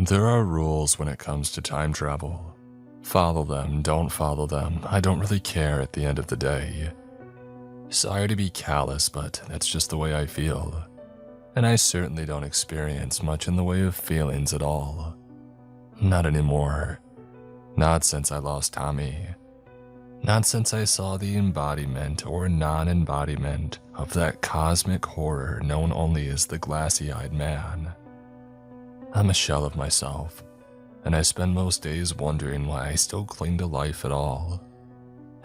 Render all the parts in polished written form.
There are rules when it comes to time travel. Follow them, don't follow them, I don't really care at the end of the day. Sorry to be callous, but that's just the way I feel. And I certainly don't experience much in the way of feelings at all. Not anymore. Not since I lost Tommy. Not since I saw the embodiment or non-embodiment of that cosmic horror known only as the glassy-eyed man. I'm a shell of myself, and I spend most days wondering why I still cling to life at all.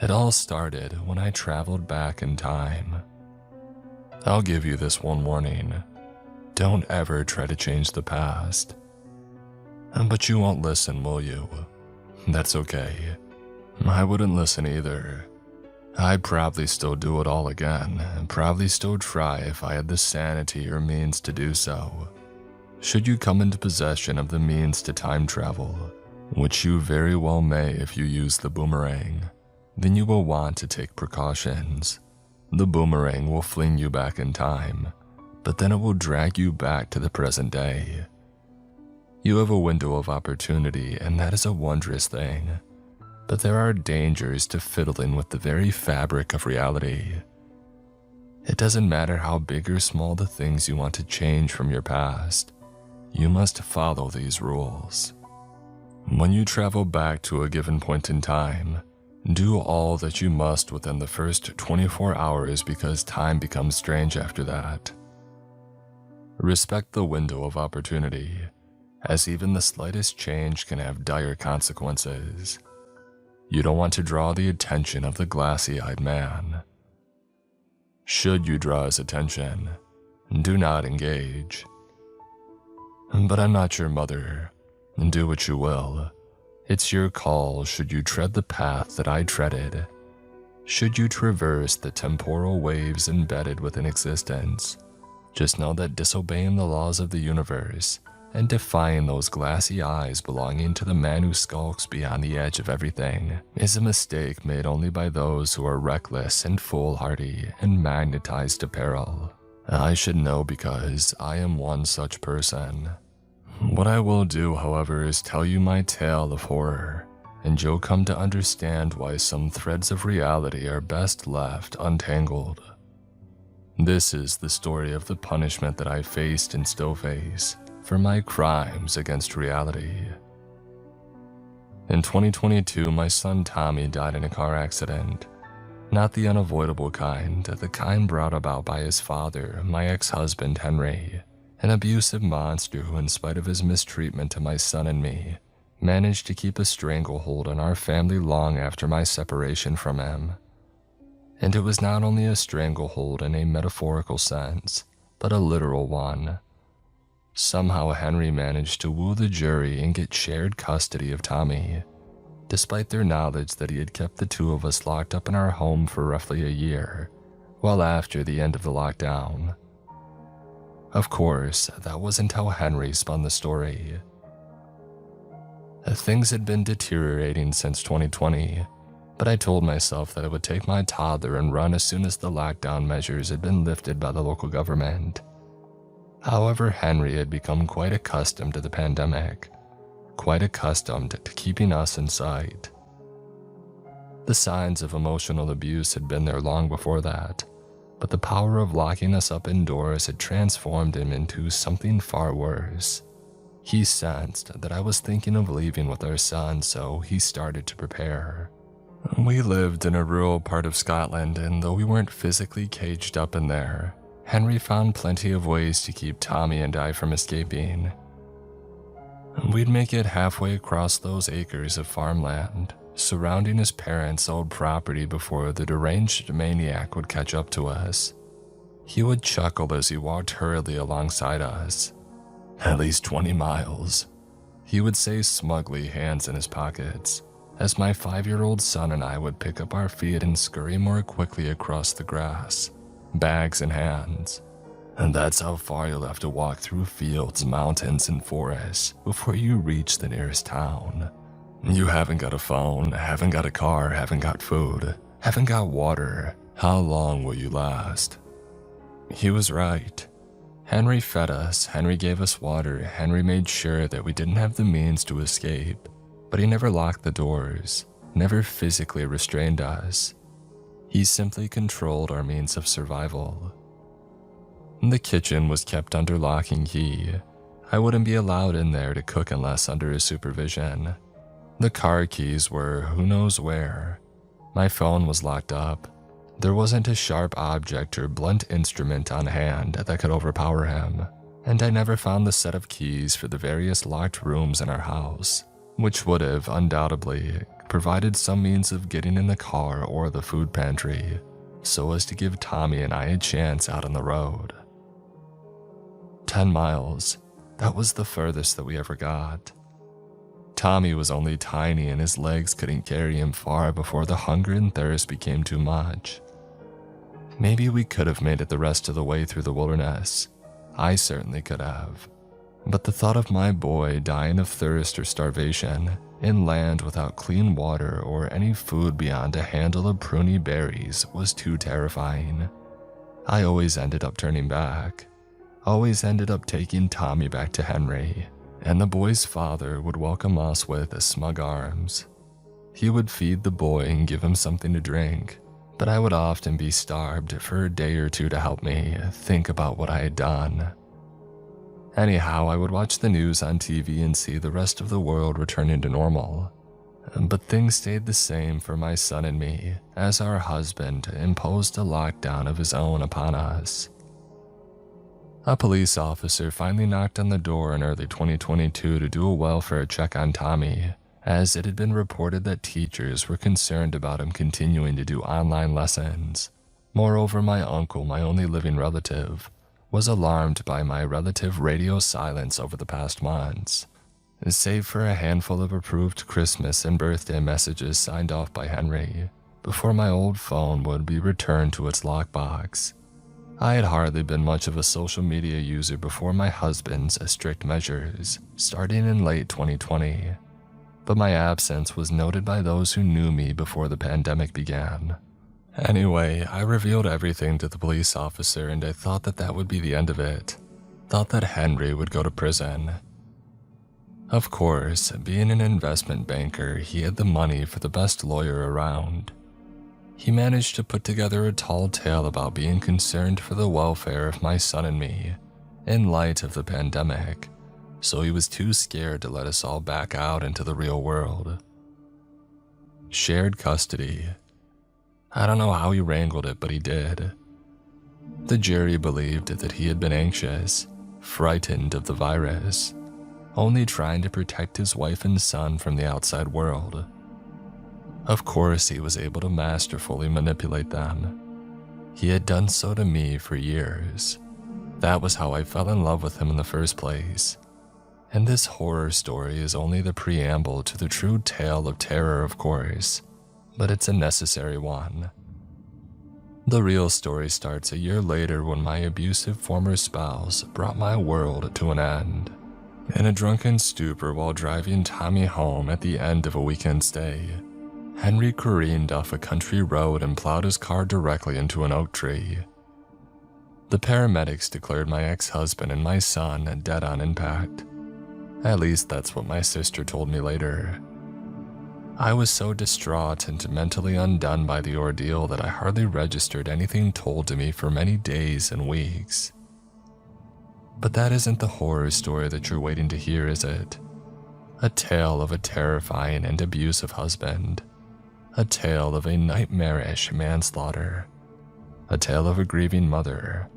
It all started when I traveled back in time. I'll give you this one warning. Don't ever try to change the past. But you won't listen, will you? That's okay. I wouldn't listen either. I'd probably still do it all again, and probably still try if I had the sanity or means to do so. Should you come into possession of the means to time travel, which you very well may if you use the boomerang, then you will want to take precautions. The boomerang will fling you back in time, but then it will drag you back to the present day. You have a window of opportunity, and that is a wondrous thing. But there are dangers to fiddling with the very fabric of reality. It doesn't matter how big or small the things you want to change from your past. You must follow these rules. When you travel back to a given point in time, do all that you must within the first 24 hours because time becomes strange after that. Respect the window of opportunity, as even the slightest change can have dire consequences. You don't want to draw the attention of the glassy-eyed man. Should you draw his attention, do not engage. But I'm not your mother. Do what you will. It's your call should you tread the path that I treaded. Should you traverse the temporal waves embedded within existence, just know that disobeying the laws of the universe and defying those glassy eyes belonging to the man who skulks beyond the edge of everything is a mistake made only by those who are reckless and foolhardy and magnetized to peril. I should know because I am one such person. What I will do, however, is tell you my tale of horror, and you'll come to understand why some threads of reality are best left untangled. This is the story of the punishment that I faced and still face for my crimes against reality. In 2022, my son Tommy died in a car accident. Not the unavoidable kind, the kind brought about by his father, my ex-husband Henry, an abusive monster who, in spite of his mistreatment to my son and me, managed to keep a stranglehold on our family long after my separation from him. And it was not only a stranglehold in a metaphorical sense, but a literal one. Somehow Henry managed to woo the jury and get shared custody of Tommy, despite their knowledge that he had kept the two of us locked up in our home for roughly a year, well after the end of the lockdown. Of course, that wasn't how Henry spun the story. Things had been deteriorating since 2020, but I told myself that I would take my toddler and run as soon as the lockdown measures had been lifted by the local government. However, Henry had become quite accustomed to the pandemic, quite accustomed to keeping us in sight. The signs of emotional abuse had been there long before that, but the power of locking us up indoors had transformed him into something far worse. He sensed that I was thinking of leaving with our son, so he started to prepare. We lived in a rural part of Scotland, and though we weren't physically caged up in there, Henry found plenty of ways to keep Tommy and I from escaping. We'd make it halfway across those acres of farmland, surrounding his parents' old property before the deranged maniac would catch up to us. He would chuckle as he walked hurriedly alongside us. "At least 20 miles," he would say smugly, hands in his pockets, as my 5-year-old son and I would pick up our feet and scurry more quickly across the grass, bags in hands. "And that's how far you'll have to walk through fields, mountains, and forests before you reach the nearest town. You haven't got a phone, haven't got a car, haven't got food, haven't got water. How long will you last?" He was right. Henry fed us, Henry gave us water, Henry made sure that we didn't have the means to escape, but he never locked the doors, never physically restrained us. He simply controlled our means of survival. The kitchen was kept under lock and key. I wouldn't be allowed in there to cook unless under his supervision. The car keys were who knows where. My phone was locked up. There wasn't a sharp object or blunt instrument on hand that could overpower him, and I never found the set of keys for the various locked rooms in our house, which would have undoubtedly provided some means of getting in the car or the food pantry, so as to give Tommy and I a chance out on the road. 10 miles, that was the furthest that we ever got. Tommy was only tiny and his legs couldn't carry him far before the hunger and thirst became too much. Maybe we could have made it the rest of the way through the wilderness. I certainly could have. But the thought of my boy dying of thirst or starvation in land without clean water or any food beyond a handle of pruny berries was too terrifying. I always ended up turning back. Always ended up taking Tommy back to Henry, and the boy's father would welcome us with smug arms. He would feed the boy and give him something to drink, but I would often be starved for a day or two to help me think about what I had done. Anyhow, I would watch the news on TV and see the rest of the world returning to normal. But things stayed the same for my son and me, as our husband imposed a lockdown of his own upon us. A police officer finally knocked on the door in early 2022 to do a welfare check on Tommy, as it had been reported that teachers were concerned about him continuing to do online lessons. Moreover, my uncle, my only living relative, was alarmed by my relative radio silence over the past months, save for a handful of approved Christmas and birthday messages signed off by Henry, before my old phone would be returned to its lockbox. I had hardly been much of a social media user before my husband's strict measures, starting in late 2020. But my absence was noted by those who knew me before the pandemic began. Anyway, I revealed everything to the police officer and I thought that that would be the end of it. Thought that Henry would go to prison. Of course, being an investment banker, he had the money for the best lawyer around. He managed to put together a tall tale about being concerned for the welfare of my son and me, in light of the pandemic, so he was too scared to let us all back out into the real world. Shared custody. I don't know how he wrangled it, but he did. The jury believed that he had been anxious, frightened of the virus, only trying to protect his wife and son from the outside world. Of course, he was able to masterfully manipulate them. He had done so to me for years. That was how I fell in love with him in the first place. And this horror story is only the preamble to the true tale of terror, of course, but it's a necessary one. The real story starts a year later when my abusive former spouse brought my world to an end. In a drunken stupor while driving Tommy home at the end of a weekend stay, Henry careened off a country road and plowed his car directly into an oak tree. The paramedics declared my ex-husband and my son dead on impact. At least that's what my sister told me later. I was so distraught and mentally undone by the ordeal that I hardly registered anything told to me for many days and weeks. But that isn't the horror story that you're waiting to hear, is it? A tale of a terrifying and abusive husband. A tale of a nightmarish manslaughter. A tale of a grieving mother.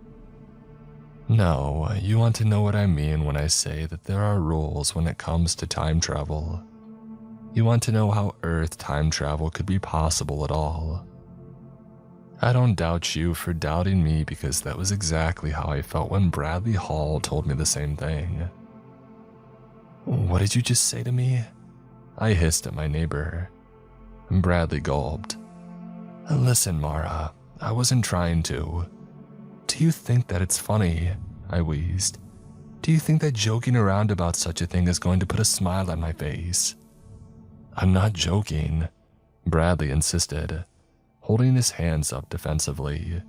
No, you want to know what I mean when I say that there are rules when it comes to time travel. You want to know how Earth time travel could be possible at all. I don't doubt you for doubting me because that was exactly how I felt when Bradley Hall told me the same thing. What did you just say to me? I hissed at my neighbor. Bradley gulped. Listen, Mara, I wasn't trying to. Do you think that it's funny? I wheezed. Do you think that joking around about such a thing is going to put a smile on my face? I'm not joking, Bradley insisted, holding his hands up defensively.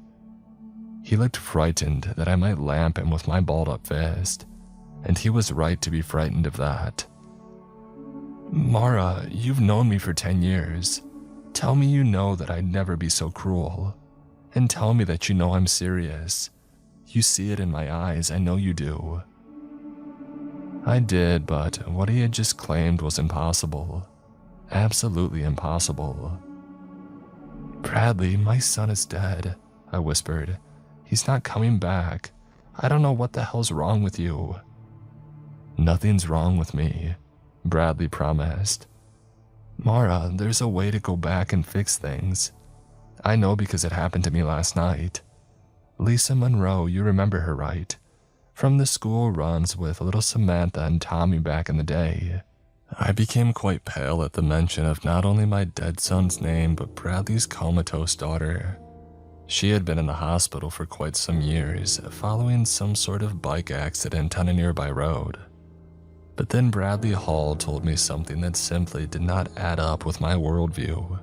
He looked frightened that I might lamp him with my balled-up fist, and he was right to be frightened of that. "Mara, you've known me for 10 years. Tell me you know that I'd never be so cruel. And tell me that you know I'm serious. You see it in my eyes, I know you do." I did, but what he had just claimed was impossible. Absolutely impossible. "Bradley, my son is dead," I whispered. "He's not coming back. I don't know what the hell's wrong with you." "Nothing's wrong with me," Bradley promised. "Mara, there's a way to go back and fix things. I know because it happened to me last night. Lisa Monroe, you remember her, right? From the school runs with little Samantha and Tommy back in the day." I became quite pale at the mention of not only my dead son's name, but Bradley's comatose daughter. She had been in the hospital for quite some years, following some sort of bike accident on a nearby road. But then Bradley Hall told me something that simply did not add up with my worldview.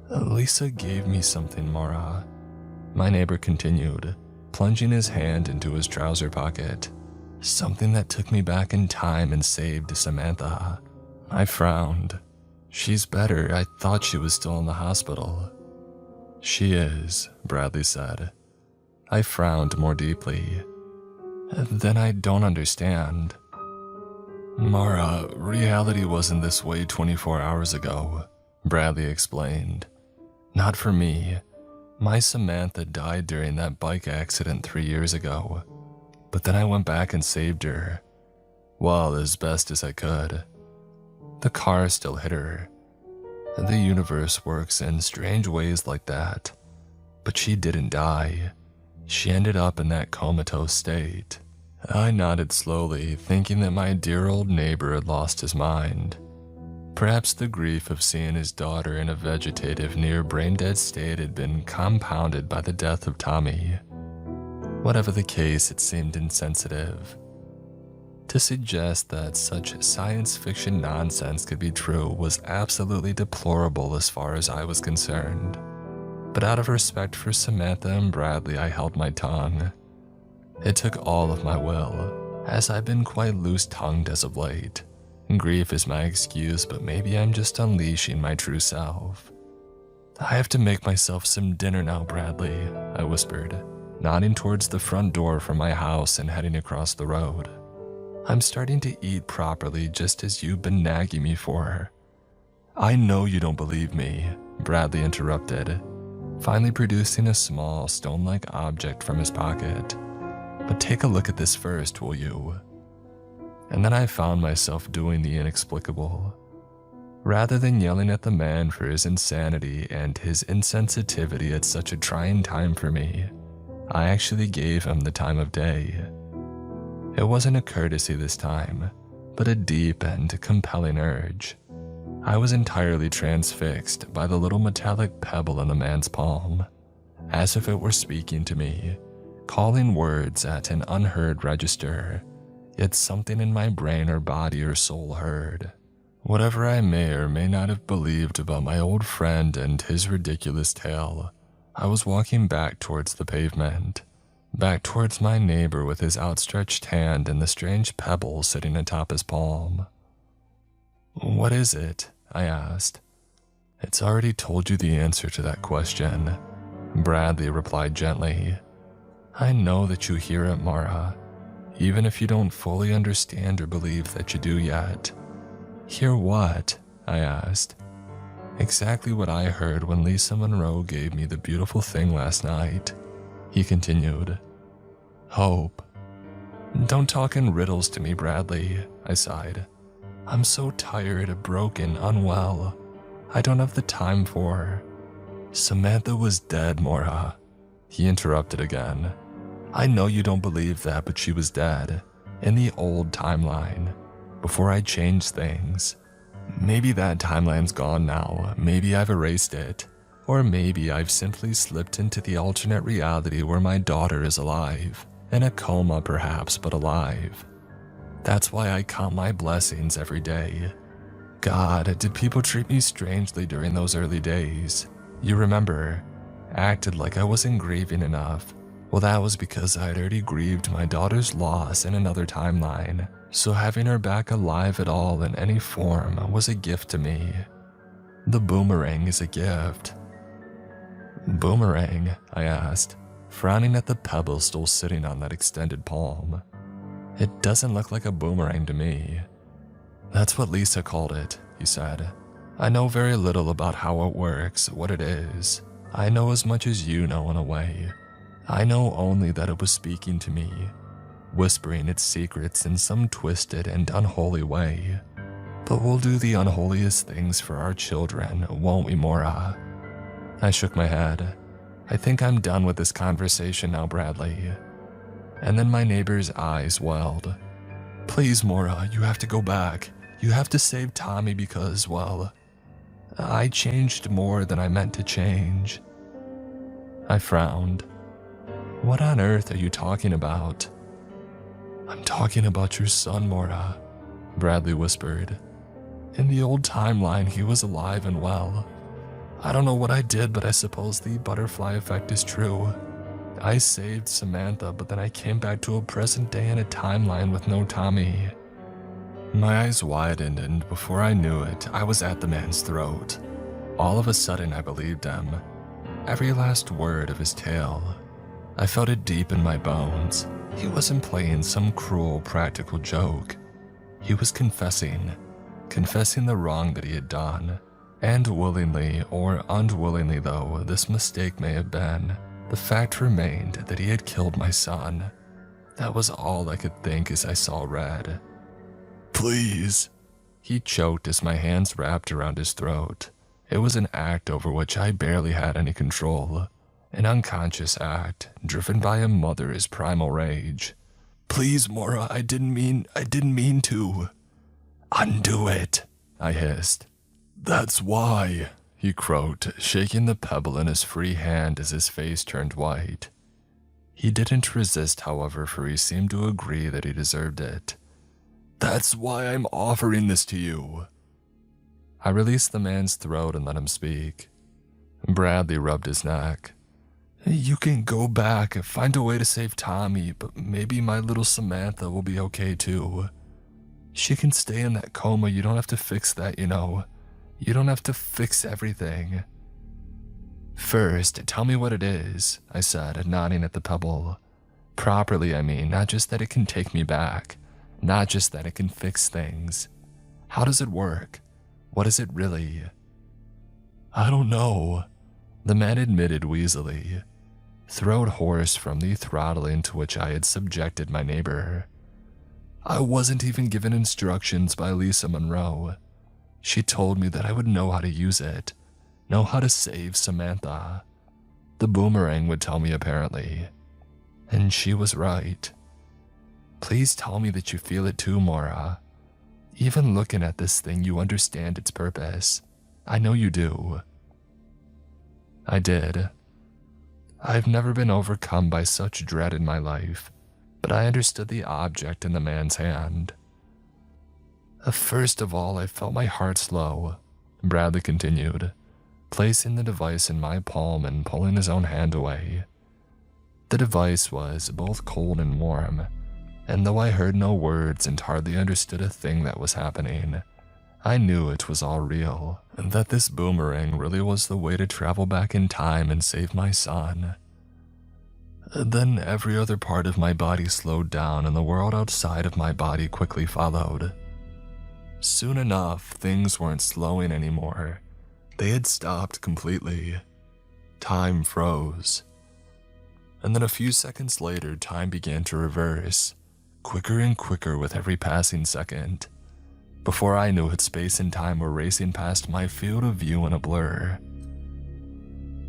"Lisa gave me something, Mara," my neighbor continued, plunging his hand into his trouser pocket. "Something that took me back in time and saved Samantha." I frowned. "She's better. I thought she was still in the hospital." "She is," Bradley said. I frowned more deeply. "Then I don't understand." "Mara, reality wasn't this way 24 hours ago," Bradley explained. "Not for me. My Samantha died during that bike accident 3 years ago. But then I went back and saved her. Well, as best as I could. The car still hit her. The universe works in strange ways like that. But she didn't die. She ended up in that comatose state." I nodded slowly, thinking that my dear old neighbor had lost his mind. Perhaps the grief of seeing his daughter in a vegetative, near brain-dead state had been compounded by the death of Tommy. Whatever the case, it seemed insensitive. To suggest that such science fiction nonsense could be true was absolutely deplorable as far as I was concerned. But out of respect for Samantha and Bradley, I held my tongue. It took all of my will, as I've been quite loose-tongued as of late. Grief is my excuse, but maybe I'm just unleashing my true self. "I have to make myself some dinner now, Bradley," I whispered, nodding towards the front door from my house and heading across the road. "I'm starting to eat properly just as you've been nagging me for." "I know you don't believe me," Bradley interrupted, finally producing a small stone-like object from his pocket. "But take a look at this first, will you?" And then I found myself doing the inexplicable. Rather than yelling at the man for his insanity and his insensitivity at such a trying time for me, I actually gave him the time of day. It wasn't a courtesy this time, but a deep and compelling urge. I was entirely transfixed by the little metallic pebble in the man's palm, as if it were speaking to me, calling words at an unheard register, yet something in my brain or body or soul heard. Whatever I may or may not have believed about my old friend and his ridiculous tale, I was walking back towards the pavement, back towards my neighbor with his outstretched hand and the strange pebble sitting atop his palm. "What is it?" I asked. "It's already told you the answer to that question," Bradley replied gently. "I know that you hear it, Mara, even if you don't fully understand or believe that you do yet." "Hear what?" I asked. "Exactly what I heard when Lisa Monroe gave me the beautiful thing last night," he continued. "Hope." "Don't talk in riddles to me, Bradley," I sighed. "I'm so tired, broken, unwell. I don't have the time for—" "Samantha was dead, Mora," he interrupted again. "I know you don't believe that, but she was dead, in the old timeline, before I changed things. Maybe that timeline's gone now, maybe I've erased it, or maybe I've simply slipped into the alternate reality where my daughter is alive, in a coma perhaps, but alive. That's why I count my blessings every day. God, did people treat me strangely during those early days? You remember, acted like I wasn't grieving enough, Well, that was because I had already grieved my daughter's loss in another timeline, so having her back alive at all in any form was a gift to me. The boomerang is a gift. Boomerang? I asked, frowning at the pebble still sitting on that extended palm. It doesn't look like a boomerang to me. That's what Lisa called it, he said. I know very little about how it works, what it is. I know as much as you know in a way. I know only that it was speaking to me, whispering its secrets in some twisted and unholy way. But we'll do the unholiest things for our children, won't we, Mora? I shook my head. I think I'm done with this conversation now, Bradley. And then my neighbor's eyes welled. Please, Mora, you have to go back. You have to save Tommy because, well, I changed more than I meant to change. I frowned. What on earth are you talking about? I'm talking about your son, Mora, Bradley whispered. In the old timeline, he was alive and well. I don't know what I did, but I suppose the butterfly effect is true. I saved Samantha, but then I came back to a present day in a timeline with no Tommy. My eyes widened, and before I knew it, I was at the man's throat. All of a sudden, I believed him. Every last word of his tale. I felt it deep in my bones. He wasn't playing some cruel, practical joke. He was confessing the wrong that he had done. And willingly or unwillingly though this mistake may have been, the fact remained that he had killed my son. That was all I could think as I saw red. Please, he choked as my hands wrapped around his throat. It was an act over which I barely had any control. An unconscious act, driven by a mother's primal rage. Please, Mora, I didn't mean to. Undo it, I hissed. That's why, he croaked, shaking the pebble in his free hand as his face turned white. He didn't resist, however, for he seemed to agree that he deserved it. That's why I'm offering this to you. I released the man's throat and let him speak. Bradley rubbed his neck. You can go back and find a way to save Tommy, but maybe my little Samantha will be okay too. She can stay in that coma, you don't have to fix that, you know. You don't have to fix everything. First, tell me what it is, I said, nodding at the pebble. Properly, I mean, not just that it can take me back. Not just that it can fix things. How does it work? What is it really? I don't know, the man admitted wheezily, throat hoarse from the throttling to which I had subjected my neighbor. I wasn't even given instructions by Lisa Monroe. She told me that I would know how to use it, know how to save Samantha. The boomerang would tell me apparently. And she was right. Please tell me that you feel it too, Mora. Even looking at this thing, you understand its purpose. I know you do. I did. I've never been overcome by such dread in my life, but I understood the object in the man's hand. First of all, I felt my heart slow, Bradley continued, placing the device in my palm and pulling his own hand away. The device was both cold and warm, and though I heard no words and hardly understood a thing that was happening, I knew it was all real, and that this boomerang really was the way to travel back in time and save my son. Then every other part of my body slowed down and the world outside of my body quickly followed. Soon enough, things weren't slowing anymore. They had stopped completely. Time froze. And then a few seconds later, time began to reverse, quicker and quicker with every passing second. Before I knew it, space and time were racing past my field of view in a blur.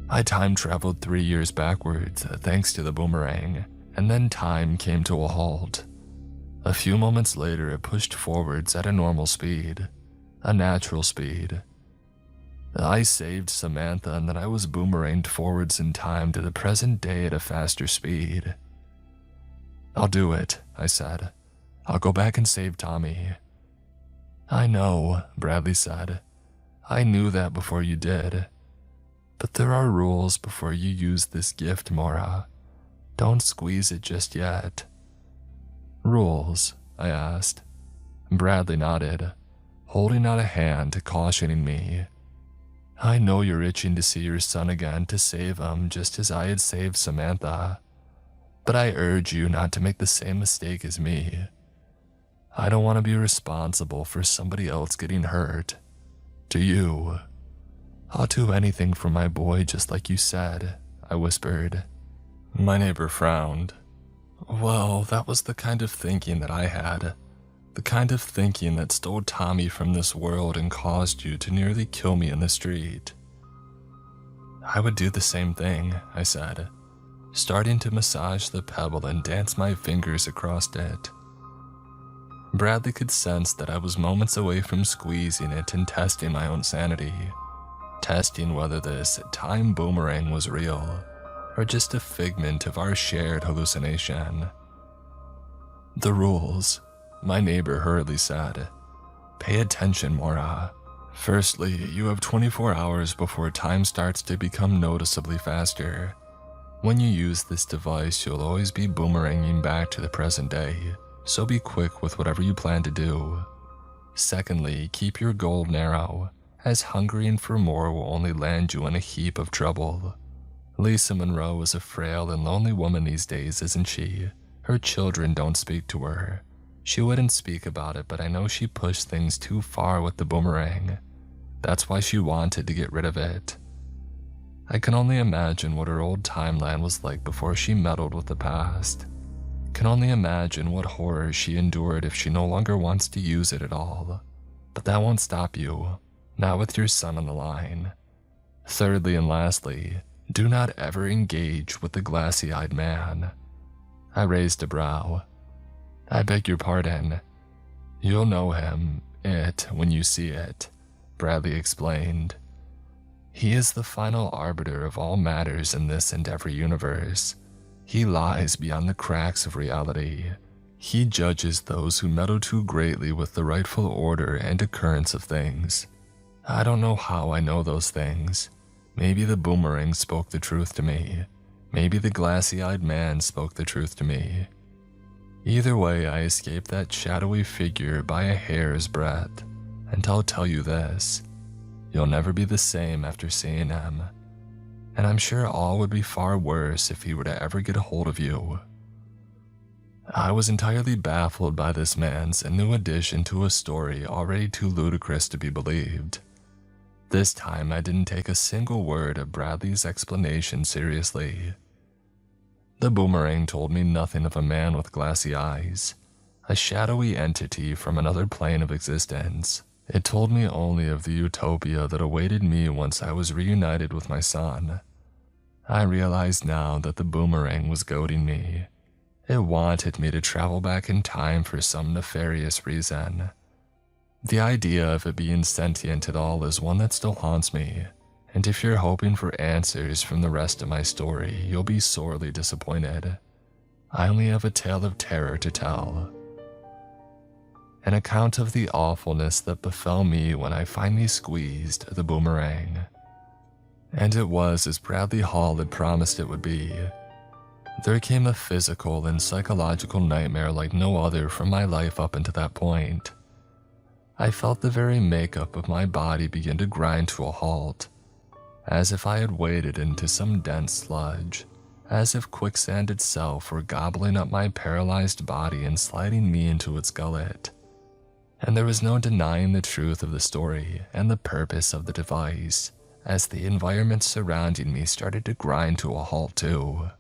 I time traveled 3 years backwards, thanks to the boomerang, and then time came to a halt. A few moments later, it pushed forwards at a normal speed, a natural speed. I saved Samantha, and then I was boomeranged forwards in time to the present day at a faster speed. I'll do it, I said. I'll go back and save Tommy. I know, Bradley said. I knew that before you did. But there are rules before you use this gift, Mora. Don't squeeze it just yet. Rules? I asked. Bradley nodded, holding out a hand, cautioning me. I know you're itching to see your son again, to save him just as I had saved Samantha. But I urge you not to make the same mistake as me. I don't want to be responsible for somebody else getting hurt. Do you? I'll do anything for my boy, just like you said, I whispered. My neighbor frowned. Well, that was the kind of thinking that I had. The kind of thinking that stole Tommy from this world and caused you to nearly kill me in the street. I would do the same thing, I said, starting to massage the pebble and dance my fingers across it. Bradley could sense that I was moments away from squeezing it and testing my own sanity, testing whether this time boomerang was real or just a figment of our shared hallucination. The rules, my neighbor hurriedly said. Pay attention, Mora. Firstly, you have 24 hours before time starts to become noticeably faster. When you use this device, you'll always be boomeranging back to the present day, so be quick with whatever you plan to do. Secondly, keep your goal narrow, as hungering for more will only land you in a heap of trouble. Lisa Monroe is a frail and lonely woman these days, isn't she? Her children don't speak to her. She wouldn't speak about it, but I know she pushed things too far with the boomerang. That's why she wanted to get rid of it. I can only imagine what her old timeline was like before she meddled with the past. Can only imagine what horror she endured if she no longer wants to use it at all. But that won't stop you, not with your son on the line. Thirdly and lastly, do not ever engage with the glassy-eyed man. I raised a brow. I beg your pardon. You'll know him, when you see it, Bradley explained. He is the final arbiter of all matters in this and every universe. He lies beyond the cracks of reality. He judges those who meddle too greatly with the rightful order and occurrence of things. I don't know how I know those things. Maybe the boomerang spoke the truth to me. Maybe the glassy-eyed man spoke the truth to me. Either way, I escaped that shadowy figure by a hair's breadth. And I'll tell you this, you'll never be the same after seeing him. And I'm sure all would be far worse if he were to ever get a hold of you. I was entirely baffled by this man's new addition to a story already too ludicrous to be believed. This time I didn't take a single word of Bradley's explanation seriously. The boomerang told me nothing of a man with glassy eyes, a shadowy entity from another plane of existence. It told me only of the utopia that awaited me once I was reunited with my son. I realized now that the boomerang was goading me. It wanted me to travel back in time for some nefarious reason. The idea of it being sentient at all is one that still haunts me, and if you're hoping for answers from the rest of my story, you'll be sorely disappointed. I only have a tale of terror to tell. An account of the awfulness that befell me when I finally squeezed the boomerang. And it was as Bradley Hall had promised it would be. There came a physical and psychological nightmare like no other from my life up until that point. I felt the very makeup of my body begin to grind to a halt, as if I had waded into some dense sludge, as if quicksand itself were gobbling up my paralyzed body and sliding me into its gullet. And there was no denying the truth of the story and the purpose of the device, as the environment surrounding me started to grind to a halt too.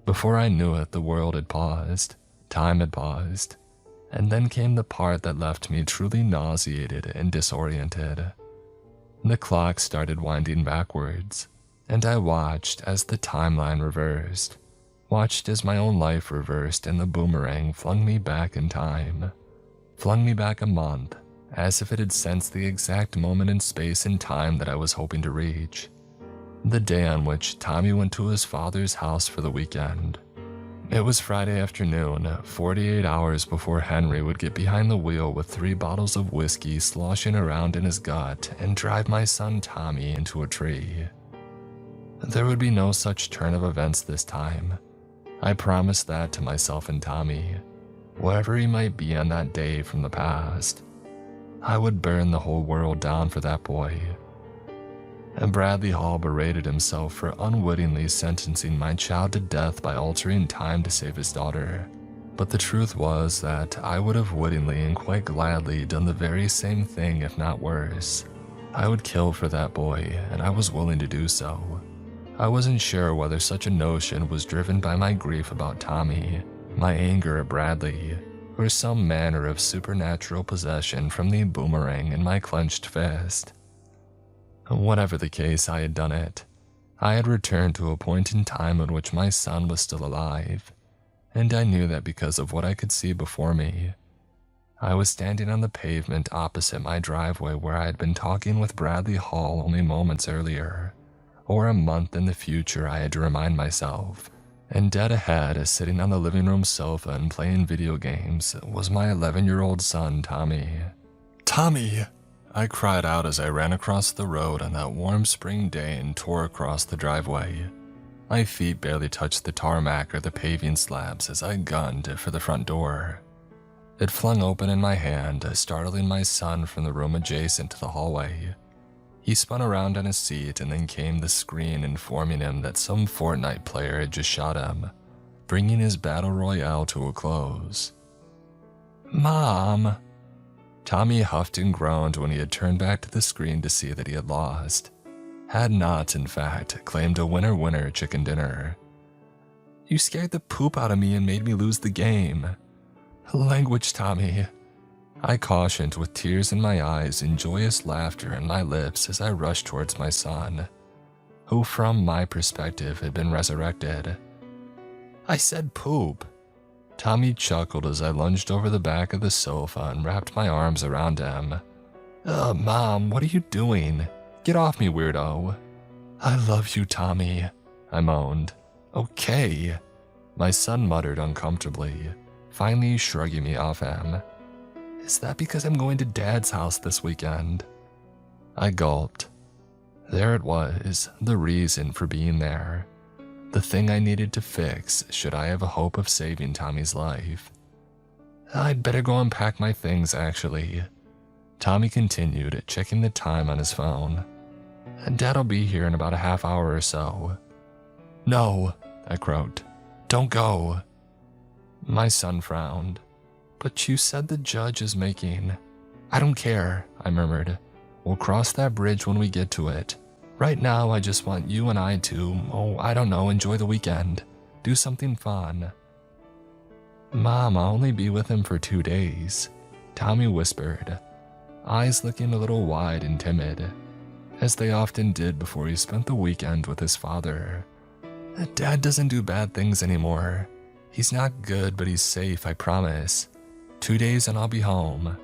Before I knew it, the world had paused, time had paused, and then came the part that left me truly nauseated and disoriented. The clock started winding backwards, and I watched as the timeline reversed, watched as my own life reversed and the boomerang flung me back in time. Flung me back a month, as if it had sensed the exact moment in space and time that I was hoping to reach. The day on which Tommy went to his father's house for the weekend. It was Friday afternoon, 48 hours before Henry would get behind the wheel with 3 bottles of whiskey sloshing around in his gut and drive my son Tommy into a tree. There would be no such turn of events this time. I promised that to myself and Tommy. Wherever he might be on that day from the past, I would burn the whole world down for that boy. And Bradley Hall berated himself for unwittingly sentencing my child to death by altering time to save his daughter. But the truth was that I would have wittingly and quite gladly done the very same thing, if not worse. I would kill for that boy, and I was willing to do so. I wasn't sure whether such a notion was driven by my grief about Tommy, my anger at Bradley, or some manner of supernatural possession from the boomerang in my clenched fist. Whatever the case, I had done it. I had returned to a point in time at which my son was still alive, and I knew that because of what I could see before me. I was standing on the pavement opposite my driveway where I had been talking with Bradley Hall only moments earlier, or a month in the future, I had to remind myself. And dead ahead, sitting on the living room sofa and playing video games, was my 11-year-old son, Tommy. "Tommy!" I cried out as I ran across the road on that warm spring day and tore across the driveway. My feet barely touched the tarmac or the paving slabs as I gunned for the front door. It flung open in my hand, startling my son from the room adjacent to the hallway. He spun around on his seat, and then came the screen informing him that some Fortnite player had just shot him, bringing his battle royale to a close. "Mom!" Tommy huffed and groaned when he had turned back to the screen to see that he had lost. Had not, in fact, claimed a winner-winner chicken dinner. "You scared the poop out of me and made me lose the game." "Language, Tommy," I cautioned with tears in my eyes and joyous laughter on my lips as I rushed towards my son, who from my perspective had been resurrected. "I said poop." Tommy chuckled as I lunged over the back of the sofa and wrapped my arms around him. Mom, what are you doing? Get off me, weirdo." "I love you, Tommy," I moaned. "Okay," my son muttered uncomfortably, finally shrugging me off him. "Is that because I'm going to Dad's house this weekend?" I gulped. There it was, the reason for being there. The thing I needed to fix should I have a hope of saving Tommy's life. "I'd better go unpack my things, actually," Tommy continued, checking the time on his phone. "Dad'll be here in about a half hour or so." "No," I croaked. "Don't go." My son frowned. "But you said the judge is making—" "I don't care," I murmured. "We'll cross that bridge when we get to it. Right now, I just want you and I to, I don't know, enjoy the weekend. Do something fun." "Mom, I'll only be with him for 2 days," Tommy whispered, eyes looking a little wide and timid, as they often did before he spent the weekend with his father. "Dad doesn't do bad things anymore. He's not good, but he's safe, I promise. 2 days and I'll be home."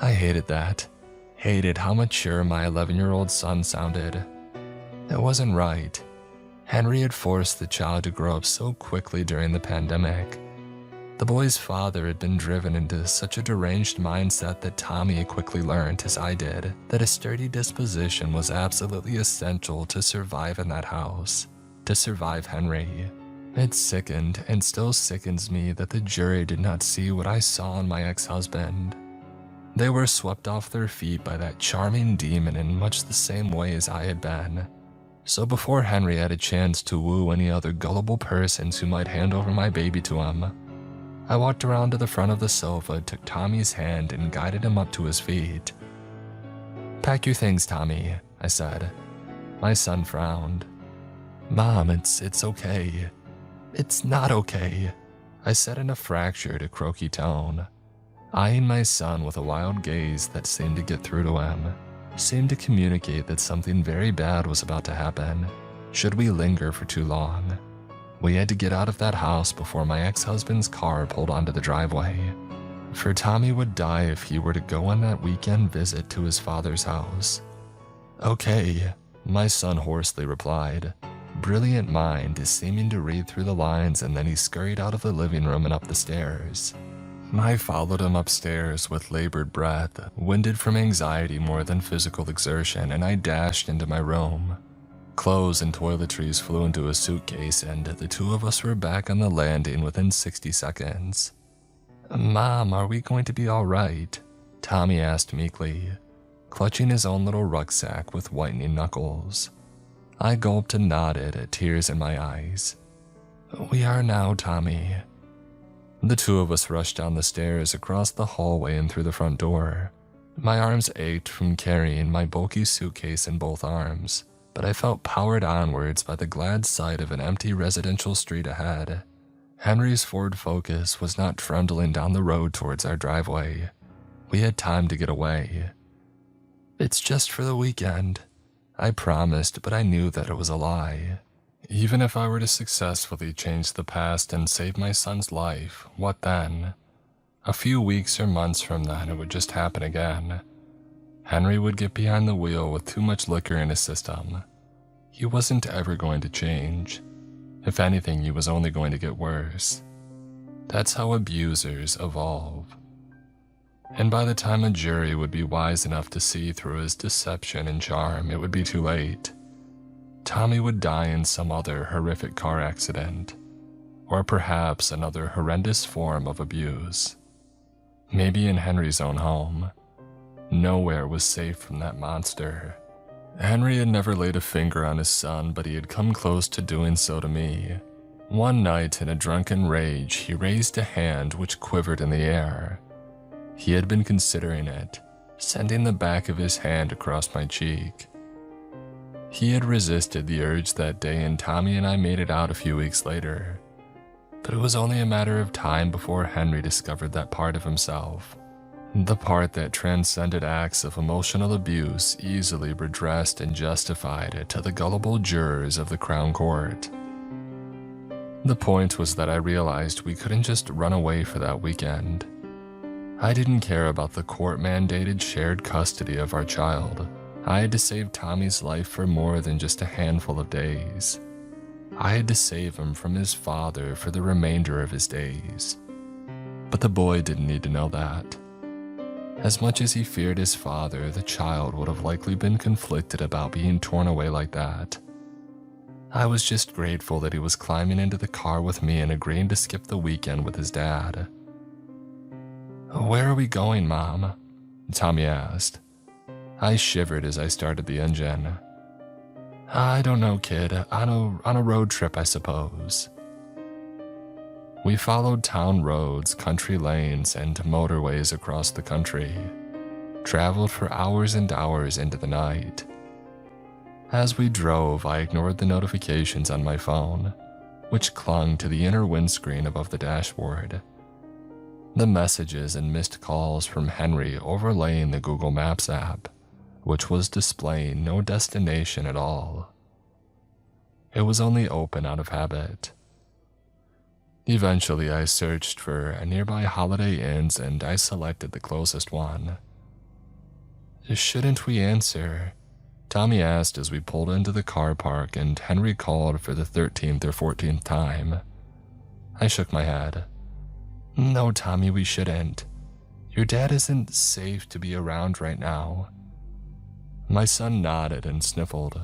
I hated that. Hated how mature my 11-year-old son sounded. It wasn't right. Henry had forced the child to grow up so quickly during the pandemic. The boy's father had been driven into such a deranged mindset that Tommy quickly learned, as I did, that a sturdy disposition was absolutely essential to survive in that house, to survive Henry. It sickened and still sickens me that the jury did not see what I saw in my ex-husband. They were swept off their feet by that charming demon in much the same way as I had been. So before Henry had a chance to woo any other gullible persons who might hand over my baby to him, I walked around to the front of the sofa, took Tommy's hand, and guided him up to his feet. "Pack your things, Tommy," I said. My son frowned. "Mom, it's okay." "It's not okay," I said in a fractured, croaky tone, eyeing my son with a wild gaze that seemed to get through to him, seemed to communicate that something very bad was about to happen, should we linger for too long. We had to get out of that house before my ex-husband's car pulled onto the driveway, for Tommy would die if he were to go on that weekend visit to his father's house. "Okay," my son hoarsely replied, brilliant mind seeming to read through the lines, and then he scurried out of the living room and up the stairs. I followed him upstairs with labored breath, winded from anxiety more than physical exertion, and I dashed into my room. Clothes and toiletries flew into a suitcase, and the two of us were back on the landing within 60 seconds. "Mom, are we going to be all right?" Tommy asked meekly, clutching his own little rucksack with whitening knuckles. I gulped and nodded, tears in my eyes. "We are now, Tommy." The two of us rushed down the stairs, across the hallway, and through the front door. My arms ached from carrying my bulky suitcase in both arms, but I felt powered onwards by the glad sight of an empty residential street ahead. Henry's Ford Focus was not trundling down the road towards our driveway. We had time to get away. "It's just for the weekend," I promised, but I knew that it was a lie. Even if I were to successfully change the past and save my son's life, what then? A few weeks or months from then, it would just happen again. Henry would get behind the wheel with too much liquor in his system. He wasn't ever going to change. If anything, he was only going to get worse. That's how abusers evolve. And by the time a jury would be wise enough to see through his deception and charm, it would be too late. Tommy would die in some other horrific car accident, or perhaps another horrendous form of abuse. Maybe in Henry's own home. Nowhere was safe from that monster. Henry had never laid a finger on his son, but he had come close to doing so to me. One night, in a drunken rage, he raised a hand which quivered in the air. He had been considering it, sending the back of his hand across my cheek. He had resisted the urge that day, and Tommy and I made it out a few weeks later. But it was only a matter of time before Henry discovered that part of himself. The part that transcended acts of emotional abuse easily redressed and justified to the gullible jurors of the Crown Court. The point was that I realized we couldn't just run away for that weekend. I didn't care about the court-mandated shared custody of our child. I had to save Tommy's life for more than just a handful of days. I had to save him from his father for the remainder of his days. But the boy didn't need to know that. As much as he feared his father, the child would have likely been conflicted about being torn away like that. I was just grateful that he was climbing into the car with me and agreeing to skip the weekend with his dad. "Where are we going, Mom?" Tommy asked. I shivered as I started the engine. "I don't know, kid. On a road trip, I suppose." We followed town roads, country lanes, and motorways across the country, traveled for hours and hours into the night. As we drove, I ignored the notifications on my phone, which clung to the inner windscreen above the dashboard. The messages and missed calls from Henry overlaying the Google Maps app, which was displaying no destination at all. It was only open out of habit. Eventually, I searched for nearby Holiday Inns and I selected the closest one. "Shouldn't we answer?" Tommy asked as we pulled into the car park and Henry called for the 13th or 14th time. I shook my head. "No, Tommy, we shouldn't. Your dad isn't safe to be around right now." My son nodded and sniffled.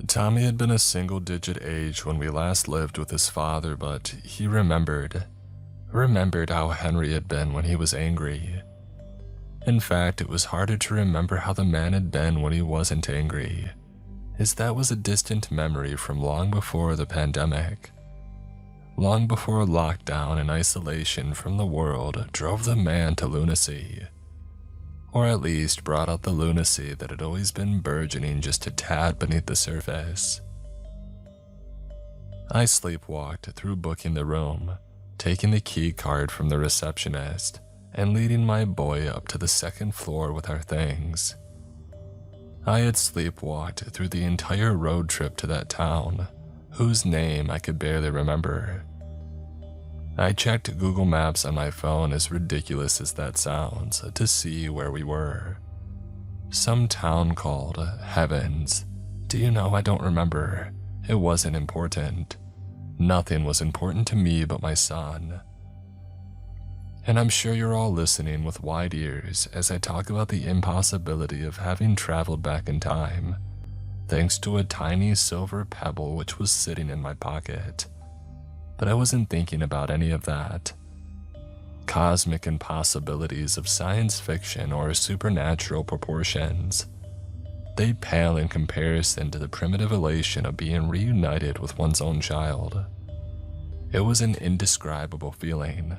Tommy had been a single-digit age when we last lived with his father, but he remembered how Henry had been when he was angry. In fact, it was harder to remember how the man had been when he wasn't angry, as that was a distant memory from long before the pandemic. Long before lockdown and isolation from the world drove the man to lunacy. Or at least brought out the lunacy that had always been burgeoning just a tad beneath the surface. I sleepwalked through booking the room, taking the key card from the receptionist, and leading my boy up to the second floor with our things. I had sleepwalked through the entire road trip to that town, whose name I could barely remember. I checked Google Maps on my phone, as ridiculous as that sounds, to see where we were. Some town called Heavens. Do you know, I don't remember. It wasn't important. Nothing was important to me but my son. And I'm sure you're all listening with wide ears as I talk about the impossibility of having traveled back in time. thanks to a tiny silver pebble which was sitting in my pocket. But I wasn't thinking about any of that. Cosmic impossibilities of science fiction or supernatural proportions, they pale in comparison to the primitive elation of being reunited with one's own child. It was an indescribable feeling.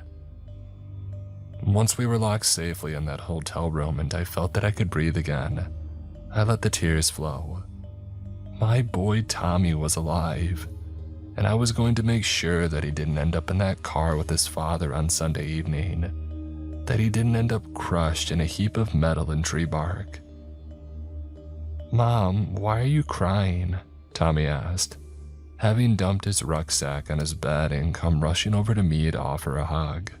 Once we were locked safely in that hotel room and I felt that I could breathe again, I let the tears flow. My boy Tommy was alive, and I was going to make sure that he didn't end up in that car with his father on Sunday evening, that he didn't end up crushed in a heap of metal and tree bark. "Mom, why are you crying?" Tommy asked, having dumped his rucksack on his bed and come rushing over to me to offer a hug.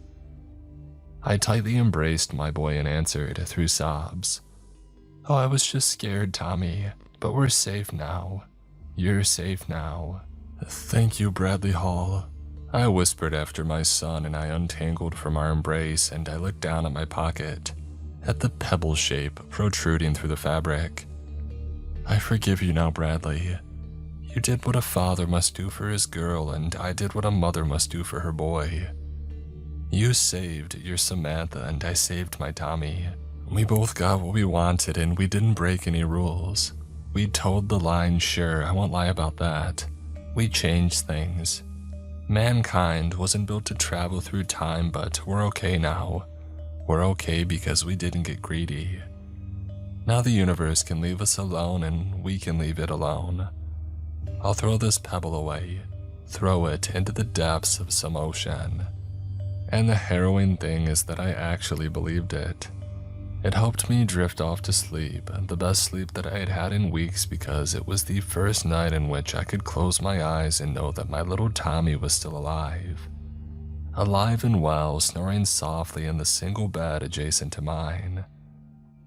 I tightly embraced my boy and answered through sobs, "Oh, I was just scared, Tommy, but we're safe now. You're safe now." "Thank you, Bradley Hall," I whispered after my son and I untangled from our embrace, and I looked down at my pocket, at the pebble shape protruding through the fabric. "I forgive you now, Bradley. You did what a father must do for his girl, and I did what a mother must do for her boy. You saved your Samantha, and I saved my Tommy. We both got what we wanted, and we didn't break any rules. We toed the line, sure, I won't lie about that. We changed things. Mankind wasn't built to travel through time, but we're okay now. We're okay because we didn't get greedy. Now the universe can leave us alone, and we can leave it alone. I'll throw this pebble away, throw it into the depths of some ocean." And the harrowing thing is that I actually believed it. It helped me drift off to sleep, the best sleep that I had had in weeks, because it was the first night in which I could close my eyes and know that my little Tommy was still alive. Alive and well, snoring softly in the single bed adjacent to mine.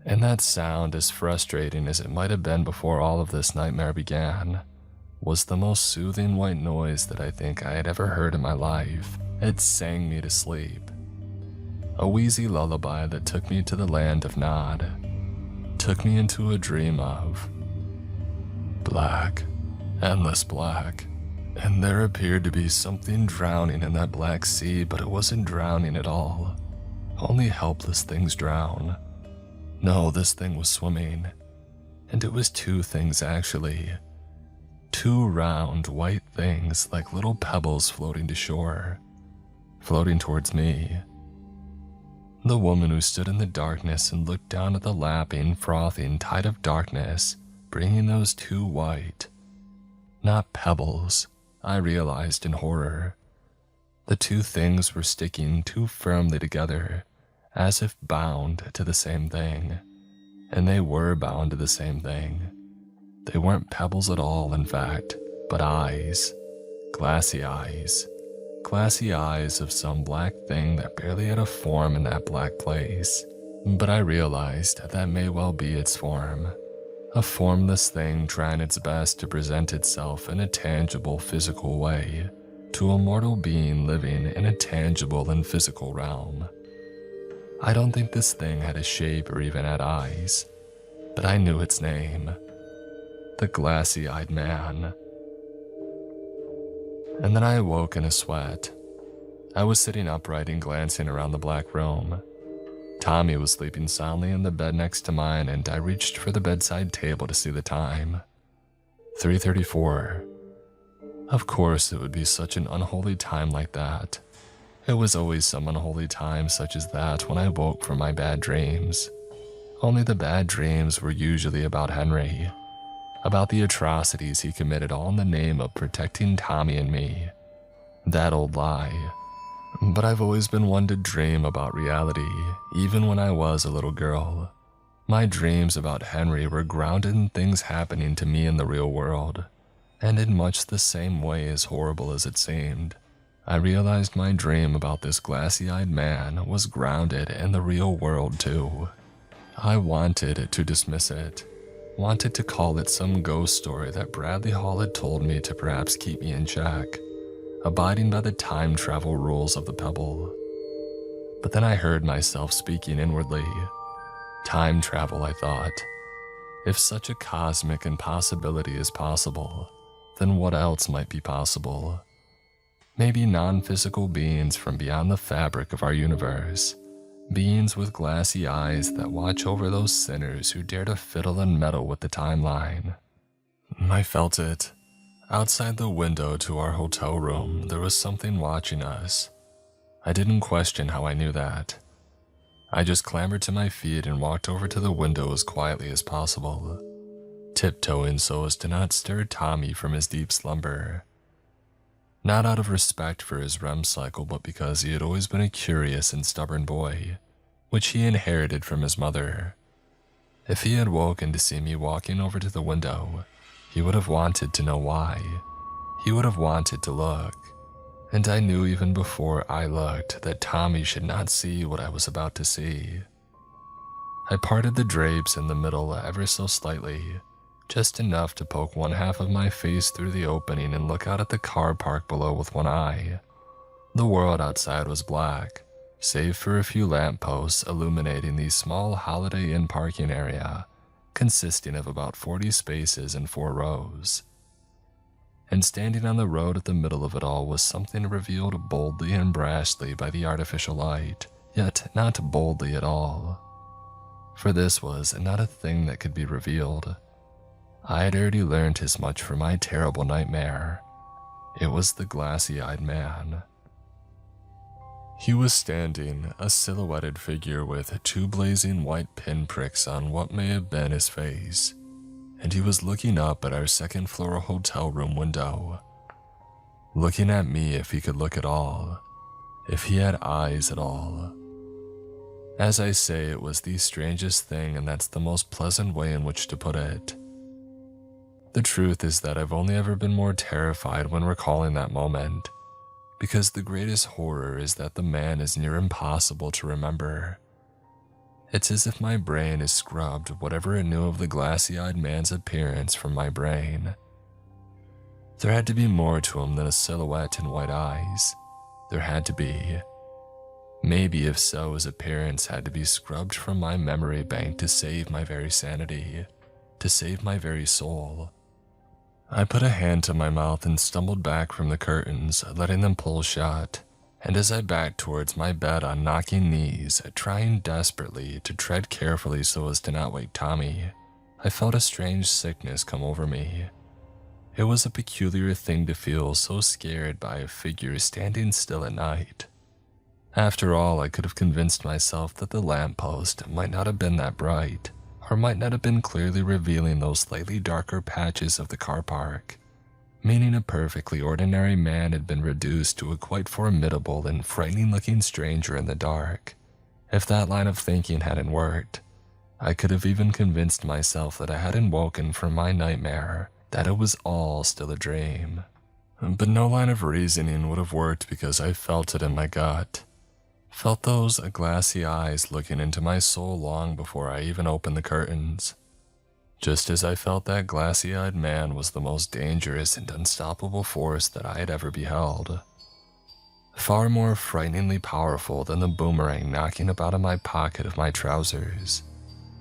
And that sound, as frustrating as it might have been before all of this nightmare began, was the most soothing white noise that I think I had ever heard in my life. It sang me to sleep. A wheezy lullaby that took me to the land of Nod, took me into a dream of black, endless black, and there appeared to be something drowning in that black sea, but it wasn't drowning at all. Only helpless things drown. No, this thing was swimming, and it was two things actually. Two round, white things like little pebbles floating to shore, floating towards me. The woman who stood in the darkness and looked down at the lapping, frothing tide of darkness, bringing those two white, not pebbles, I realized in horror. The two things were sticking too firmly together, as if bound to the same thing, and they were bound to the same thing. They weren't pebbles at all, in fact, but eyes, glassy eyes. Glassy eyes of some black thing that barely had a form in that black place. But I realized that may well be its form. A formless thing trying its best to present itself in a tangible physical way to a mortal being living in a tangible and physical realm. I don't think this thing had a shape or even had eyes, but I knew its name. The glassy-eyed man. And then I awoke in a sweat. I was sitting upright and glancing around the black room. Tommy was sleeping soundly in the bed next to mine, and I reached for the bedside table to see the time. 3:34. Of course it would be such an unholy time like that. It was always some unholy time such as that when I woke from my bad dreams. Only the bad dreams were usually about Henry. About the atrocities he committed all in the name of protecting Tommy and me. That old lie. But I've always been one to dream about reality, even when I was a little girl. My dreams about Henry were grounded in things happening to me in the real world, and in much the same way as horrible as it seemed. I realized my dream about this glassy-eyed man was grounded in the real world too. I wanted to dismiss it. Wanted to call it some ghost story that Bradley Hall had told me to perhaps keep me in check, abiding by the time travel rules of the pebble. But then I heard myself speaking inwardly. Time travel, I thought. If such a cosmic impossibility is possible, then what else might be possible? Maybe non-physical beings from beyond the fabric of our universe. Beings with glassy eyes that watch over those sinners who dare to fiddle and meddle with the timeline. I felt it. Outside the window to our hotel room, there was something watching us. I didn't question how I knew that. I just clambered to my feet and walked over to the window as quietly as possible, tiptoeing so as to not stir Tommy from his deep slumber. Not out of respect for his REM cycle, but because he had always been a curious and stubborn boy, which he inherited from his mother. If he had woken to see me walking over to the window, he would have wanted to know why. He would have wanted to look. And I knew even before I looked that Tommy should not see what I was about to see. I parted the drapes in the middle ever so slightly, just enough to poke one half of my face through the opening and look out at the car park below with one eye. The world outside was black, save for a few lampposts illuminating the small Holiday Inn parking area, consisting of about 40 spaces in 4 rows. And standing on the road at the middle of it all was something revealed boldly and brashly by the artificial light, yet not boldly at all. For this was not a thing that could be revealed. I had already learned as much from my terrible nightmare. It was the glassy-eyed man. He was standing, a silhouetted figure with 2 blazing white pinpricks on what may have been his face, and he was looking up at our second-floor hotel room window. Looking at me if he could look at all, if he had eyes at all. As I say, it was the strangest thing, and that's the most pleasant way in which to put it. The truth is that I've only ever been more terrified when recalling that moment, because the greatest horror is that the man is near impossible to remember. It's as if my brain has scrubbed whatever it knew of the glassy-eyed man's appearance from my brain. There had to be more to him than a silhouette and white eyes. There had to be. Maybe if so, his appearance had to be scrubbed from my memory bank to save my very sanity, to save my very soul. I put a hand to my mouth and stumbled back from the curtains, letting them pull shut, and as I backed towards my bed on knocking knees, trying desperately to tread carefully so as to not wake Tommy, I felt a strange sickness come over me. It was a peculiar thing to feel so scared by a figure standing still at night. After all, I could have convinced myself that the lamppost might not have been that bright, or might not have been clearly revealing those slightly darker patches of the car park, meaning a perfectly ordinary man had been reduced to a quite formidable and frightening-looking stranger in the dark. If that line of thinking hadn't worked, I could have even convinced myself that I hadn't woken from my nightmare, that it was all still a dream. But no line of reasoning would have worked because I felt it in my gut. Felt those glassy eyes looking into my soul long before I even opened the curtains. Just as I felt that glassy-eyed man was the most dangerous and unstoppable force that I had ever beheld. Far more frighteningly powerful than the boomerang knocking about in my pocket of my trousers,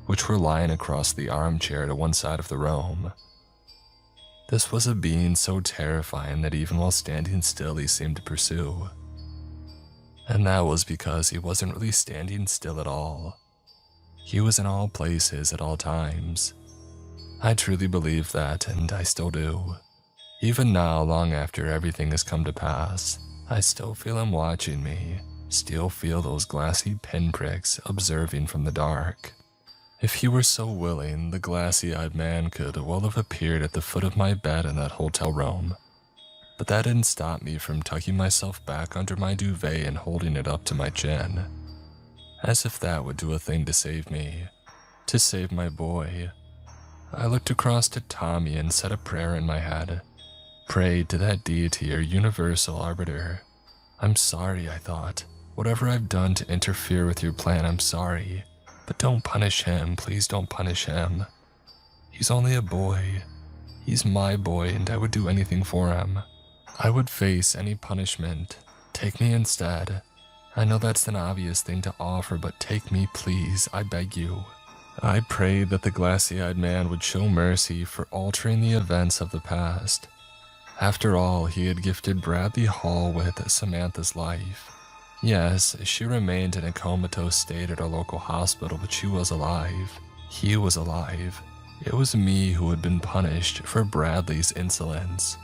which were lying across the armchair to one side of the room. This was a being so terrifying that even while standing still he seemed to pursue. And that was because he wasn't really standing still at all. He was in all places at all times. I truly believe that, and I still do. Even now, long after everything has come to pass, I still feel him watching me, still feel those glassy pinpricks observing from the dark. If he were so willing, the glassy-eyed man could well have appeared at the foot of my bed in that hotel room. But that didn't stop me from tucking myself back under my duvet and holding it up to my chin. As if that would do a thing to save me. To save my boy. I looked across to Tommy and said a prayer in my head. Prayed to that deity or universal arbiter. I'm sorry, I thought. Whatever I've done to interfere with your plan, I'm sorry. But don't punish him, please don't punish him. He's only a boy. He's my boy and I would do anything for him. I would face any punishment. Take me instead. I know that's an obvious thing to offer, but take me, please, I beg you. I prayed that the glassy-eyed man would show mercy for altering the events of the past. After all, he had gifted Bradley Hall with Samantha's life. Yes, she remained in a comatose state at our local hospital, but she was alive. He was alive. It was me who had been punished for Bradley's insolence.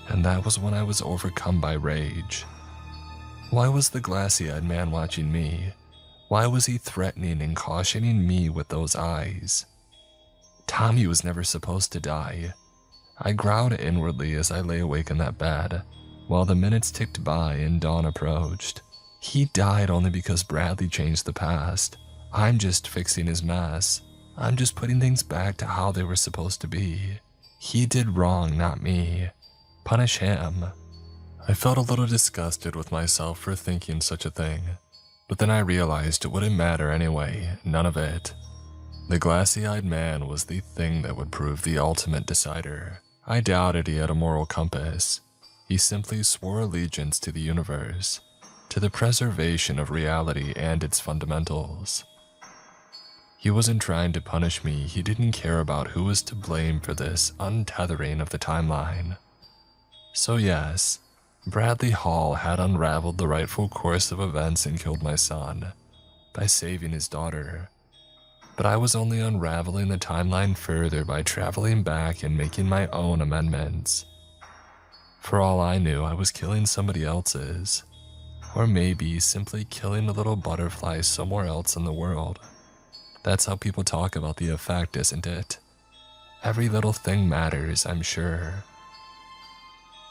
And that was when I was overcome by rage. Why was the glassy-eyed man watching me? Why was he threatening and cautioning me with those eyes? Tommy was never supposed to die. I growled inwardly as I lay awake in that bed, while the minutes ticked by and dawn approached. He died only because Bradley changed the past. I'm just fixing his mess. I'm just putting things back to how they were supposed to be. He did wrong, not me. Punish him. I felt a little disgusted with myself for thinking such a thing, but then I realized it wouldn't matter anyway, none of it. The glassy-eyed man was the thing that would prove the ultimate decider. I doubted he had a moral compass. He simply swore allegiance to the universe, to the preservation of reality and its fundamentals. He wasn't trying to punish me, he didn't care about who was to blame for this untethering of the timeline. So yes, Bradley Hall had unraveled the rightful course of events and killed my son by saving his daughter. But I was only unraveling the timeline further by traveling back and making my own amendments. For all I knew, I was killing somebody else's, or maybe simply killing a little butterfly somewhere else in the world. That's how people talk about the effect, isn't it? Every little thing matters, I'm sure.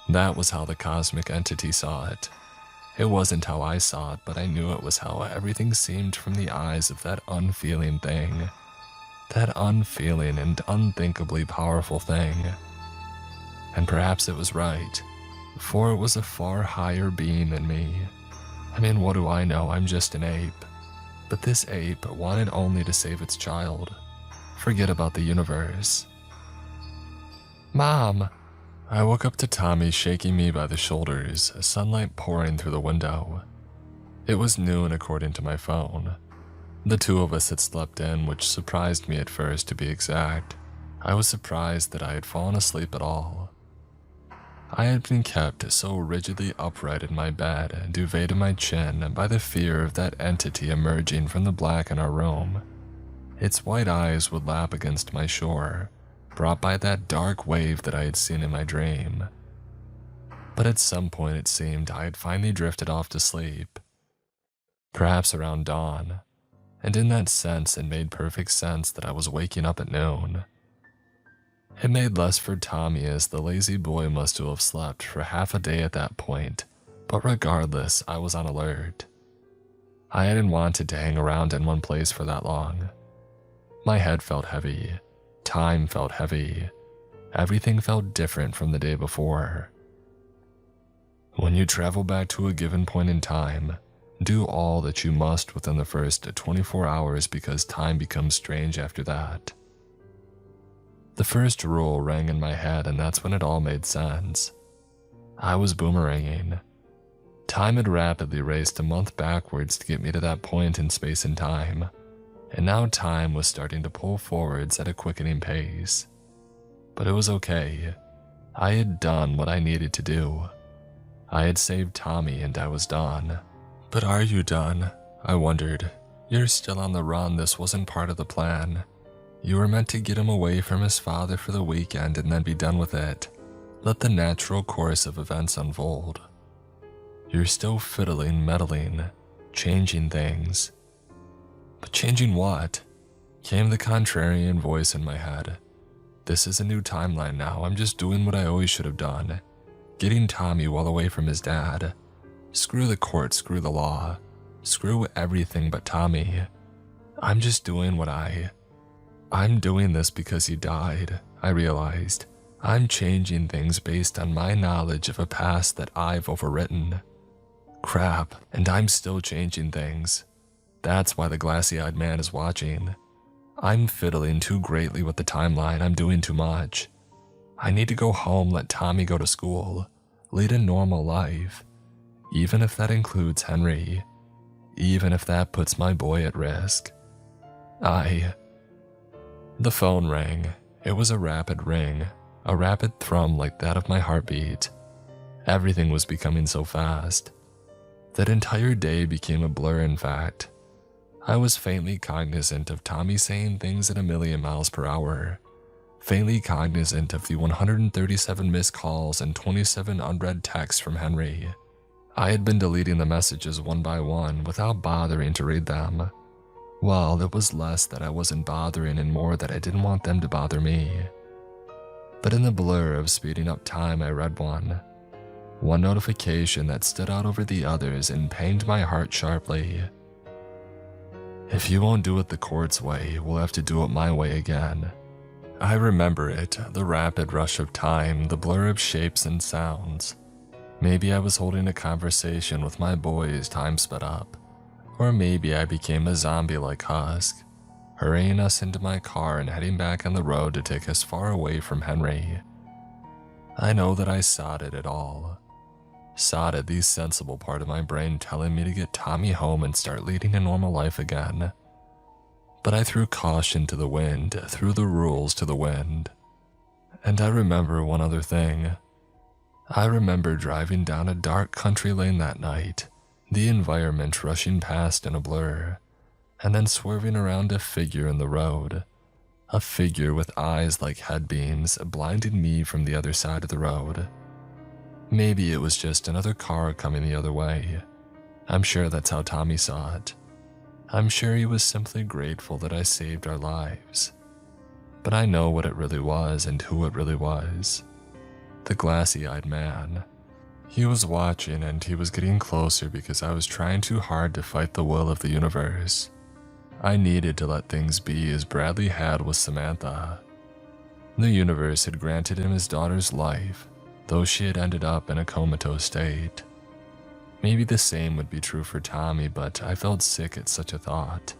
That was how the cosmic entity saw it. It wasn't how I saw it, but I knew it was how everything seemed from the eyes of that unfeeling thing. That unfeeling and unthinkably powerful thing. And perhaps it was right, for it was a far higher being than me. I mean, what do I know? I'm just an ape. But this ape wanted only to save its child. Forget about the universe. Mom! I woke up to Tommy shaking me by the shoulders, sunlight pouring through the window. It was noon according to my phone. The two of us had slept in, which surprised me at first, to be exact. I was surprised that I had fallen asleep at all. I had been kept so rigidly upright in my bed, duvet to my chin, by the fear of that entity emerging from the black in our room. Its white eyes would lap against my shore, brought by that dark wave that I had seen in my dream. But at some point it seemed I had finally drifted off to sleep. Perhaps around dawn, and in that sense it made perfect sense that I was waking up at noon. It made less for Tommy, as the lazy boy must have slept for half a day at that point, but regardless, I was on alert. I hadn't wanted to hang around in one place for that long. My head felt heavy. Time felt heavy. Everything felt different from the day before. When you travel back to a given point in time, do all that you must within the first 24 hours, because time becomes strange after that. The first rule rang in my head, and that's when it all made sense. I was boomeranging. Time had rapidly raced a month backwards to get me to that point in space and time, and now time was starting to pull forwards at a quickening pace. But it was okay. I had done what I needed to do. I had saved Tommy and I was done. But are you done? I wondered. You're still on the run. This wasn't part of the plan. You were meant to get him away from his father for the weekend and then be done with it. Let the natural course of events unfold. You're still fiddling, meddling, changing things. But changing what? Came the contrarian voice in my head. This is a new timeline now. I'm just doing what I always should have done. Getting Tommy well away from his dad. Screw the court, screw the law. Screw everything but Tommy. I'm just doing what I'm doing this because he died, I realized. I'm changing things based on my knowledge of a past that I've overwritten. Crap, and I'm still changing things. That's why the glassy-eyed man is watching. I'm fiddling too greatly with the timeline. I'm doing too much. I need to go home, let Tommy go to school, lead a normal life, even if that includes Henry, even if that puts my boy at risk. The phone rang. It was a rapid ring, a rapid thrum like that of my heartbeat. Everything was becoming so fast. That entire day became a blur, in fact. I was faintly cognizant of Tommy saying things at 1,000,000 miles per hour, faintly cognizant of the 137 missed calls and 27 unread texts from Henry. I had been deleting the messages one by one without bothering to read them. Well, it was less that I wasn't bothering and more that I didn't want them to bother me. But in the blur of speeding up time, I read one notification that stood out over the others and pained my heart sharply. If you won't do it the court's way, we'll have to do it my way again. I remember it, the rapid rush of time, the blur of shapes and sounds. Maybe I was holding a conversation with my boys, time sped up. Or maybe I became a zombie like Husk, hurrying us into my car and heading back on the road to take us far away from Henry. I know that I sodded it all. Sodded the sensible part of my brain telling me to get Tommy home and start leading a normal life again. But I threw caution to the wind, threw the rules to the wind. And I remember one other thing. I remember driving down a dark country lane that night, the environment rushing past in a blur, and then swerving around a figure in the road. A figure with eyes like headbeams blinding me from the other side of the road. Maybe it was just another car coming the other way. I'm sure that's how Tommy saw it. I'm sure he was simply grateful that I saved our lives. But I know what it really was and who it really was. The glassy-eyed man. He was watching and he was getting closer because I was trying too hard to fight the will of the universe. I needed to let things be as Bradley had with Samantha. The universe had granted him his daughter's life, though she had ended up in a comatose state. Maybe the same would be true for Tommy, but I felt sick at such a thought.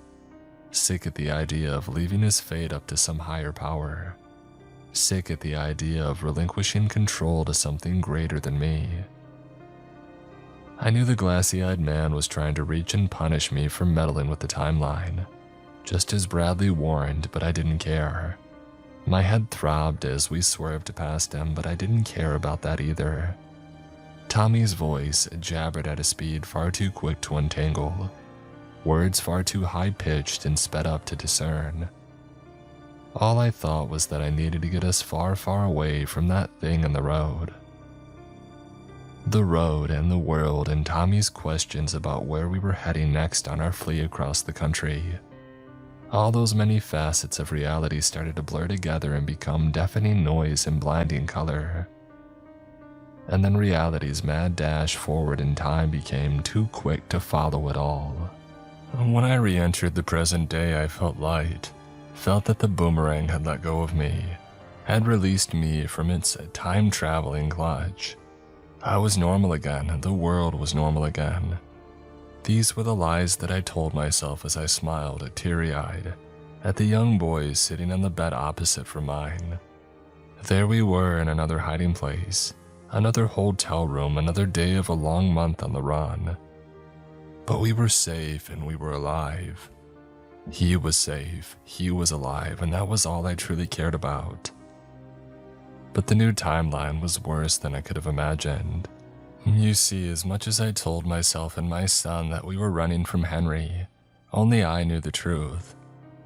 Sick at the idea of leaving his fate up to some higher power. Sick at the idea of relinquishing control to something greater than me. I knew the glassy-eyed man was trying to reach and punish me for meddling with the timeline, just as Bradley warned, but I didn't care. My head throbbed as we swerved past him, but I didn't care about that either. Tommy's voice jabbered at a speed far too quick to untangle, words far too high-pitched and sped up to discern. All I thought was that I needed to get us far, far away from that thing in the road. The road and the world and Tommy's questions about where we were heading next on our flee across the country. All those many facets of reality started to blur together and become deafening noise and blinding color. And then reality's mad dash forward in time became too quick to follow it all. When I re-entered the present day, I felt light, felt that the boomerang had let go of me, had released me from its time-traveling clutch. I was normal again, the world was normal again. These were the lies that I told myself as I smiled, teary-eyed, at the young boys sitting on the bed opposite from mine. There we were in another hiding place, another hotel room, another day of a long month on the run. But we were safe and we were alive. He was safe, he was alive, and that was all I truly cared about. But the new timeline was worse than I could have imagined. You see, as much as I told myself and my son that we were running from Henry, only I knew the truth.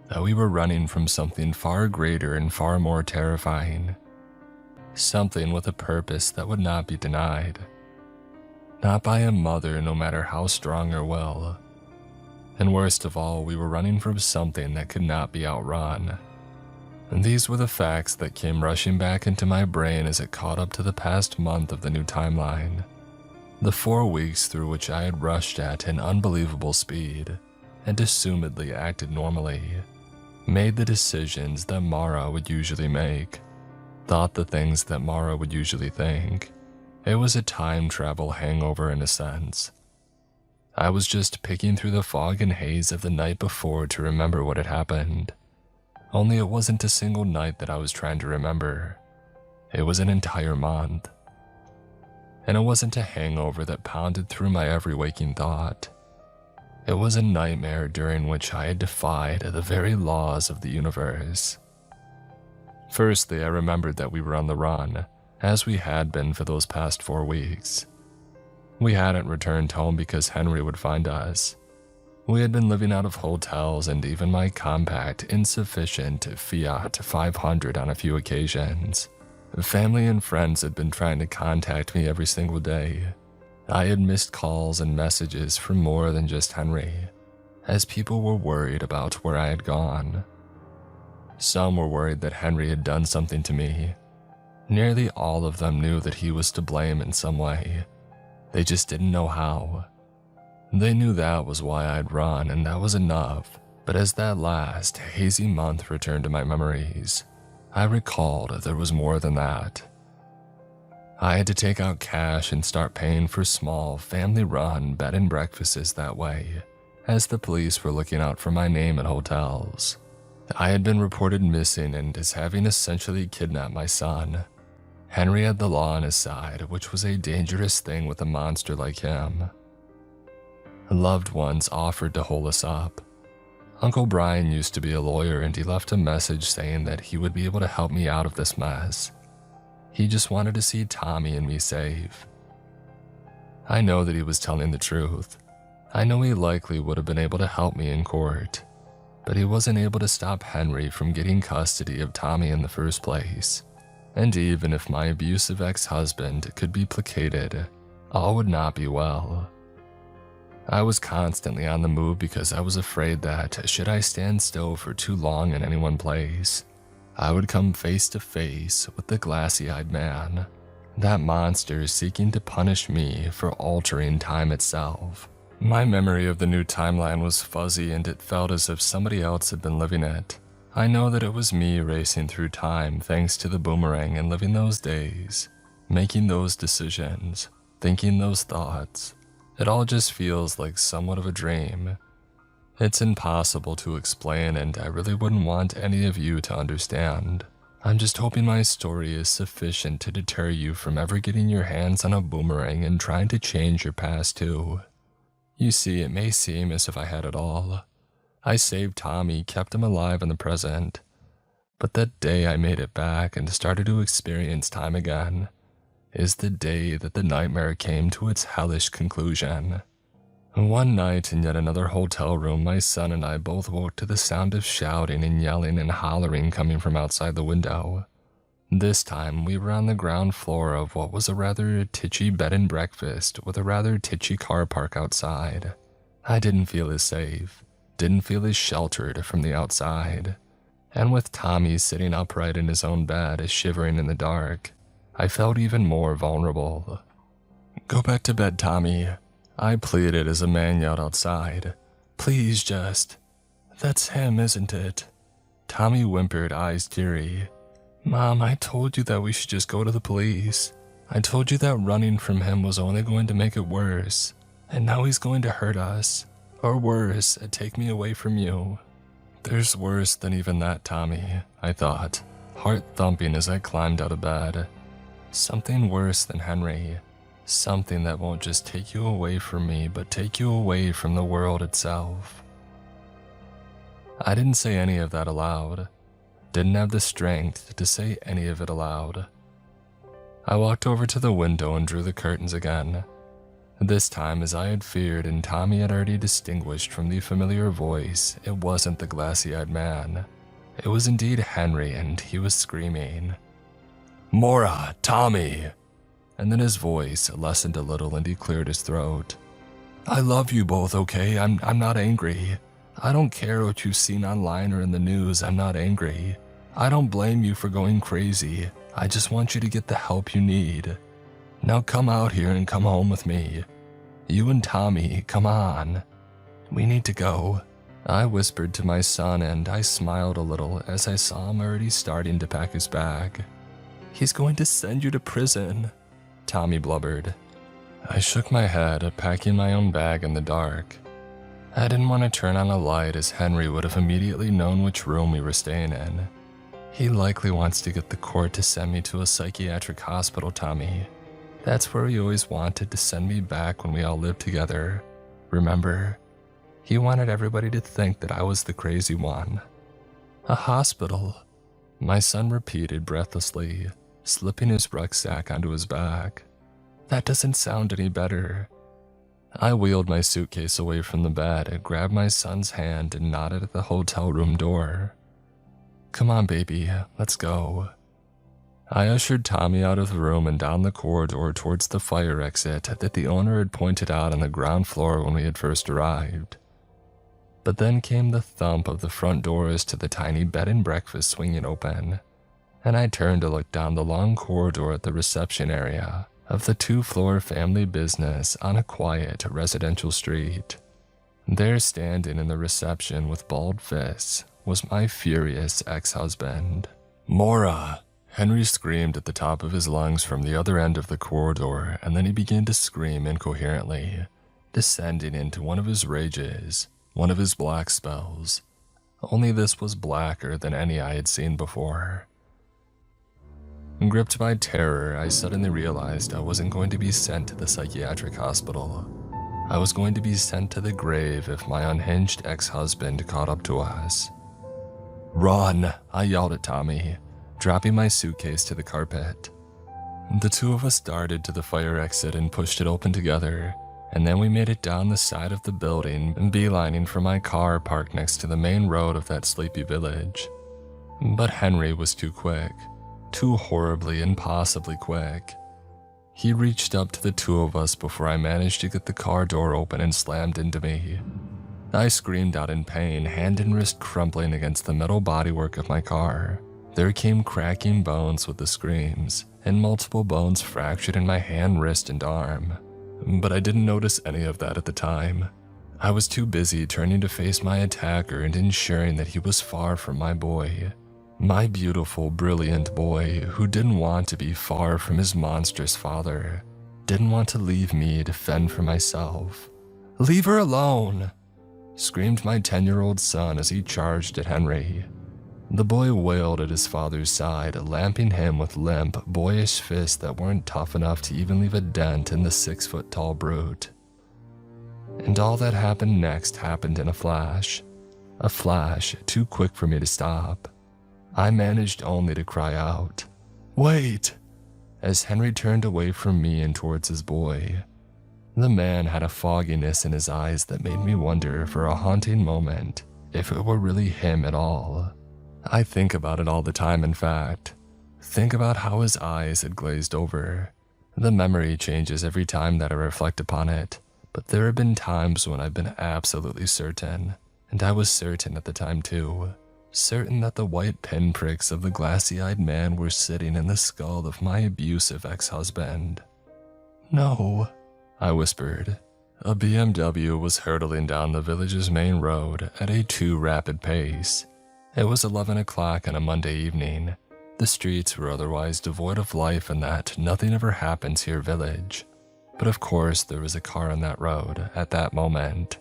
That we were running from something far greater and far more terrifying. Something with a purpose that would not be denied. Not by a mother, no matter how strong her will. And worst of all, we were running from something that could not be outrun. And these were the facts that came rushing back into my brain as it caught up to the past month of the new timeline. The 4 weeks through which I had rushed at an unbelievable speed, and assumedly acted normally, made the decisions that Mara would usually make, thought the things that Mara would usually think. It was a time travel hangover in a sense. I was just picking through the fog and haze of the night before to remember what had happened. Only it wasn't a single night that I was trying to remember. It was an entire month. And it wasn't a hangover that pounded through my every waking thought. It was a nightmare during which I had defied the very laws of the universe. Firstly, I remembered that we were on the run, as we had been for those past 4 weeks. We hadn't returned home because Henry would find us. We had been living out of hotels, and even my compact, insufficient Fiat 500 on a few occasions. Family and friends had been trying to contact me every single day. I had missed calls and messages from more than just Henry, as people were worried about where I had gone. Some were worried that Henry had done something to me. Nearly all of them knew that he was to blame in some way. They just didn't know how. They knew that was why I'd run, and that was enough. But as that last, hazy month returned to my memories, I recalled there was more than that. I had to take out cash and start paying for small, family-run bed and breakfasts that way, as the police were looking out for my name at hotels. I had been reported missing and as having essentially kidnapped my son. Henry had the law on his side, which was a dangerous thing with a monster like him. Loved ones offered to hold us up. Uncle Brian used to be a lawyer, and he left a message saying that he would be able to help me out of this mess. He just wanted to see Tommy and me safe. I know that he was telling the truth. I know he likely would have been able to help me in court, but he wasn't able to stop Henry from getting custody of Tommy in the first place. And even if my abusive ex-husband could be placated, all would not be well. I was constantly on the move because I was afraid that, should I stand still for too long in any one place, I would come face to face with the glassy-eyed man, that monster seeking to punish me for altering time itself. My memory of the new timeline was fuzzy, and it felt as if somebody else had been living it. I know that it was me racing through time thanks to the boomerang and living those days, making those decisions, thinking those thoughts. It all just feels like somewhat of a dream. It's impossible to explain, and I really wouldn't want any of you to understand. I'm just hoping my story is sufficient to deter you from ever getting your hands on a boomerang and trying to change your past too. You see, it may seem as if I had it all. I saved Tommy, kept him alive in the present. But that day I made it back and started to experience time again is the day that the nightmare came to its hellish conclusion. One night in yet another hotel room, my son and I both woke to the sound of shouting and yelling and hollering coming from outside the window. This time, we were on the ground floor of what was a rather titchy bed and breakfast with a rather titchy car park outside. I didn't feel as safe, didn't feel as sheltered from the outside. And with Tommy sitting upright in his own bed, shivering in the dark, I felt even more vulnerable. "Go back to bed, Tommy," I pleaded as a man yelled outside. "Please just..." "That's him, isn't it?" Tommy whimpered, eyes teary. "Mom, I told you that we should just go to the police. I told you that running from him was only going to make it worse. And now he's going to hurt us. Or worse, take me away from you." "There's worse than even that, Tommy," I thought, heart thumping as I climbed out of bed. "Something worse than Henry. Something that won't just take you away from me, but take you away from the world itself." I didn't say any of that aloud. Didn't have the strength to say any of it aloud. I walked over to the window and drew the curtains again. This time, as I had feared and Tommy had already distinguished from the familiar voice, it wasn't the glassy-eyed man. It was indeed Henry, and he was screaming, "Mora, Tommy!" And then his voice lessened a little and he cleared his throat. "I love you both, okay? I'm not angry. I don't care what you've seen online or in the news, I'm not angry. I don't blame you for going crazy. I just want you to get the help you need. Now come out here and come home with me. You and Tommy, come on. We need to go." I whispered to my son, and I smiled a little as I saw him already starting to pack his bag. "He's going to send you to prison," Tommy blubbered. I shook my head, packing my own bag in the dark. I didn't want to turn on a light, as Henry would have immediately known which room we were staying in. "He likely wants to get the court to send me to a psychiatric hospital, Tommy. That's where he always wanted to send me back when we all lived together. Remember? He wanted everybody to think that I was the crazy one." "A hospital? My son repeated breathlessly, slipping his rucksack onto his back. That doesn't sound any better. I wheeled my suitcase away from the bed, grabbed my son's hand, and nodded at the hotel room door. Come on, baby, let's go. I ushered Tommy out of the room and down the corridor towards the fire exit that the owner had pointed out on the ground floor when we had first arrived. But then came the thump of the front doors to the tiny bed and breakfast swinging open, and I turned to look down the long corridor at the reception area of the 2-floor family business on a quiet residential street. There, standing in the reception with balled fists, was my furious ex-husband. Mora! Henry screamed at the top of his lungs from the other end of the corridor, and then he began to scream incoherently, descending into one of his rages, one of his black spells. Only this was blacker than any I had seen before. Gripped by terror, I suddenly realized I wasn't going to be sent to the psychiatric hospital. I was going to be sent to the grave if my unhinged ex-husband caught up to us. Run! I yelled at Tommy, dropping my suitcase to the carpet. The two of us darted to the fire exit and pushed it open together, and then we made it down the side of the building, beelining for my car parked next to the main road of that sleepy village. But Henry was too quick. Too horribly, impossibly quick. He reached up to the two of us before I managed to get the car door open and slammed into me. I screamed out in pain, hand and wrist crumpling against the metal bodywork of my car. There came cracking bones with the screams, and multiple bones fractured in my hand, wrist, and arm. But I didn't notice any of that at the time. I was too busy turning to face my attacker and ensuring that he was far from my boy. My beautiful, brilliant boy who didn't want to be far from his monstrous father, didn't want to leave me to fend for myself. "Leave her alone!" screamed my 10-year-old son as he charged at Henry. The boy wailed at his father's side, lamping him with limp, boyish fists that weren't tough enough to even leave a dent in the 6-foot-tall brute. And all that happened next happened in a flash too quick for me to stop. I managed only to cry out, "Wait!" as Henry turned away from me and towards his boy. The man had a fogginess in his eyes that made me wonder for a haunting moment if it were really him at all. I think about it all the time, in fact. Think about how his eyes had glazed over. The memory changes every time that I reflect upon it, but there have been times when I've been absolutely certain, and I was certain at the time too. Certain that the white pinpricks of the glassy-eyed man were sitting in the skull of my abusive ex-husband. "No," I whispered. A BMW was hurtling down the village's main road at a too rapid pace. It was 11 o'clock on a Monday evening. The streets were otherwise devoid of life in that nothing ever happens here village. But of course there was a car on that road at that moment.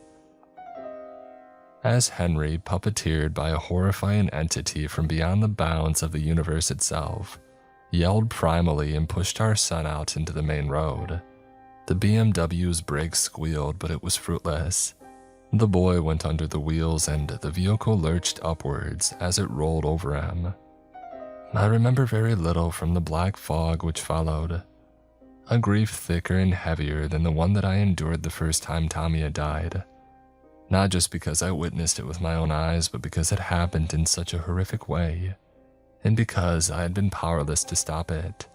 As Henry, puppeteered by a horrifying entity from beyond the bounds of the universe itself, yelled primally and pushed our son out into the main road. The BMW's brakes squealed, but it was fruitless. The boy went under the wheels and the vehicle lurched upwards as it rolled over him. I remember very little from the black fog which followed. A grief thicker and heavier than the one that I endured the first time Tommy had died. Not just because I witnessed it with my own eyes, but because it happened in such a horrific way, and because I had been powerless to stop it.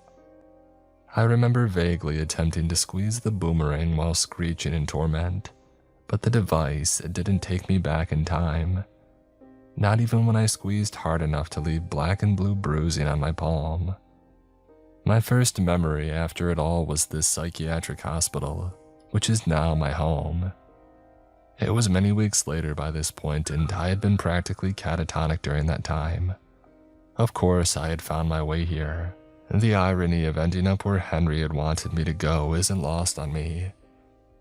I remember vaguely attempting to squeeze the boomerang while screeching in torment, but the device didn't take me back in time. Not even when I squeezed hard enough to leave black and blue bruising on my palm. My first memory after it all was this psychiatric hospital, which is now my home. It was many weeks later by this point, and I had been practically catatonic during that time. Of course, I had found my way here. The irony of ending up where Henry had wanted me to go isn't lost on me.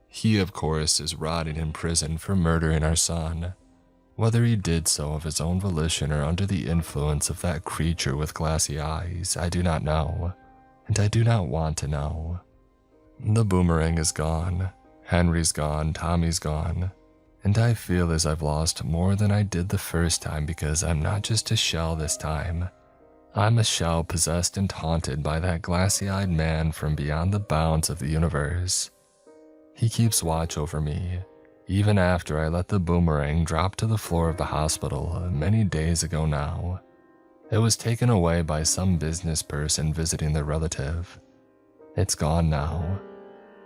He, of course, is rotting in prison for murdering our son. Whether he did so of his own volition or under the influence of that creature with glassy eyes, I do not know, and I do not want to know. The boomerang is gone, Henry's gone, Tommy's gone, and I feel as I've lost more than I did the first time because I'm not just a shell this time. I'm a shell possessed and haunted by that glassy-eyed man from beyond the bounds of the universe. He keeps watch over me, even after I let the boomerang drop to the floor of the hospital many days ago now. It was taken away by some business person visiting their relative. It's gone now.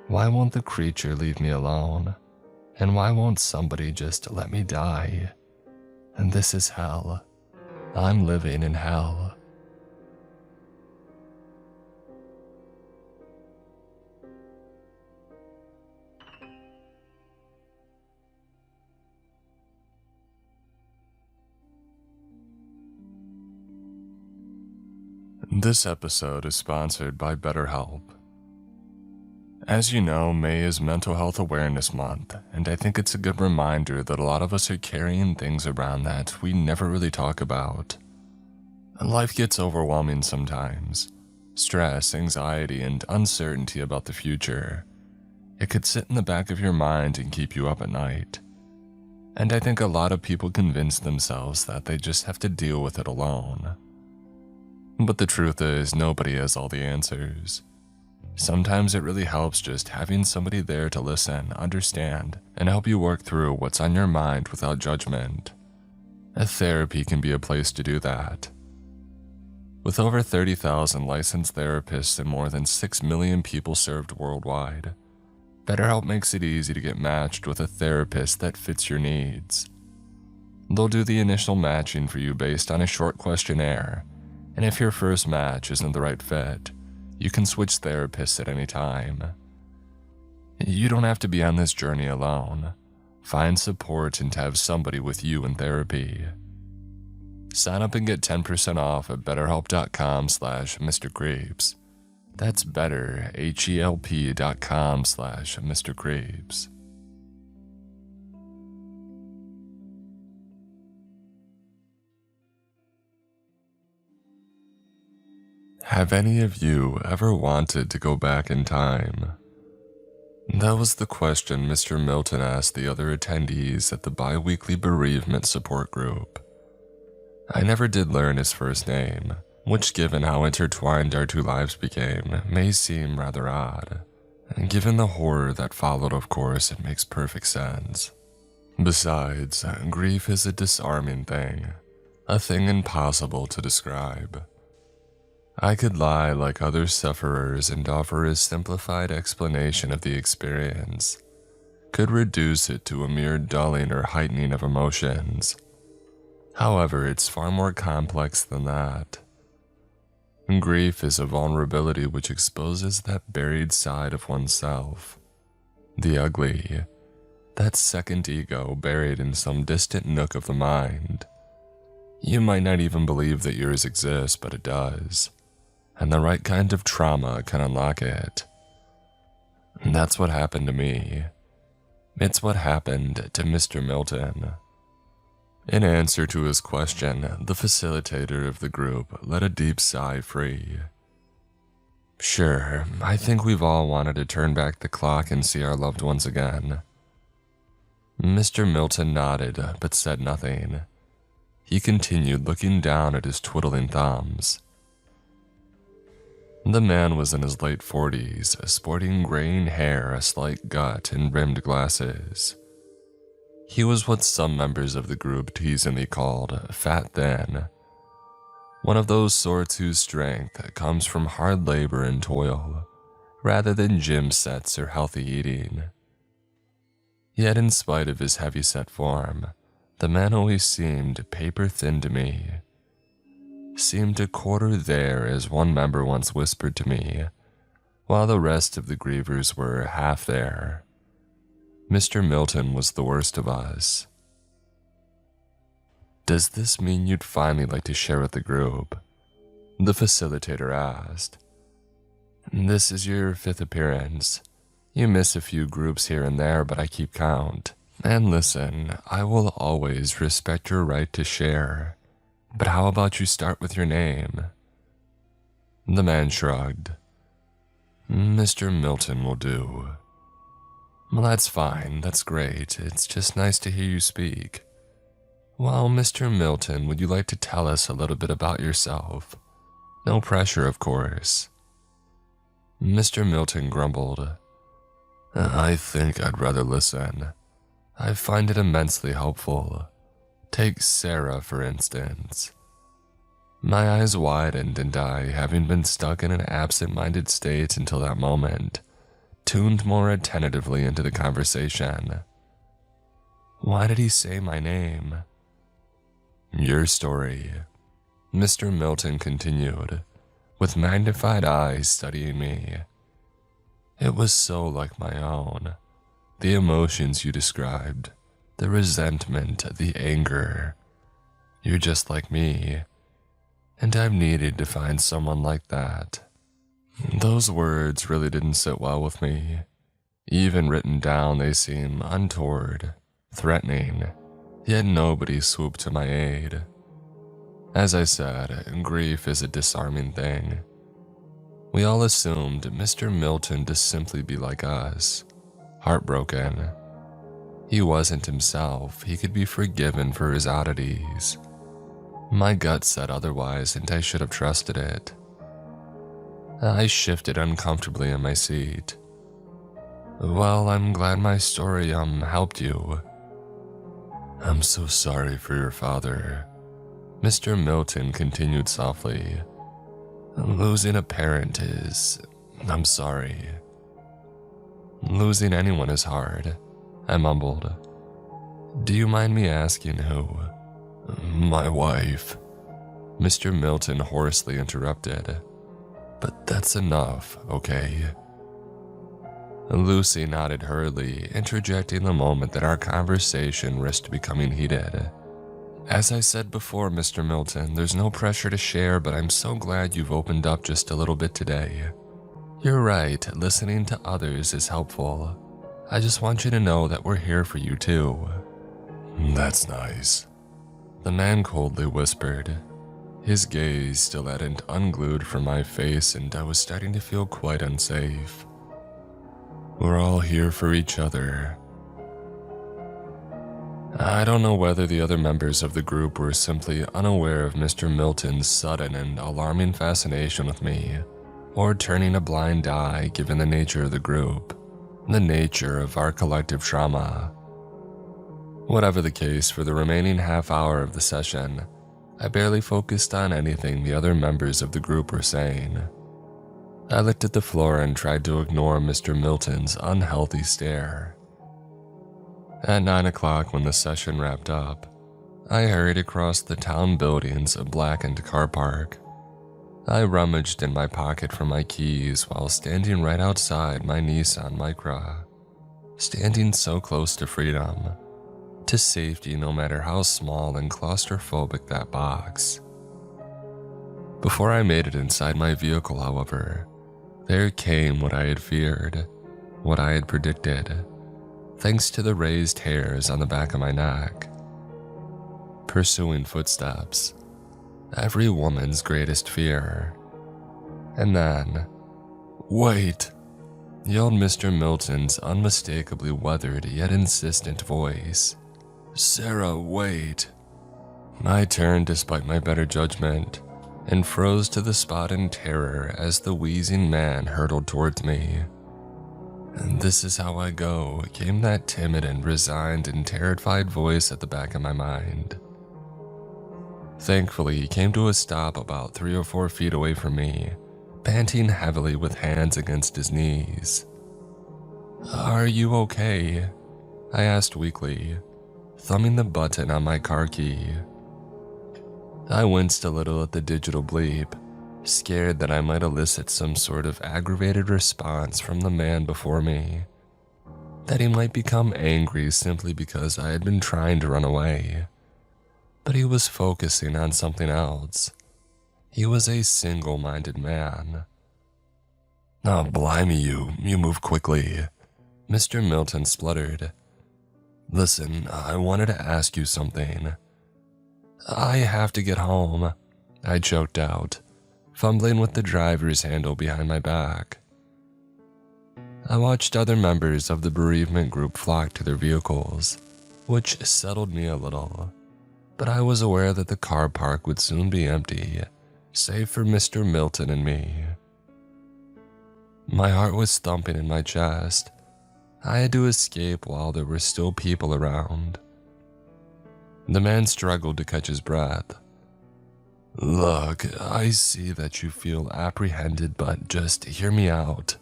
Why won't the creature leave me alone? And why won't somebody just let me die? And this is hell. I'm living in hell. This episode is sponsored by BetterHelp. As you know, May is Mental Health Awareness Month, and I think it's a good reminder that a lot of us are carrying things around that we never really talk about. Life gets overwhelming sometimes. Stress, anxiety, and uncertainty about the future. It could sit in the back of your mind and keep you up at night. And I think a lot of people convince themselves that they just have to deal with it alone. But the truth is, nobody has all the answers. Sometimes it really helps just having somebody there to listen, understand, and help you work through what's on your mind without judgment. A therapy can be a place to do that. With over 30,000 licensed therapists and more than 6 million people served worldwide, BetterHelp makes it easy to get matched with a therapist that fits your needs. They'll do the initial matching for you based on a short questionnaire, and if your first match isn't the right fit, you can switch therapists at any time. You don't have to be on this journey alone. Find support and to have somebody with you in therapy. Sign up and get 10% off at betterhelp.com/Mr. Creeps. That's better, HELP.com/Mr. Creeps. Have any of you ever wanted to go back in time? That was the question Mr. Milton asked the other attendees at the bi-weekly bereavement support group. I never did learn his first name, which, given how intertwined our two lives became, may seem rather odd. And given the horror that followed, of course, it makes perfect sense. Besides, grief is a disarming thing, a thing impossible to describe. I could lie like other sufferers and offer a simplified explanation of the experience, could reduce it to a mere dulling or heightening of emotions. However, it's far more complex than that. Grief is a vulnerability which exposes that buried side of oneself, the ugly, that second ego buried in some distant nook of the mind. You might not even believe that yours exists, but it does. And the right kind of trauma can unlock it. And that's what happened to me. It's what happened to Mr. Milton. In answer to his question, the facilitator of the group let a deep sigh free. Sure, I think we've all wanted to turn back the clock and see our loved ones again. Mr. Milton nodded, but said nothing. He continued looking down at his twiddling thumbs. The man was in his late 40s, sporting graying hair, a slight gut, and rimmed glasses. He was what some members of the group teasingly called fat thin. One of those sorts whose strength comes from hard labor and toil, rather than gym sets or healthy eating. Yet in spite of his heavy-set form, the man always seemed paper-thin to me. Seemed a quarter there, as one member once whispered to me, while the rest of the grievers were half there. Mr. Milton was the worst of us. Does this mean you'd finally like to share with the group? The facilitator asked. This is your 5th appearance. You miss a few groups here and there, but I keep count. And listen, I will always respect your right to share. But how about you start with your name? The man shrugged. Mr. Milton will do. Well, that's fine, that's great. It's just nice to hear you speak. Well, Mr. Milton, would you like to tell us a little bit about yourself? No pressure, of course. Mr. Milton grumbled. I think I'd rather listen. I find it immensely helpful. Take Sarah, for instance. My eyes widened and I, having been stuck in an absent-minded state until that moment, tuned more attentively into the conversation. Why did he say my name? Your story, Mr. Milton continued, with magnified eyes studying me. It was so like my own. The emotions you described, the resentment, the anger. You're just like me, and I've needed to find someone like that. Those words really didn't sit well with me. Even written down, they seem untoward, threatening, yet nobody swooped to my aid. As I said, grief is a disarming thing. We all assumed Mr. Milton to simply be like us, heartbroken. He wasn't himself. He could be forgiven for his oddities. My gut said otherwise, and I should have trusted it. I shifted uncomfortably in my seat. Well, I'm glad my story helped you. I'm so sorry for your father. Mr. Milton continued softly. Losing a parent is... I'm sorry. Losing anyone is hard, I mumbled. Do you mind me asking who? My wife. Mr. Milton hoarsely interrupted. But that's enough, okay? Lucy nodded hurriedly, interjecting the moment that our conversation risked becoming heated. As I said before, Mr. Milton, there's no pressure to share, but I'm so glad you've opened up just a little bit today. You're right, listening to others is helpful. I just want you to know that we're here for you too. That's nice. The man coldly whispered. His gaze still hadn't unglued from my face, and I was starting to feel quite unsafe. We're all here for each other. I don't know whether the other members of the group were simply unaware of Mr. Milton's sudden and alarming fascination with me, or turning a blind eye given the nature of the group, the nature of our collective trauma. Whatever the case, for the remaining half hour of the session, I barely focused on anything the other members of the group were saying. I looked at the floor and tried to ignore Mr. Milton's unhealthy stare. At 9 o'clock, when the session wrapped up, I hurried across the town building's blackened car park. I rummaged in my pocket for my keys while standing right outside my Nissan Micra, standing so close to freedom, to safety no matter how small and claustrophobic that box. Before I made it inside my vehicle, however, there came what I had feared, what I had predicted, thanks to the raised hairs on the back of my neck. Pursuing footsteps, every woman's greatest fear. And then, "Wait!" yelled Mr. Milton's unmistakably weathered yet insistent voice. "Sarah, wait!" I turned despite my better judgment and froze to the spot in terror as the wheezing man hurtled towards me. "And this is how I go," came that timid and resigned and terrified voice at the back of my mind. Thankfully, he came to a stop about 3 or 4 feet away from me, panting heavily with hands against his knees. "Are you okay?" I asked weakly, thumbing the button on my car key. I winced a little at the digital bleep, scared that I might elicit some sort of aggravated response from the man before me, that he might become angry simply because I had been trying to run away. But he was focusing on something else. He was a single-minded man. "Oh, blimey, you move quickly," Mr. Milton spluttered. "Listen, I wanted to ask you something." "I have to get home," I choked out, fumbling with the driver's handle behind my back. I watched other members of the bereavement group flock to their vehicles, which settled me a little, but I was aware that the car park would soon be empty, save for Mr. Milton and me. My heart was thumping in my chest. I had to escape while there were still people around. The man struggled to catch his breath. Look, I see that you feel apprehended, but just hear me out.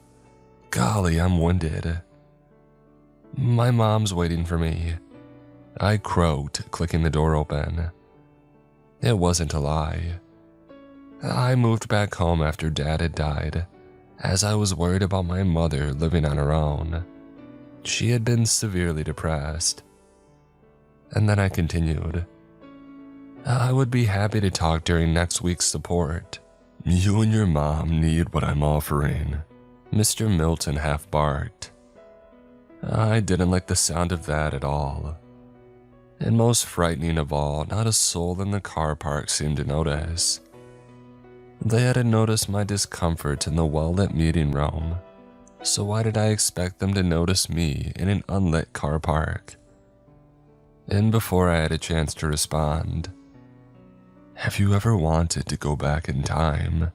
Golly, I'm winded. My mom's waiting for me, I croaked, clicking the door open. It wasn't a lie. I moved back home after Dad had died, as I was worried about my mother living on her own. She had been severely depressed. And then I continued. I would be happy to talk during next week's support. You and your mom need what I'm offering, Mr. Milton half barked. I didn't like the sound of that at all. And most frightening of all, not a soul in the car park seemed to notice. They hadn't noticed my discomfort in the well-lit meeting room, so why did I expect them to notice me in an unlit car park? And before I had a chance to respond, have you ever wanted to go back in time?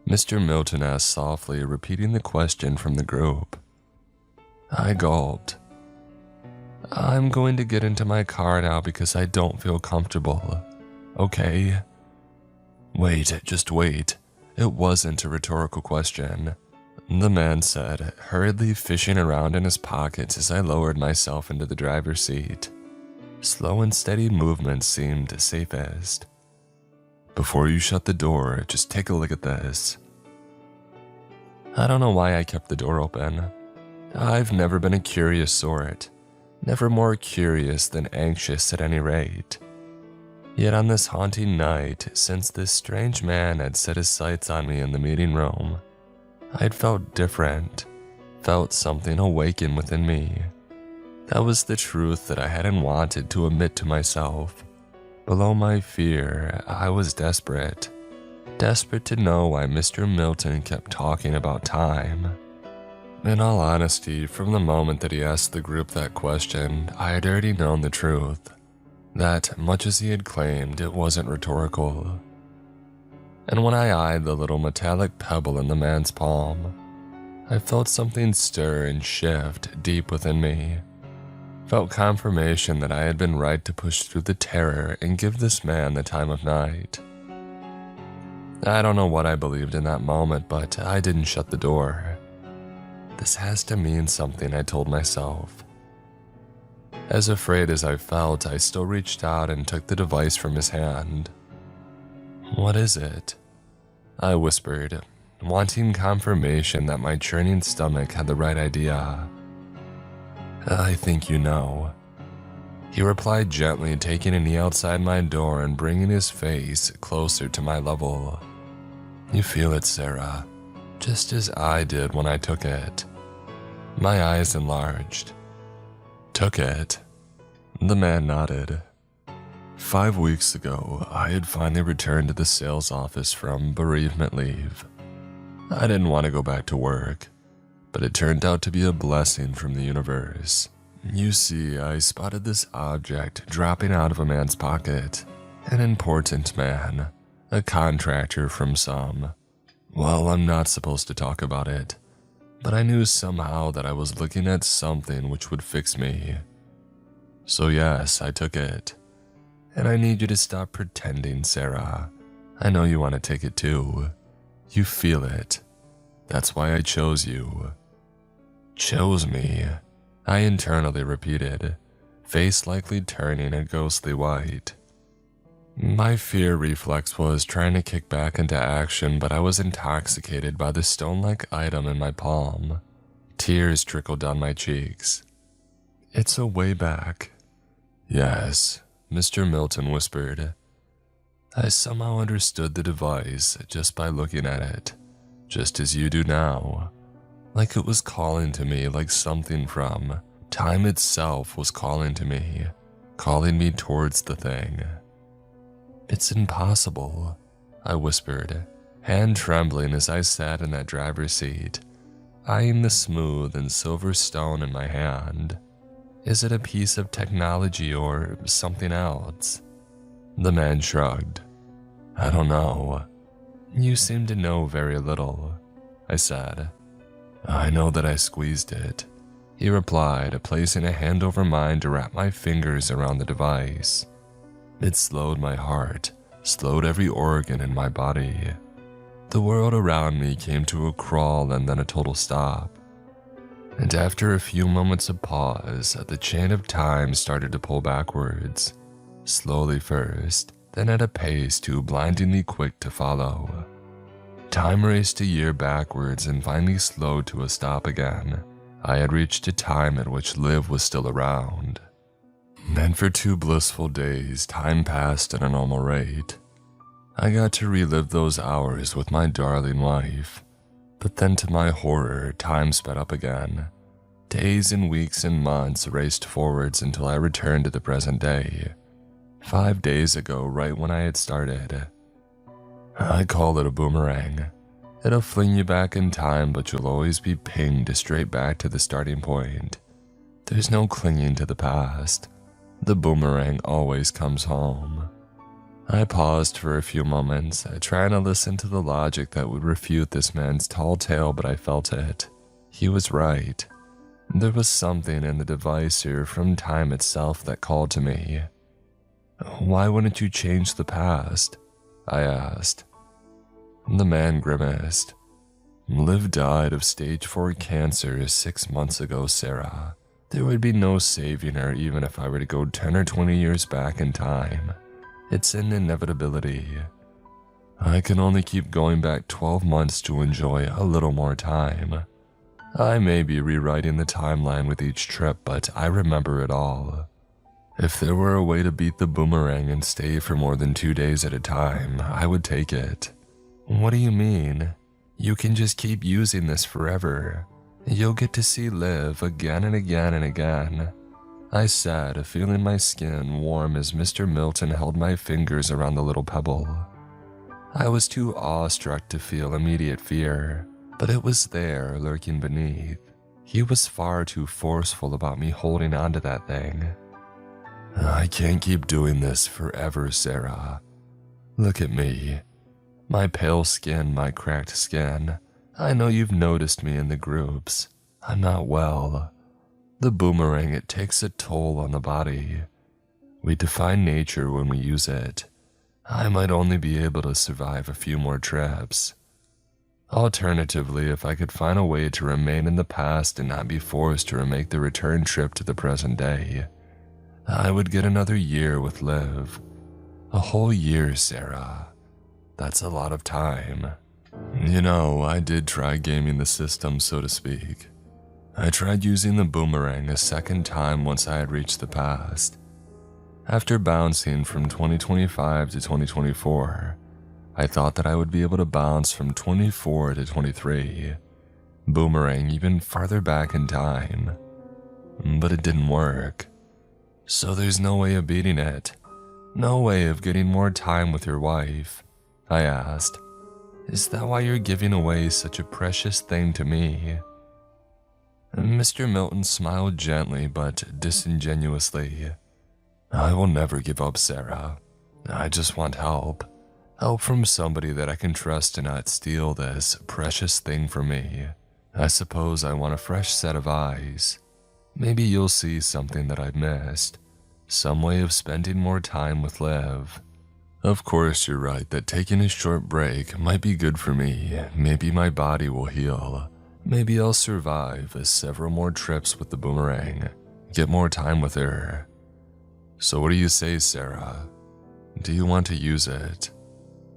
Mr. Milton asked softly, repeating the question from the group. I gulped. I'm going to get into my car now because I don't feel comfortable, okay? Wait, just wait. It wasn't a rhetorical question, the man said, hurriedly fishing around in his pockets as I lowered myself into the driver's seat. Slow and steady movements seemed safest. Before you shut the door, just take a look at this. I don't know why I kept the door open. I've never been a curious sort, never more curious than anxious at any rate. Yet on this haunting night, since this strange man had set his sights on me in the meeting room, I'd felt different, felt something awaken within me. That was the truth that I hadn't wanted to admit to myself. Below my fear, I was desperate. Desperate to know why Mr. Milton kept talking about time. In all honesty, from the moment that he asked the group that question, I had already known the truth. That, much as he had claimed, it wasn't rhetorical. And when I eyed the little metallic pebble in the man's palm, I felt something stir and shift deep within me. Felt confirmation that I had been right to push through the terror and give this man the time of night. I don't know what I believed in that moment, but I didn't shut the door. This has to mean something, I told myself. As afraid as I felt, I still reached out and took the device from his hand. What is it? I whispered, wanting confirmation that my churning stomach had the right idea. I think you know. He replied gently, taking a knee outside my door and bringing his face closer to my level. You feel it, Sarah, just as I did when I took it. My eyes enlarged. Took it? The man nodded. 5 weeks ago, I had finally returned to the sales office from bereavement leave. I didn't want to go back to work, but it turned out to be a blessing from the universe. You see, I spotted this object dropping out of a man's pocket. An important man, a contractor from some. Well, I'm not supposed to talk about it, but I knew somehow that I was looking at something which would fix me. So yes, I took it. And I need you to stop pretending, Sarah. I know you want to take it too. You feel it. That's why I chose you. Chose me, I internally repeated, face likely turning a ghostly white. My fear reflex was trying to kick back into action, but I was intoxicated by the stone-like item in my palm. Tears trickled down my cheeks. It's a way back. Yes, Mr. Milton whispered. I somehow understood the device just by looking at it, just as you do now. Like it was calling to me, like something from time itself was calling to me, calling me towards the thing. It's impossible, I whispered, hand trembling as I sat in that driver's seat, eyeing the smooth and silver stone in my hand. Is it a piece of technology or something else? The man shrugged. I don't know. You seem to know very little, I said. I know that I squeezed it, he replied, placing a hand over mine to wrap my fingers around the device. It slowed my heart, slowed every organ in my body. The world around me came to a crawl and then a total stop. And after a few moments of pause, the chain of time started to pull backwards, slowly first, then at a pace too blindingly quick to follow. Time raced a year backwards and finally slowed to a stop again. I had reached a time at which Liv was still around. And for 2 blissful days, time passed at a normal rate. I got to relive those hours with my darling wife. But then to my horror, time sped up again. Days and weeks and months raced forwards until I returned to the present day. 5 days ago, right when I had started. I call it a boomerang. It'll fling you back in time, but you'll always be pinged straight back to the starting point. There's no clinging to the past. The boomerang always comes home. I paused for a few moments, trying to listen to the logic that would refute this man's tall tale, but I felt it. He was right. There was something in the device here from time itself that called to me. Why wouldn't you change the past? I asked. The man grimaced. Liv died of stage 4 cancer 6 months ago, Sarah. There would be no saving her even if I were to go 10 or 20 years back in time. It's an inevitability. I can only keep going back 12 months to enjoy a little more time. I may be rewriting the timeline with each trip, but I remember it all. If there were a way to beat the boomerang and stay for more than 2 days at a time, I would take it. What do you mean? You can just keep using this forever. You'll get to see Liv again and again and again. I said, feeling my skin warm as Mr. Milton held my fingers around the little pebble. I was too awestruck to feel immediate fear, but it was there, lurking beneath. He was far too forceful about me holding onto that thing. I can't keep doing this forever, Sarah. Look at me. My pale skin, my cracked skin. I know you've noticed me in the groups. I'm not well. The boomerang, it takes a toll on the body. We defy nature when we use it. I might only be able to survive a few more trips. Alternatively, if I could find a way to remain in the past and not be forced to remake the return trip to the present day, I would get another year with Liv. A whole year, Sarah. That's a lot of time. You know, I did try gaming the system, so to speak. I tried using the boomerang a second time once I had reached the past. After bouncing from 2025 to 2024, I thought that I would be able to bounce from 24 to 23, boomerang even farther back in time. But it didn't work. So there's no way of beating it. No way of getting more time with your wife. I asked, is that why you're giving away such a precious thing to me? Mr. Milton smiled gently but disingenuously. I will never give up, Sarah. I just want help. Help from somebody that I can trust to not steal this precious thing from me. I suppose I want a fresh set of eyes. Maybe you'll see something that I've missed. Some way of spending more time with Liv. Of course, you're right that taking a short break might be good for me. Maybe my body will heal. Maybe I'll survive several more trips with the boomerang. Get more time with her. So what do you say, Sarah? Do you want to use it?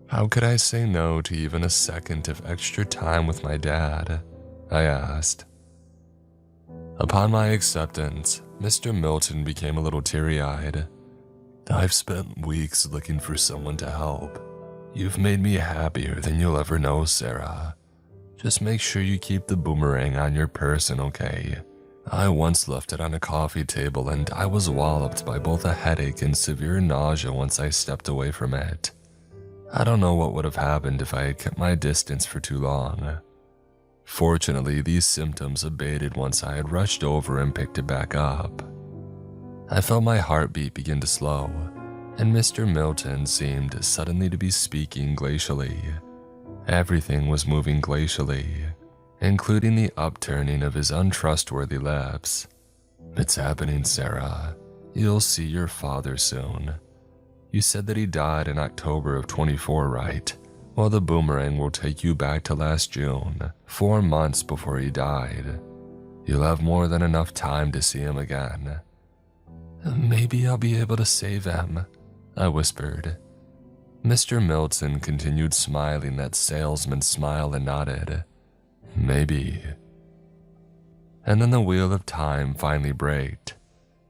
How could I say no to even a second of extra time with my dad? I asked. Upon my acceptance, Mr. Milton became a little teary-eyed. I've spent weeks looking for someone to help. You've made me happier than you'll ever know, Sarah. Just make sure you keep the boomerang on your person, okay? I once left it on a coffee table and I was walloped by both a headache and severe nausea once I stepped away from it. I don't know what would have happened if I had kept my distance for too long. Fortunately, these symptoms abated once I had rushed over and picked it back up. I felt my heartbeat begin to slow, and Mr. Milton seemed suddenly to be speaking glacially. Everything was moving glacially, including the upturning of his untrustworthy lips. "It's happening, Sarah. You'll see your father soon. You said that he died in October of 24, right? Well, the boomerang will take you back to last June, 4 months before he died. You'll have more than enough time to see him again." "Maybe I'll be able to save him," I whispered. Mr. Milton continued smiling that salesman smile and nodded. "Maybe." And then the wheel of time finally braked.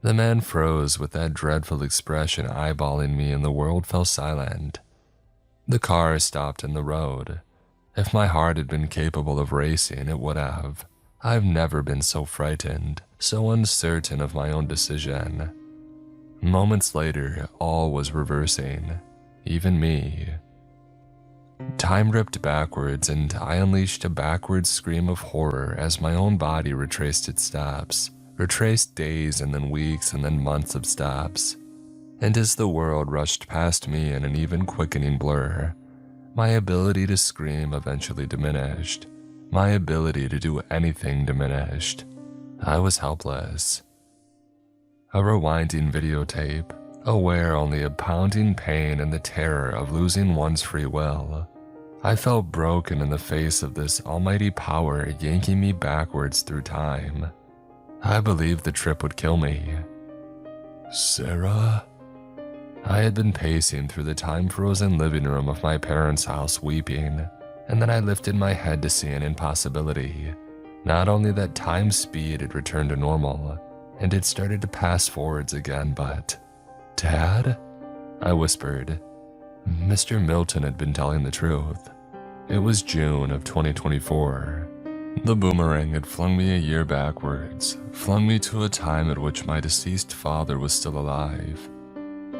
The man froze with that dreadful expression eyeballing me, and the world fell silent. The car stopped in the road. If my heart had been capable of racing, it would have. I've never been so frightened, so uncertain of my own decision. Moments later, all was reversing, even me. Time ripped backwards, and I unleashed a backward scream of horror as my own body retraced its steps, retraced days and then weeks and then months of steps. And as the world rushed past me in an even quickening blur, my ability to scream eventually diminished. My ability to do anything diminished. I was helpless. A rewinding videotape, aware only of pounding pain and the terror of losing one's free will. I felt broken in the face of this almighty power yanking me backwards through time. I believed the trip would kill me. "Sarah?" I had been pacing through the time-frozen living room of my parents' house weeping, and then I lifted my head to see an impossibility. Not only that time speed had returned to normal, and it started to pass forwards again, but... "Dad?" I whispered. Mr. Milton had been telling the truth. It was June of 2024. The boomerang had flung me a year backwards, flung me to a time at which my deceased father was still alive.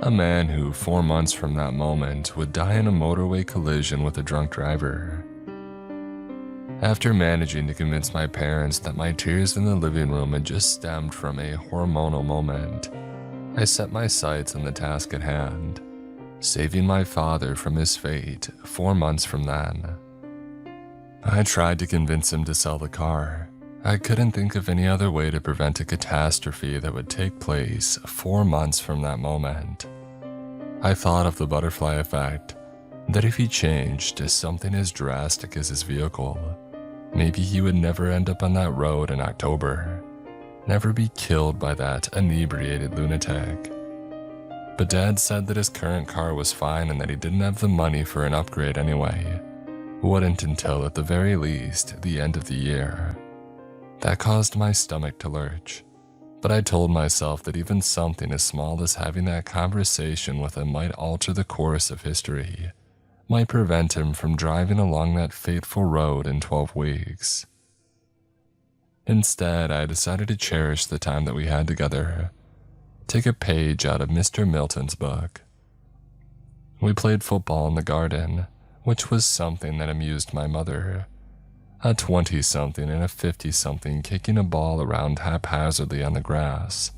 A man who, 4 months from that moment, would die in a motorway collision with a drunk driver. After managing to convince my parents that my tears in the living room had just stemmed from a hormonal moment, I set my sights on the task at hand, saving my father from his fate 4 months from then. I tried to convince him to sell the car. I couldn't think of any other way to prevent a catastrophe that would take place 4 months from that moment. I thought of the butterfly effect, that if he changed to something as drastic as his vehicle, maybe he would never end up on that road in October, never be killed by that inebriated lunatic. But Dad said that his current car was fine and that he didn't have the money for an upgrade anyway. Wouldn't until, at the very least, the end of the year. That caused my stomach to lurch, but I told myself that even something as small as having that conversation with him might alter the course of history, might prevent him from driving along that fateful road in 12 weeks. Instead, I decided to cherish the time that we had together, take a page out of Mr. Milton's book. We played football in the garden, which was something that amused my mother. A 20-something and a 50-something kicking a ball around haphazardly on the grass.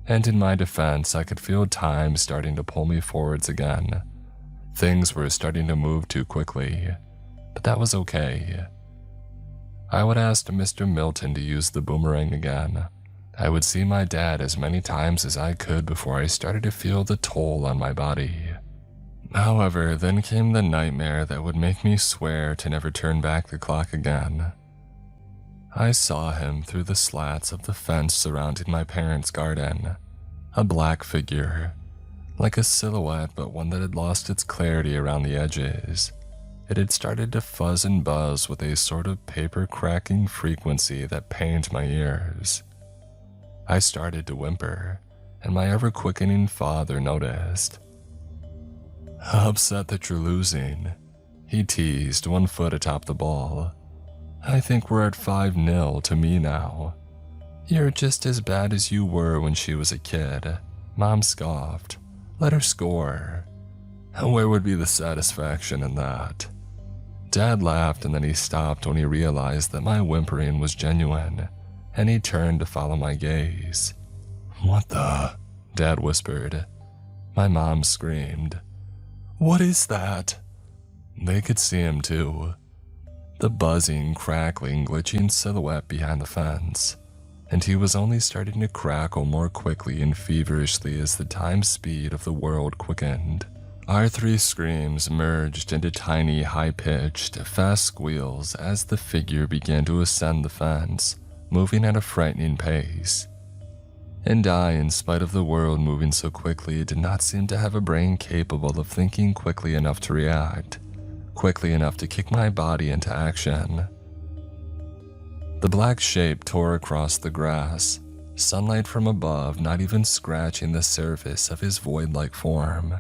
And in my defense, I could feel time starting to pull me forwards again. Things were starting to move too quickly, but that was okay. I would ask Mr. Milton to use the boomerang again. I would see my dad as many times as I could before I started to feel the toll on my body. However, then came the nightmare that would make me swear to never turn back the clock again. I saw him through the slats of the fence surrounding my parents' garden. A black figure, like a silhouette, but one that had lost its clarity around the edges. It had started to fuzz and buzz with a sort of paper-cracking frequency that pained my ears. I started to whimper, and my ever-quickening father noticed. "Upset that you're losing," he teased, 1 foot atop the ball. "I think we're at 5-0 to me now. You're just as bad as you were when she was a kid," Mom scoffed. "Let her score." Where would be the satisfaction in that? Dad laughed, and then he stopped when he realized that my whimpering was genuine, and he turned to follow my gaze. "What the?" Dad whispered. My mom screamed. "What is that?" They could see him too. The buzzing, crackling, glitching silhouette behind the fence. And he was only starting to crackle more quickly and feverishly as the time speed of the world quickened. Our three screams merged into tiny, high-pitched, fast squeals as the figure began to ascend the fence, moving at a frightening pace. And I, in spite of the world moving so quickly, did not seem to have a brain capable of thinking quickly enough to react, quickly enough to kick my body into action. The black shape tore across the grass, sunlight from above not even scratching the surface of his void-like form.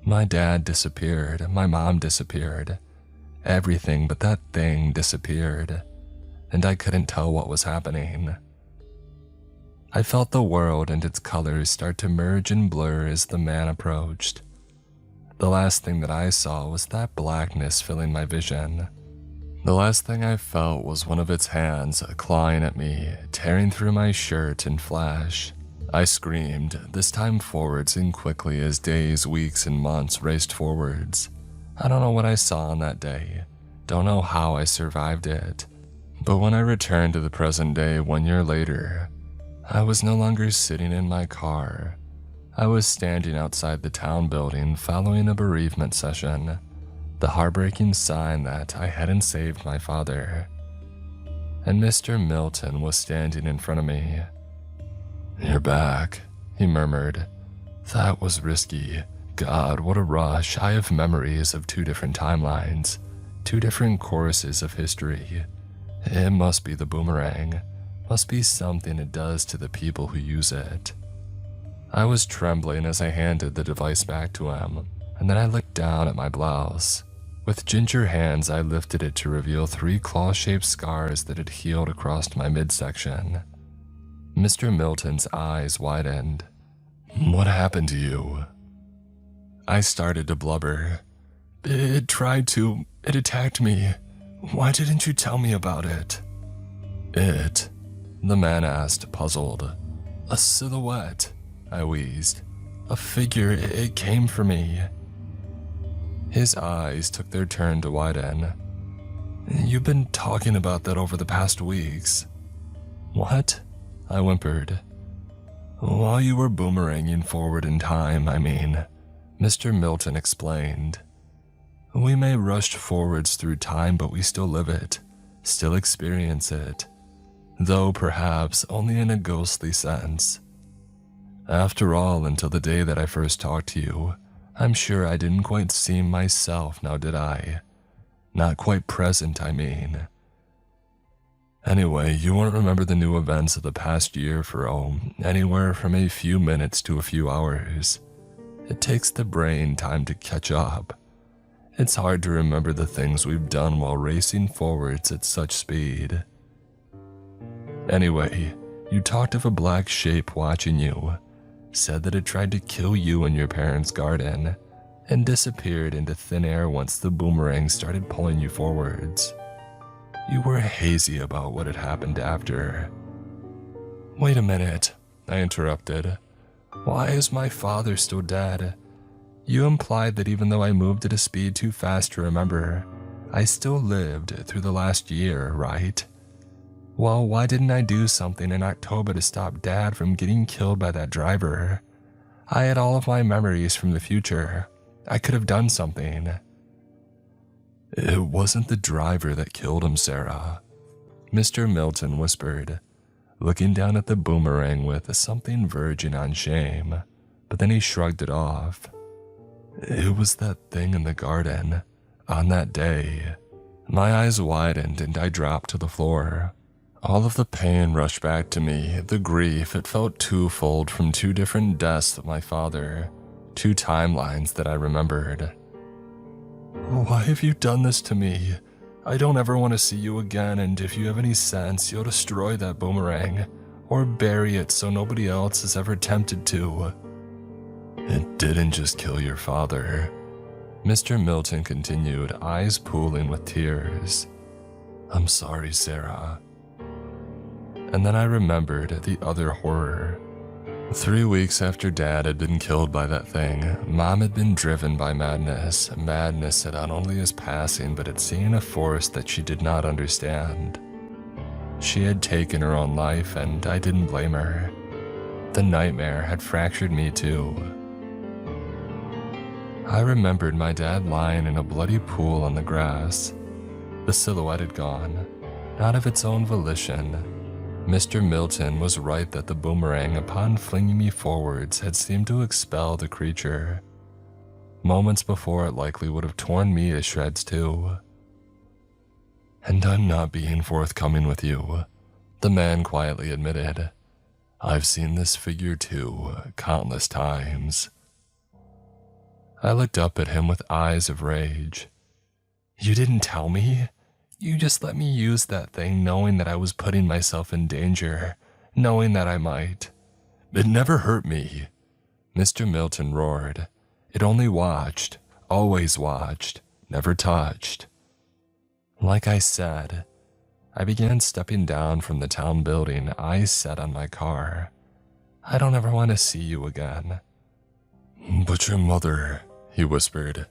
My dad disappeared, my mom disappeared. Everything but that thing disappeared, and I couldn't tell what was happening. I felt the world and its colors start to merge and blur as the man approached. The last thing that I saw was that blackness filling my vision. The last thing I felt was one of its hands clawing at me, tearing through my shirt in flash. I screamed, this time forwards and quickly as days, weeks, and months raced forwards. I don't know what I saw on that day. Don't know how I survived it. But when I returned to the present day 1 year later, I was no longer sitting in my car. I was standing outside the town building following a bereavement session, the heartbreaking sign that I hadn't saved my father. And Mr. Milton was standing in front of me. "You're back," he murmured. "That was risky. God, what a rush. I have memories of 2 different timelines, 2 different courses of history. It must be the boomerang. Must be something it does to the people who use it." I was trembling as I handed the device back to him, and then I looked down at my blouse. With ginger hands, I lifted it to reveal 3 claw-shaped scars that had healed across my midsection. Mr. Milton's eyes widened. "What happened to you?" I started to blubber. It attacked me. Why didn't you tell me about it?" "It?" the man asked, puzzled. "A silhouette," I wheezed. "A figure, it came for me." His eyes took their turn to widen. "You've been talking about that over the past weeks." "What?" I whimpered. "While you were boomeranging forward in time, I mean," Mr. Milton explained. "We may rush forwards through time, but we still live it, still experience it, though perhaps only in a ghostly sense. After all, until the day that I first talked to you, I'm sure I didn't quite seem myself now, did I? Not quite present, I mean. Anyway, you won't remember the new events of the past year for, anywhere from a few minutes to a few hours. It takes the brain time to catch up. It's hard to remember the things we've done while racing forwards at such speed. Anyway, you talked of a black shape watching you, said that it tried to kill you in your parents' garden, and disappeared into thin air once the boomerang started pulling you forwards. You were hazy about what had happened after." "Wait a minute," I interrupted. "Why is my father still dead? You implied that even though I moved at a speed too fast to remember, I still lived through the last year, right? Well, why didn't I do something in October to stop Dad from getting killed by that driver? I had all of my memories from the future. I could have done something." "It wasn't the driver that killed him, Sarah," Mr. Milton whispered, looking down at the boomerang with something verging on shame, but then he shrugged it off. "It was that thing in the garden, on that day." My eyes widened and I dropped to the floor. All of the pain rushed back to me, the grief. It felt twofold from 2 different deaths of my father, 2 timelines that I remembered. "Why have you done this to me? I don't ever want to see you again, and if you have any sense, you'll destroy that boomerang, or bury it so nobody else is ever tempted to." "It didn't just kill your father," Mr. Milton continued, eyes pooling with tears. "I'm sorry, Sarah." And then I remembered the other horror. 3 weeks after Dad had been killed by that thing, Mom had been driven by madness. Madness that not only is passing, but had seen a force that she did not understand. She had taken her own life, and I didn't blame her. The nightmare had fractured me too. I remembered my dad lying in a bloody pool on the grass. The silhouette had gone, not of its own volition. Mr. Milton was right that the boomerang, upon flinging me forwards, had seemed to expel the creature. Moments before, it likely would have torn me to shreds too. "And I'm not being forthcoming with you," the man quietly admitted. "I've seen this figure too, countless times." I looked up at him with eyes of rage. "You didn't tell me? You just let me use that thing knowing that I was putting myself in danger, knowing that I might." "It never hurt me," Mr. Milton roared. "It only watched, always watched, never touched." Like I said, I began stepping down from the town building, eyes set on my car. "I don't ever want to see you again." "But your mother," he whispered.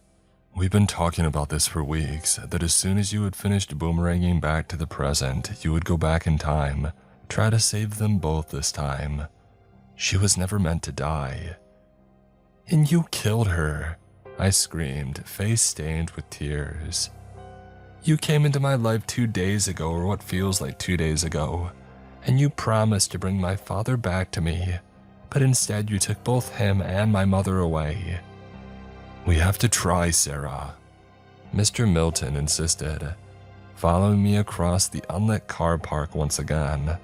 "We've been talking about this for weeks, that as soon as you had finished boomeranging back to the present, you would go back in time, try to save them both this time. She was never meant to die." "And you killed her," I screamed, face stained with tears. "You came into my life 2 days ago, or what feels like 2 days ago, and you promised to bring my father back to me, but instead you took both him and my mother away." "We have to try, Sarah," Mr. Milton insisted, following me across the unlit car park once again.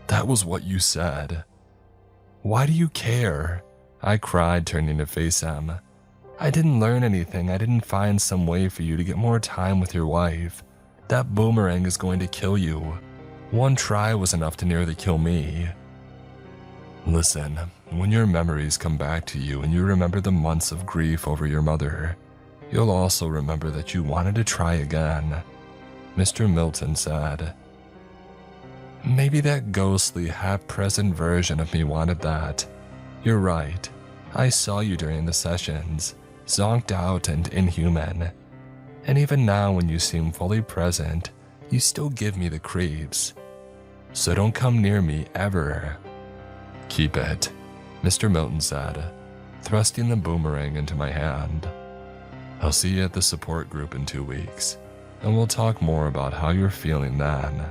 "That was what you said." "Why do you care?" I cried, turning to face him. "I didn't learn anything. I didn't find some way for you to get more time with your wife. That boomerang is going to kill you. One try was enough to nearly kill me." "Listen, when your memories come back to you and you remember the months of grief over your mother, you'll also remember that you wanted to try again," Mr. Milton said. "Maybe that ghostly, half-present version of me wanted that. You're right. I saw you during the sessions, zonked out and inhuman. And even now when you seem fully present, you still give me the creeps. So don't come near me ever." "Keep it," Mr. Milton said, thrusting the boomerang into my hand. "I'll see you at the support group in 2 weeks, and we'll talk more about how you're feeling then."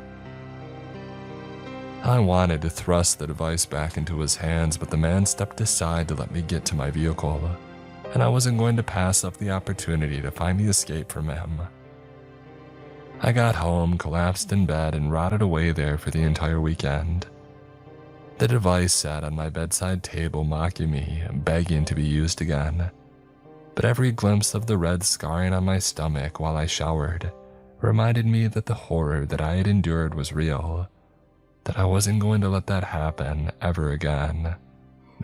I wanted to thrust the device back into his hands, but the man stepped aside to let me get to my vehicle, and I wasn't going to pass up the opportunity to finally escape from him. I got home, collapsed in bed, and rotted away there for the entire weekend. The device sat on my bedside table mocking me, begging to be used again. But every glimpse of the red scarring on my stomach while I showered reminded me that the horror that I had endured was real, that I wasn't going to let that happen ever again.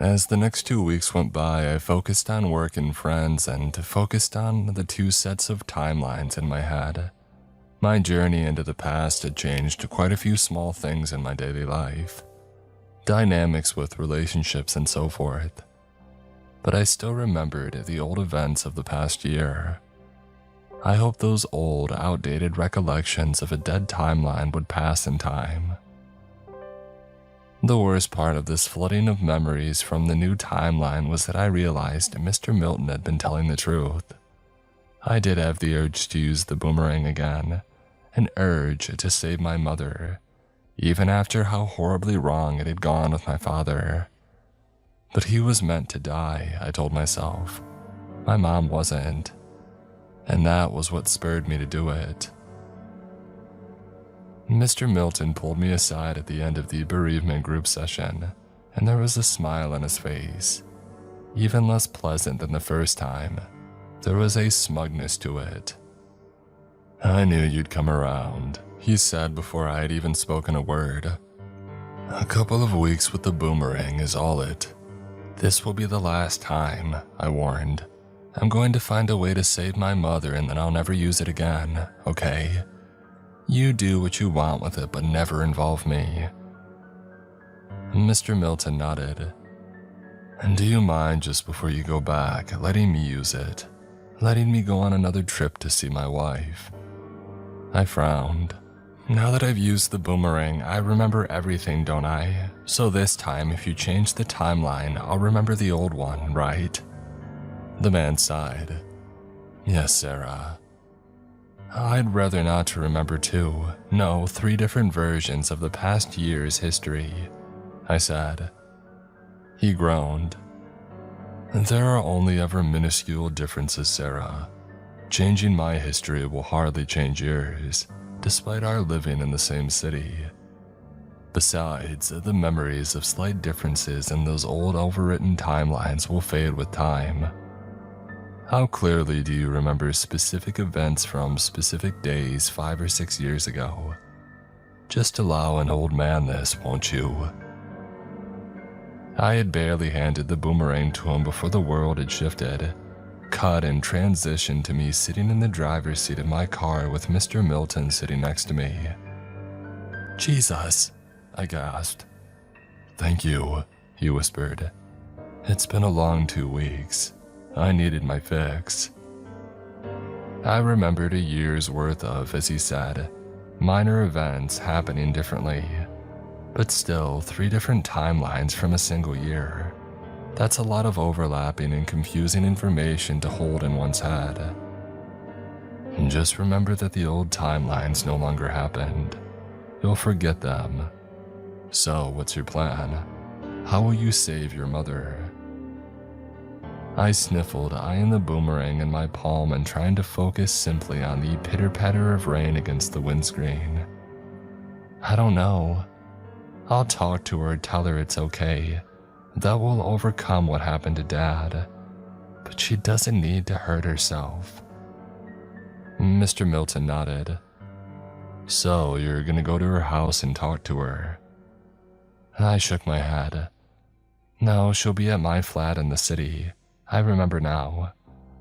As the next 2 weeks went by, I focused on work and friends and focused on the 2 sets of timelines in my head. My journey into the past had changed quite a few small things in my daily life, dynamics with relationships and so forth. But I still remembered the old events of the past year. I hoped those old, outdated recollections of a dead timeline would pass in time. The worst part of this flooding of memories from the new timeline was that I realized Mr. Milton had been telling the truth. I did have the urge to use the boomerang again, an urge to save my mother, even after how horribly wrong it had gone with my father. But he was meant to die, I told myself. My mom wasn't. And that was what spurred me to do it. Mr. Milton pulled me aside at the end of the bereavement group session, and there was a smile on his face. Even less pleasant than the first time, there was a smugness to it. "I knew you'd come around," he said before I had even spoken a word. "A couple of weeks with the boomerang is all it. This will be the last time," I warned. "I'm going to find a way to save my mother and then I'll never use it again, okay? You do what you want with it, but never involve me." Mr. Milton nodded. And do you mind, just before you go back, letting me use it? Letting me go on another trip to see my wife?" I frowned. "Now that I've used the boomerang, I remember everything, don't I? So this time, if you change the timeline, I'll remember the old one, right?" The man sighed. "Yes, Sarah. I'd rather not to remember two, no, 3 different versions of the past year's history," I said. He groaned. "There are only ever minuscule differences, Sarah. Changing my history will hardly change yours, despite our living in the same city. Besides, the memories of slight differences in those old overwritten timelines will fade with time. How clearly do you remember specific events from specific days 5 or 6 years ago? Just allow an old man this, won't you?" I had barely handed the boomerang to him before the world had shifted, cut and transitioned to me sitting in the driver's seat of my car with Mr. Milton sitting next to me. "Jesus," I gasped. "Thank you," he whispered. "It's been a long 2 weeks. I needed my fix." I remembered a year's worth of, as he said, minor events happening differently, but still 3 different timelines from a single year. That's a lot of overlapping and confusing information to hold in one's head. And just remember that the old timelines no longer happened. You'll forget them. So, what's your plan? How will you save your mother? I sniffled, eyeing the boomerang in my palm and trying to focus simply on the pitter-patter of rain against the windscreen. "I don't know. I'll talk to her, tell her it's okay. That will overcome what happened to Dad. But she doesn't need to hurt herself." Mr. Milton nodded. "So, you're gonna go to her house and talk to her?" I shook my head. "No, she'll be at my flat in the city. I remember now.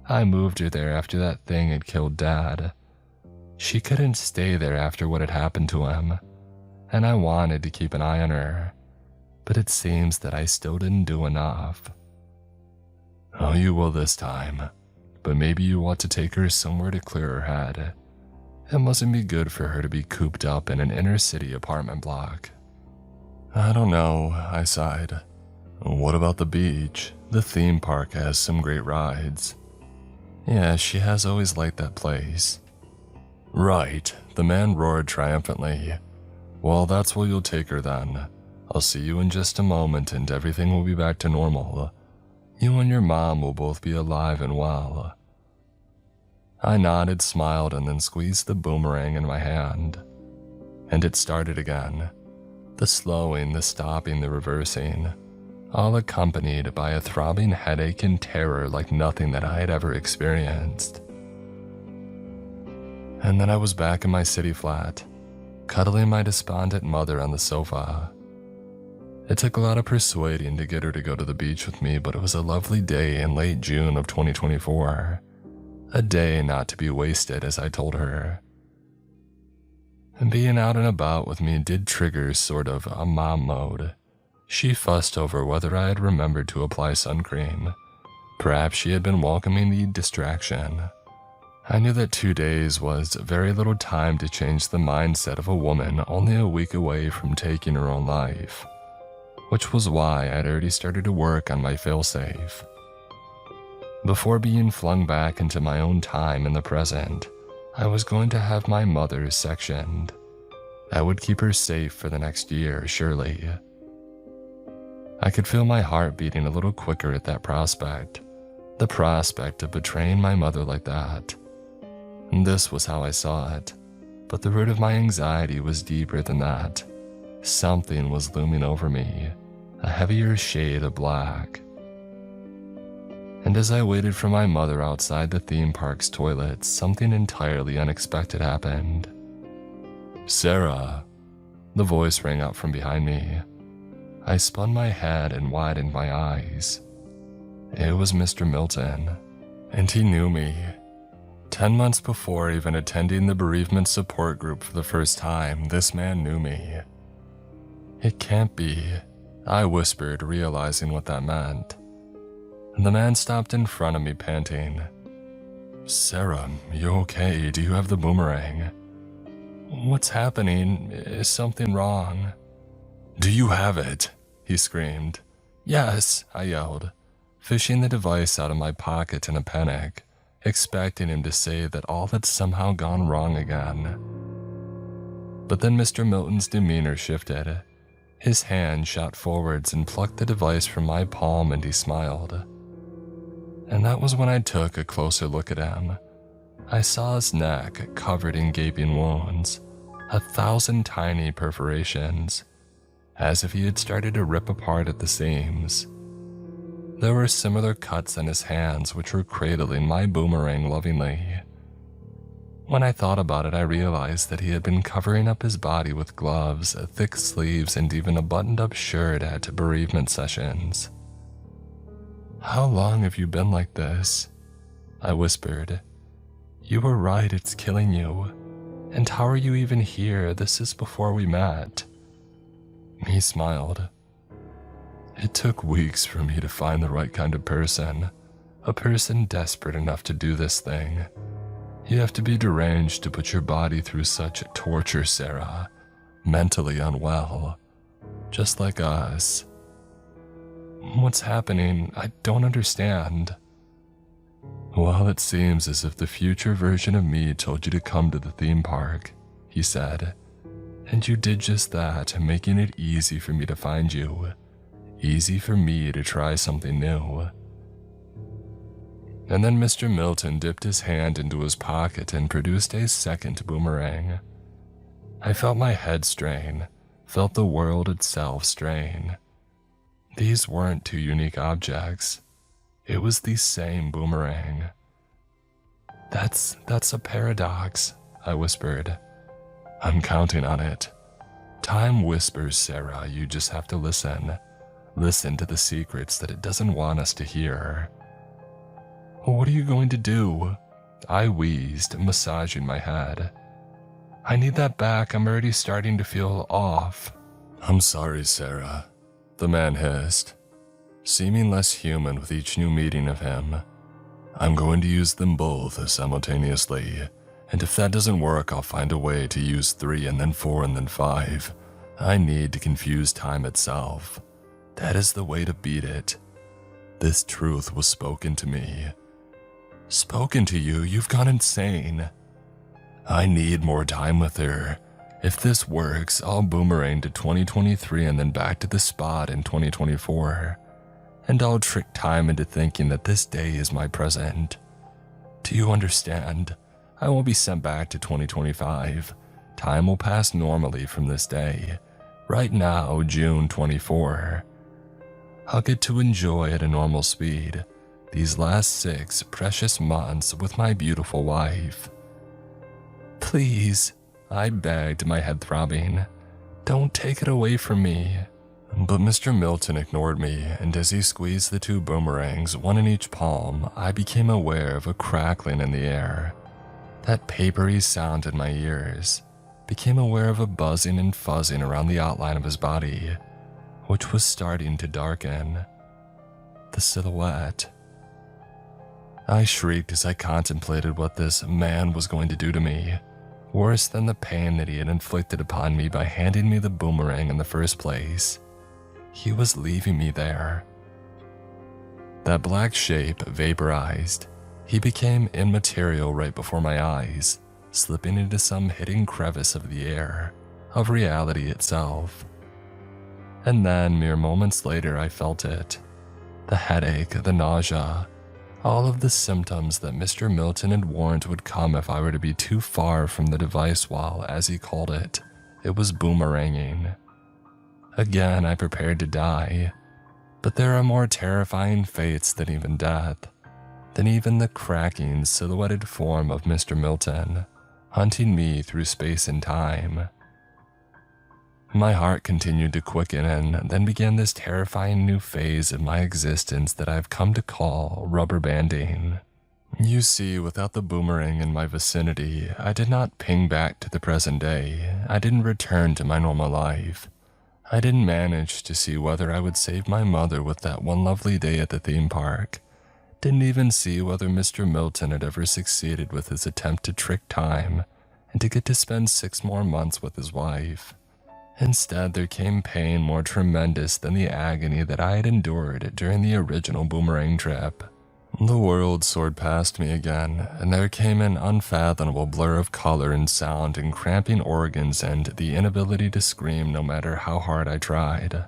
I moved her there after that thing had killed Dad. She couldn't stay there after what had happened to him, and I wanted to keep an eye on her, but it seems that I still didn't do enough." "Oh, you will this time, but maybe you ought to take her somewhere to clear her head. It mustn't be good for her to be cooped up in an inner city apartment block." "I don't know," I sighed. "What about the beach? The theme park has some great rides." "Yeah, she has always liked that place." "Right," the man roared triumphantly. "Well, that's where you'll take her then. I'll see you in just a moment and everything will be back to normal. You and your mom will both be alive and well." I nodded, smiled, and then squeezed the boomerang in my hand. And it started again. The slowing, the stopping, the reversing, all accompanied by a throbbing headache and terror like nothing that I had ever experienced. And then I was back in my city flat, cuddling my despondent mother on the sofa. It took a lot of persuading to get her to go to the beach with me, but it was a lovely day in late June of 2024. A day not to be wasted, as I told her. And being out and about with me did trigger sort of a mom mode. She fussed over whether I had remembered to apply suncream. Perhaps she had been welcoming the distraction. I knew that 2 days was very little time to change the mindset of a woman only a week away from taking her own life, which was why I'd already started to work on my failsafe. Before being flung back into my own time in the present, I was going to have my mother sectioned. I would keep her safe for the next year, surely. I could feel my heart beating a little quicker at that prospect, the prospect of betraying my mother like that. And this was how I saw it, but the root of my anxiety was deeper than that. Something was looming over me, a heavier shade of black. And as I waited for my mother outside the theme park's toilets, something entirely unexpected happened. "Sarah," the voice rang out from behind me. I spun my head and widened my eyes. It was Mr. Milton, and he knew me. 10 months before even attending the bereavement support group for the first time, this man knew me. "It can't be," I whispered, realizing what that meant. The man stopped in front of me, panting. "Sarah, you okay? Do you have the boomerang?" "What's happening? Is something wrong?" "Do you have it?" he screamed. "Yes," I yelled, fishing the device out of my pocket in a panic, expecting him to say that all had somehow gone wrong again. But then Mr. Milton's demeanor shifted. His hand shot forwards and plucked the device from my palm, and he smiled. And that was when I took a closer look at him. I saw his neck covered in gaping wounds, 1,000 tiny perforations, as if he had started to rip apart at the seams. There were similar cuts on his hands which were cradling my boomerang lovingly. When I thought about it, I realized that he had been covering up his body with gloves, thick sleeves, and even a buttoned-up shirt at bereavement sessions. "How long have you been like this?" I whispered. "You were right, it's killing you. And how are you even here? This is before we met." He smiled. "It took weeks for me to find the right kind of person, a person desperate enough to do this thing. You have to be deranged to put your body through such torture, Sarah. Mentally unwell. Just like us." "What's happening? I don't understand." "Well, it seems as if the future version of me told you to come to the theme park," he said. "And you did just that, making it easy for me to find you. Easy for me to try something new." And then Mr. Milton dipped his hand into his pocket and produced a second boomerang. I felt my head strain, felt the world itself strain. These weren't two unique objects. It was the same boomerang. That's a paradox," I whispered. "I'm counting on it. Time whispers, Sarah, you just have to listen. Listen to the secrets that it doesn't want us to hear." "What are you going to do?" I wheezed, massaging my head. "I need that back. I'm already starting to feel off." "I'm sorry, Sarah," the man hissed, seeming less human with each new meeting of him. "I'm going to use them both simultaneously, and if that doesn't work, I'll find a way to use 3 and then 4 and then 5. I need to confuse time itself. That is the way to beat it. This truth was spoken to me." "Spoken to you? You've gone insane." "I need more time with her. If this works, I'll boomerang to 2023 and then back to the spot in 2024. And I'll trick time into thinking that this day is my present. Do you understand? I won't be sent back to 2025. Time will pass normally from this day. Right now, June 24. I'll get to enjoy at a normal speed these last 6 precious months with my beautiful wife." "Please," I begged, my head throbbing. "Don't take it away from me." But Mr. Milton ignored me, and as he squeezed the 2 boomerangs, one in each palm, I became aware of a crackling in the air. That papery sound in my ears. Became aware of a buzzing and fuzzing around the outline of his body, which was starting to darken. The silhouette. I shrieked as I contemplated what this man was going to do to me, worse than the pain that he had inflicted upon me by handing me the boomerang in the first place. He was leaving me there. That black shape vaporized. He became immaterial right before my eyes, slipping into some hidden crevice of the air, of reality itself. And then, mere moments later, I felt it. The headache, the nausea, all of the symptoms that Mr. Milton had warned would come if I were to be too far from the device while, as he called it was boomeranging. Again, I prepared to die, but there are more terrifying fates than even death, than even the cracking, silhouetted form of Mr. Milton, hunting me through space and time. My heart continued to quicken, and then began this terrifying new phase of my existence that I've come to call rubber banding. You see, without the boomerang in my vicinity, I did not ping back to the present day. I didn't return to my normal life. I didn't manage to see whether I would save my mother with that one lovely day at the theme park, Didn't even see whether Mr. Milton had ever succeeded with his attempt to trick time and to get to spend 6 more months with his wife. Instead, there came pain more tremendous than the agony that I had endured during the original boomerang trip. The world soared past me again, and there came an unfathomable blur of color and sound and cramping organs and the inability to scream no matter how hard I tried.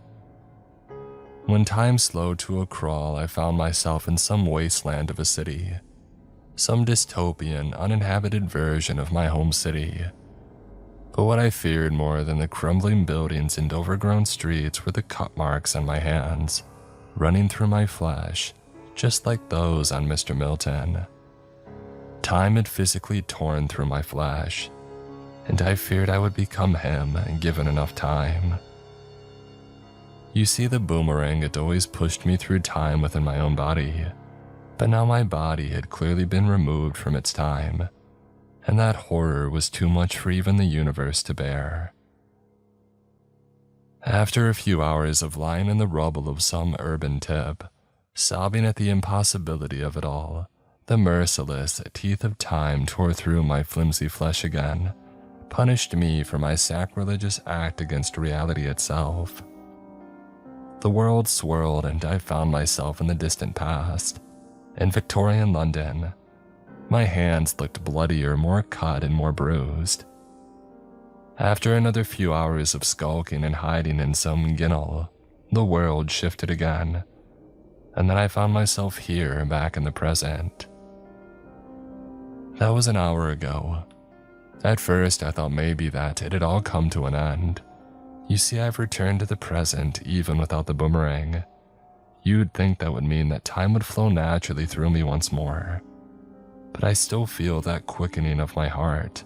When time slowed to a crawl, I found myself in some wasteland of a city. Some dystopian, uninhabited version of my home city. But what I feared more than the crumbling buildings and overgrown streets were the cut marks on my hands, running through my flesh, just like those on Mr. Milton. Time had physically torn through my flesh, and I feared I would become him given enough time. You see, the boomerang had always pushed me through time within my own body, but now my body had clearly been removed from its time, and that horror was too much for even the universe to bear. After a few hours of lying in the rubble of some urban tip, sobbing at the impossibility of it all, the merciless teeth of time tore through my flimsy flesh again, punished me for my sacrilegious act against reality itself. The world swirled and I found myself in the distant past, in Victorian London. My hands looked bloodier, more cut and more bruised. After another few hours of skulking and hiding in some ginnel, the world shifted again, and then I found myself here, back in the present. That was an hour ago. At first, I thought maybe that it had all come to an end. You see, I've returned to the present even without the boomerang. You'd think that would mean that time would flow naturally through me once more. But I still feel that quickening of my heart,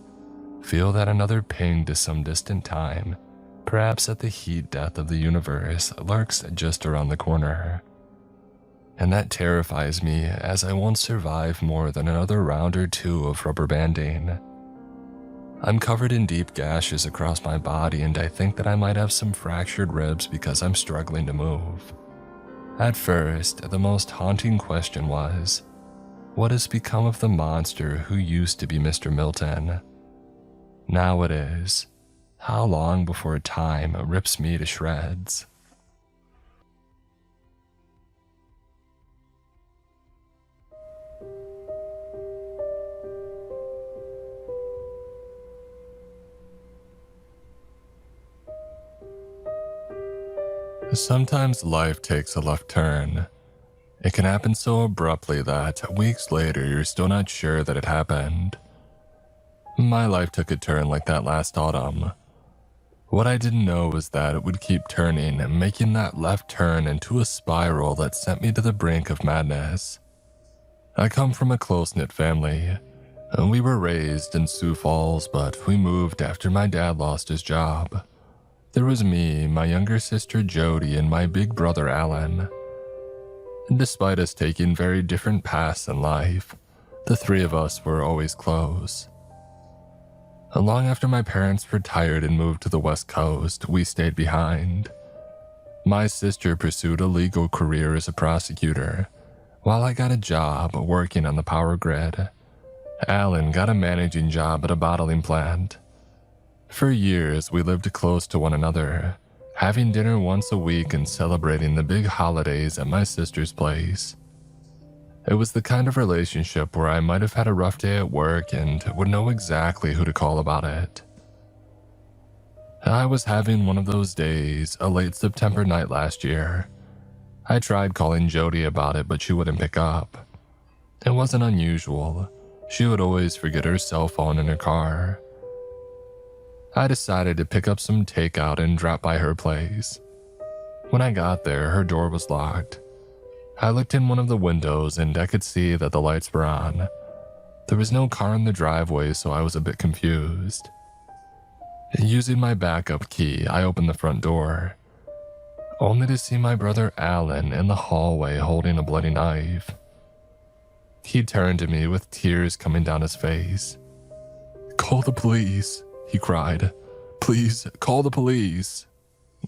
feel that another ping to some distant time, perhaps at the heat death of the universe, lurks just around the corner. And that terrifies me, as I won't survive more than another round or two of rubber banding. I'm covered in deep gashes across my body, and I think that I might have some fractured ribs because I'm struggling to move. At first, the most haunting question was, what has become of the monster who used to be Mr. Milton? Now it is, how long before time rips me to shreds? Sometimes life takes a left turn. It can happen so abruptly that weeks later you're still not sure that it happened. My life took a turn like that last autumn. What I didn't know was that it would keep turning, making that left turn into a spiral that sent me to the brink of madness. I come from a close-knit family, and we were raised in Sioux Falls, but we moved after my dad lost his job. There was me, my younger sister Jody, and my big brother Alan. And despite us taking very different paths in life, the three of us were always close. And long after my parents retired and moved to the West Coast, we stayed behind. My sister pursued a legal career as a prosecutor, while I got a job working on the power grid. Alan got a managing job at a bottling plant. For years, we lived close to one another, having dinner once a week and celebrating the big holidays at my sister's place. It was the kind of relationship where I might have had a rough day at work and would know exactly who to call about it. I was having one of those days, a late September night last year. I tried calling Jody about it, but she wouldn't pick up. It wasn't unusual. She would always forget her cell phone in her car. I decided to pick up some takeout and drop by her place. When I got there, her door was locked. I looked in one of the windows and I could see that the lights were on. There was no car in the driveway, so I was a bit confused. Using my backup key, I opened the front door, only to see my brother Alan in the hallway holding a bloody knife. He turned to me with tears coming down his face. "Call the police," he cried. "Please, call the police."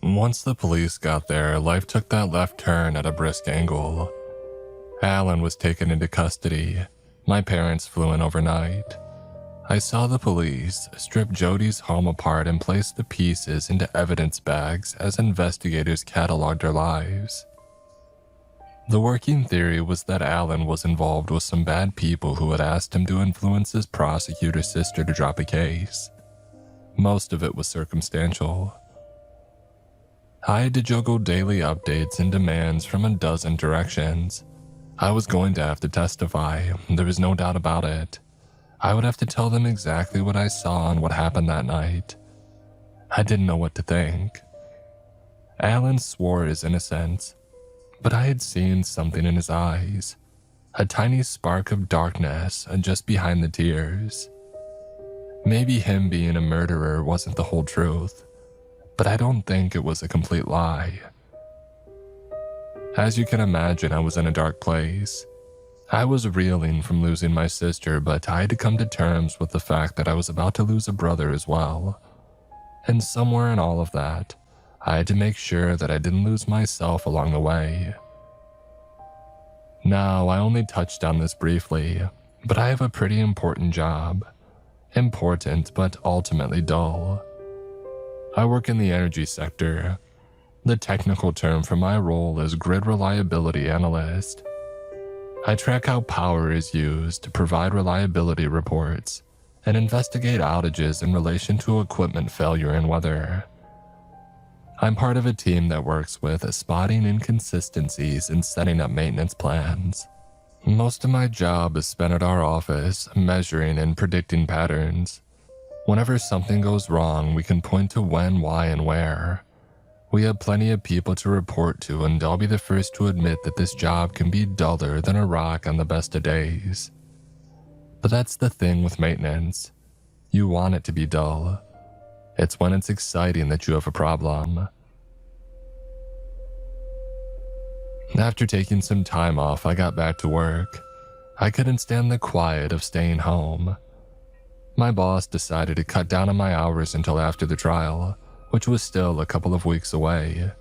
Once the police got there, life took that left turn at a brisk angle. Alan was taken into custody. My parents flew in overnight. I saw the police strip Jody's home apart and place the pieces into evidence bags as investigators cataloged her lives. The working theory was that Alan was involved with some bad people who had asked him to influence his prosecutor's sister to drop a case. Most of it was circumstantial. I had to juggle daily updates and demands from a dozen directions. I was going to have to testify, there was no doubt about it. I would have to tell them exactly what I saw and what happened that night. I didn't know what to think. Alan swore his innocence, but I had seen something in his eyes, a tiny spark of darkness just behind the tears. Maybe him being a murderer wasn't the whole truth, but I don't think it was a complete lie. As you can imagine, I was in a dark place. I was reeling from losing my sister, but I had to come to terms with the fact that I was about to lose a brother as well. And somewhere in all of that, I had to make sure that I didn't lose myself along the way. Now, I only touched on this briefly, but I have a pretty important job. Important, but ultimately dull. I work in the energy sector. The technical term for my role is grid reliability analyst. I track how power is used to provide reliability reports and investigate outages in relation to equipment failure and weather. I'm part of a team that works with spotting inconsistencies and setting up maintenance plans. Most of my job is spent at our office, measuring and predicting patterns. Whenever something goes wrong, we can point to when, why, and where. We have plenty of people to report to, and I'll be the first to admit that this job can be duller than a rock on the best of days. But that's the thing with maintenance. You want it to be dull. It's when it's exciting that you have a problem. After taking some time off, I got back to work. I couldn't stand the quiet of staying home. My boss decided to cut down on my hours until after the trial, which was still a couple of weeks away.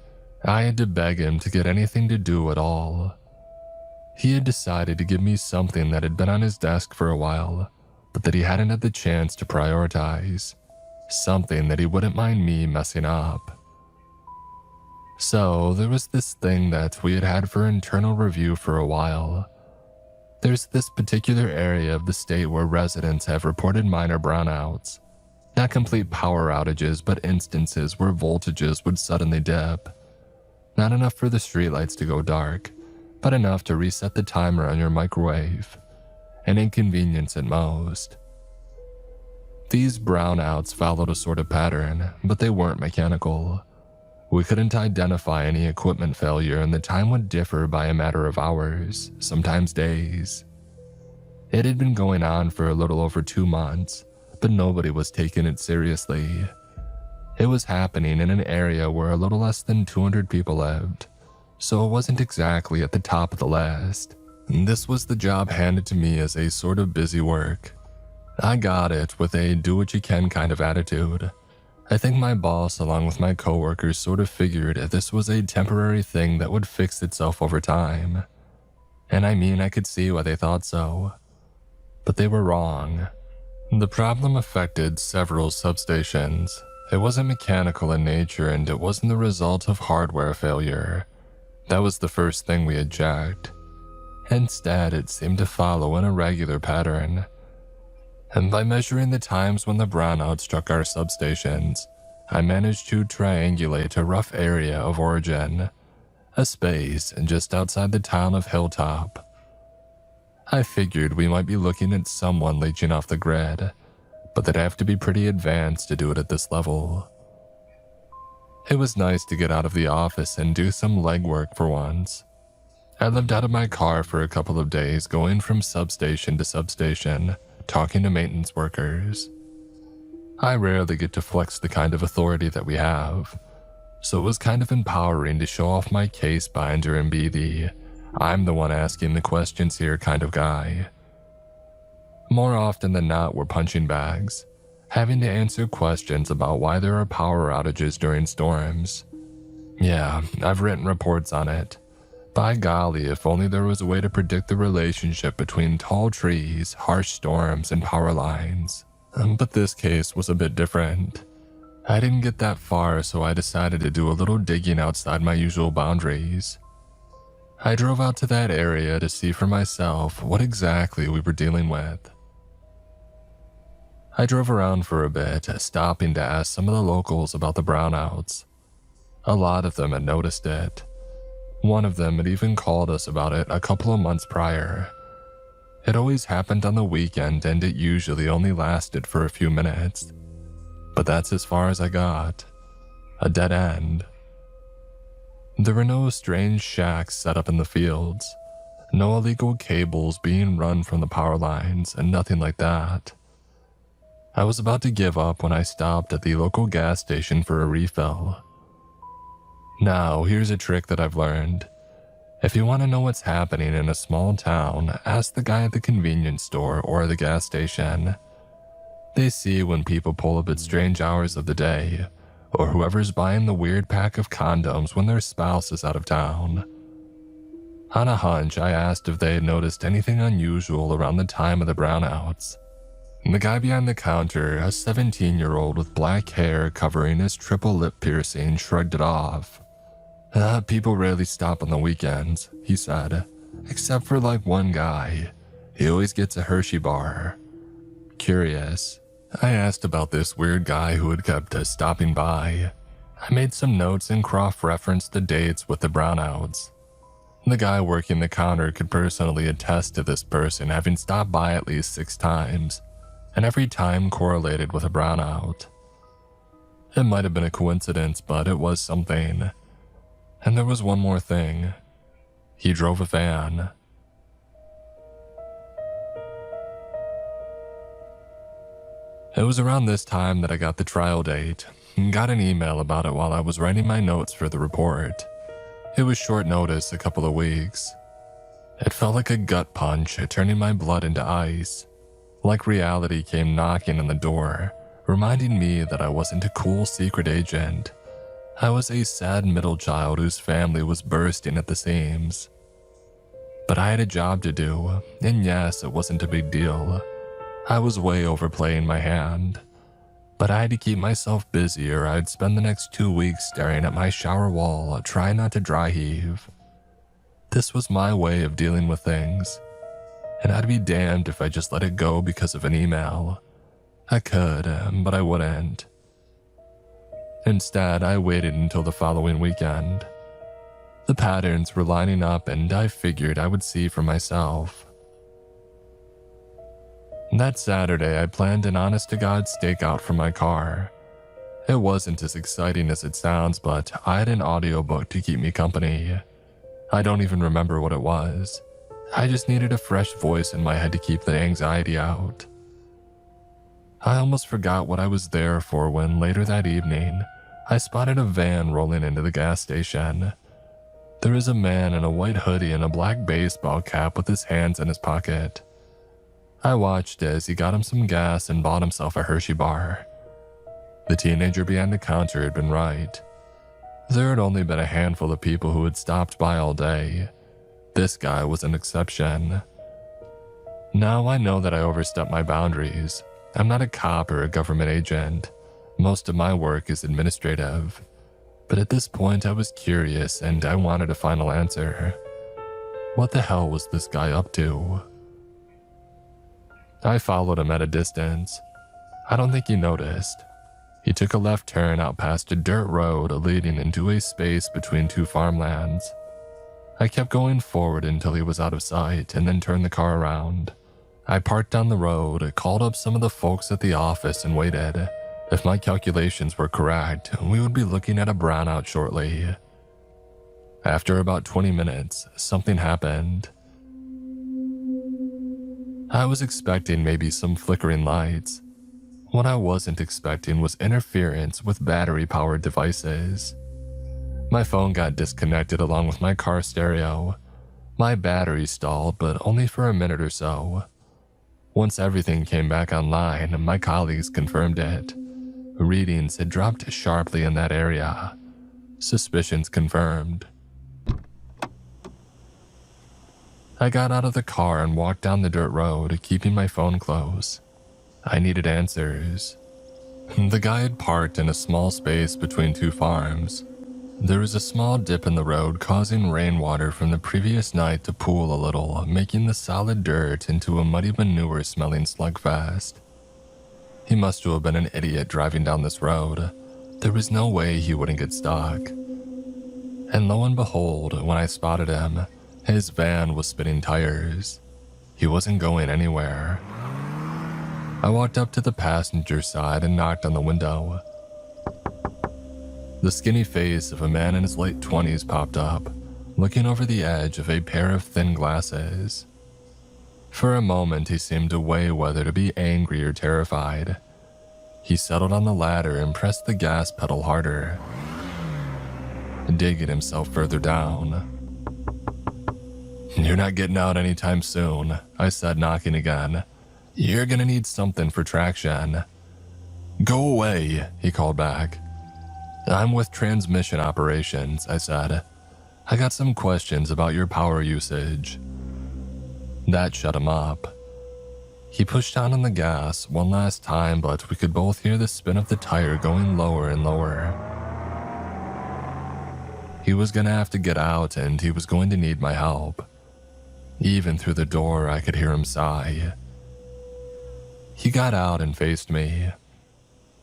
I had to beg him to get anything to do at all. He had decided to give me something that had been on his desk for a while, but that he hadn't had the chance to prioritize. Something that he wouldn't mind me messing up. So there was this thing that we had had for internal review for a while. There's this particular area of the state where residents have reported minor brownouts. Not complete power outages, but instances where voltages would suddenly dip. Not enough for the streetlights to go dark, but enough to reset the timer on your microwave. An inconvenience at most. These brownouts followed a sort of pattern, but they weren't mechanical. We couldn't identify any equipment failure, and the time would differ by a matter of hours, sometimes days. It had been going on for a little over 2 months, but nobody was taking it seriously. It was happening in an area where a little less than 200 people lived, so it wasn't exactly at the top of the list. This was the job handed to me as a sort of busy work. I got it with a do-what-you-can kind of attitude. I think my boss, along with my coworkers, sort of figured this was a temporary thing that would fix itself over time. And I mean, I could see why they thought so. But they were wrong. The problem affected several substations. It wasn't mechanical in nature, and it wasn't the result of hardware failure. That was the first thing we had checked. Instead, it seemed to follow an irregular pattern. And by measuring the times when the brownout struck our substations, I managed to triangulate a rough area of origin, a space just outside the town of Hilltop. I figured we might be looking at someone leeching off the grid, but they'd have to be pretty advanced to do it at this level. It was nice to get out of the office and do some legwork for once. I lived out of my car for a couple of days, going from substation to substation, talking to maintenance workers. I rarely get to flex the kind of authority that we have, so it was kind of empowering to show off my case binder and be the "I'm the one asking the questions here" kind of guy. More often than not, we're punching bags, having to answer questions about why there are power outages during storms. Yeah, I've written reports on it, By golly, if only there was a way to predict the relationship between tall trees, harsh storms, and power lines. But this case was a bit different. I didn't get that far, so I decided to do a little digging outside my usual boundaries. I drove out to that area to see for myself what exactly we were dealing with. I drove around for a bit, stopping to ask some of the locals about the brownouts. A lot of them had noticed it. One of them had even called us about it a couple of months prior. It always happened on the weekend and it usually only lasted for a few minutes. But that's as far as I got. A dead end. There were no strange shacks set up in the fields, no illegal cables being run from the power lines, and nothing like that. I was about to give up when I stopped at the local gas station for a refill. Now, here's a trick that I've learned. If you want to know what's happening in a small town, ask the guy at the convenience store or the gas station. They see when people pull up at strange hours of the day, or whoever's buying the weird pack of condoms when their spouse is out of town. On a hunch, I asked if they had noticed anything unusual around the time of the brownouts. The guy behind the counter, a 17-year-old with black hair covering his triple lip piercing, shrugged it off. People rarely stop on the weekends, he said, except for like one guy. He always gets a Hershey bar. Curious, I asked about this weird guy who had kept stopping by. I made some notes and cross-referenced the dates with the brownouts. The guy working the counter could personally attest to this person having stopped by at least 6 times, and every time correlated with a brownout. It might have been a coincidence, but it was something. And there was one more thing. He drove a van. It was around this time that I got the trial date, and got an email about it while I was writing my notes for the report. It was short notice, a couple of weeks. It felt like a gut punch, turning my blood into ice. Like reality came knocking on the door, reminding me that I wasn't a cool secret agent. I was a sad middle child whose family was bursting at the seams. But I had a job to do, and yes, it wasn't a big deal. I was way overplaying my hand. But I had to keep myself busy or I'd spend the next 2 weeks staring at my shower wall, trying not to dry heave. This was my way of dealing with things, and I'd be damned if I just let it go because of an email. I could, but I wouldn't. Instead, I waited until the following weekend. The patterns were lining up and I figured I would see for myself. That Saturday, I planned an honest-to-God stakeout from my car. It wasn't as exciting as it sounds, but I had an audiobook to keep me company. I don't even remember what it was. I just needed a fresh voice in my head to keep the anxiety out. I almost forgot what I was there for when later that evening, I spotted a van rolling into the gas station. There was a man in a white hoodie and a black baseball cap with his hands in his pocket. I watched as he got him some gas and bought himself a Hershey bar. The teenager behind the counter had been right. There had only been a handful of people who had stopped by all day. This guy was an exception. Now I know that I overstepped my boundaries. I'm not a cop or a government agent. Most of my work is administrative. But at this point I was curious and I wanted a final answer. What the hell was this guy up to? I followed him at a distance. I don't think he noticed. He took a left turn out past a dirt road leading into a space between 2 farmlands. I kept going forward until he was out of sight and then turned the car around. I parked down the road, called up some of the folks at the office and waited. If my calculations were correct, we would be looking at a brownout shortly. After about 20 minutes, something happened. I was expecting maybe some flickering lights. What I wasn't expecting was interference with battery-powered devices. My phone got disconnected along with my car stereo. My battery stalled, but only for a minute or so. Once everything came back online, my colleagues confirmed it. Readings had dropped sharply in that area. Suspicions confirmed. I got out of the car and walked down the dirt road, keeping my phone close. I needed answers. The guy had parked in a small space between two farms. There was a small dip in the road causing rainwater from the previous night to pool a little, making the solid dirt into a muddy manure-smelling slugfest. He must have been an idiot driving down this road. There was no way he wouldn't get stuck. And lo and behold, when I spotted him, his van was spitting tires. He wasn't going anywhere. I walked up to the passenger side and knocked on the window. The skinny face of a man in his late 20s popped up, looking over the edge of a pair of thin glasses. For a moment, he seemed to weigh whether to be angry or terrified. He settled on the ladder and pressed the gas pedal harder, digging himself further down. "You're not getting out anytime soon," I said, knocking again. "You're gonna need something for traction." "Go away," he called back. "I'm with transmission operations," I said. "I got some questions about your power usage." That shut him up. He pushed down on the gas one last time, but we could both hear the spin of the tire going lower and lower. He was gonna have to get out, and he was going to need my help. Even through the door, I could hear him sigh. He got out and faced me.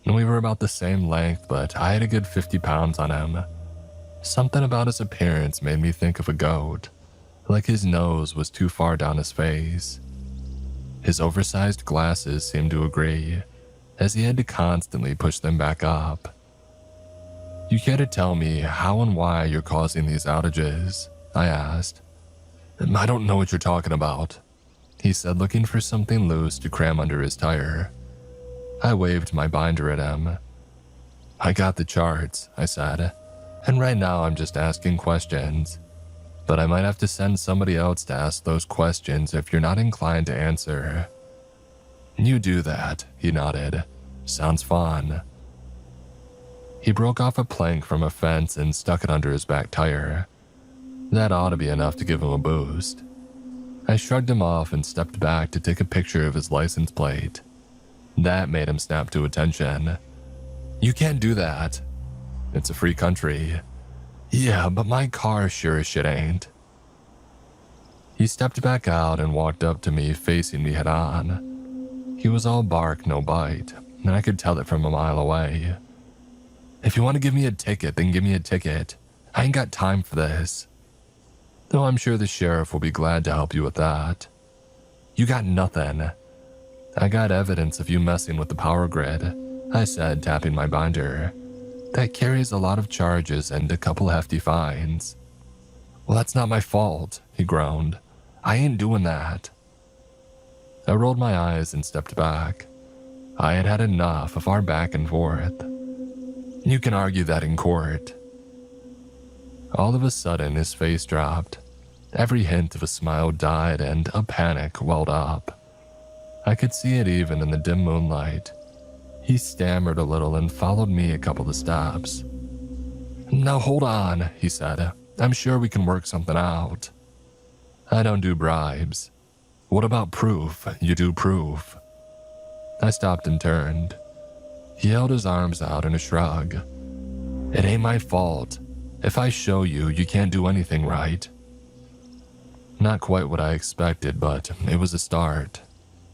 We were about the same length, but I had a good 50 pounds on him. Something about his appearance made me think of a goat, like his nose was too far down his face. His oversized glasses seemed to agree, as he had to constantly push them back up. "You care to tell me how and why you're causing these outages?" I asked. "I don't know what you're talking about," he said, looking for something loose to cram under his tire. I waved my binder at him. "I got the charts," I said, "and right now I'm just asking questions. But I might have to send somebody else to ask those questions if you're not inclined to answer." "You do that," he nodded. "Sounds fun." He broke off a plank from a fence and stuck it under his back tire. That ought to be enough to give him a boost. I shrugged him off and stepped back to take a picture of his license plate. That made him snap to attention. "You can't do that." "It's a free country." "Yeah, but my car sure as shit ain't." He stepped back out and walked up to me, facing me head on. He was all bark, no bite, and I could tell it from a mile away. "If you want to give me a ticket, then give me a ticket. I ain't got time for this." "Though I'm sure the sheriff will be glad to help you with that." "You got nothing." "I got evidence of you messing with the power grid," I said, tapping my binder. "That carries a lot of charges and a couple hefty fines." "Well, that's not my fault," he groaned. "I ain't doing that." I rolled my eyes and stepped back. I had had enough of our back and forth. "You can argue that in court." All of a sudden, his face dropped. Every hint of a smile died and a panic welled up. I could see it even in the dim moonlight. He stammered a little and followed me a couple of steps. "Now hold on," he said. "I'm sure we can work something out." "I don't do bribes." "What about proof? You do proof." I stopped and turned. He held his arms out in a shrug. "It ain't my fault. If I show you, you can't do anything, right?" Not quite what I expected, but it was a start.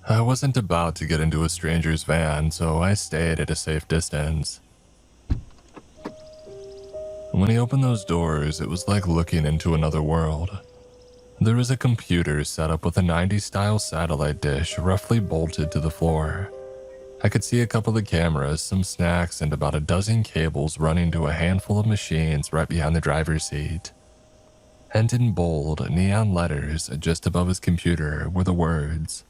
I wasn't about to get into a stranger's van, so I stayed at a safe distance. When he opened those doors, it was like looking into another world. There was a computer set up with a 90s-style satellite dish roughly bolted to the floor. I could see a couple of cameras, some snacks, and about a dozen cables running to a handful of machines right behind the driver's seat. And in bold, neon letters just above his computer were the words,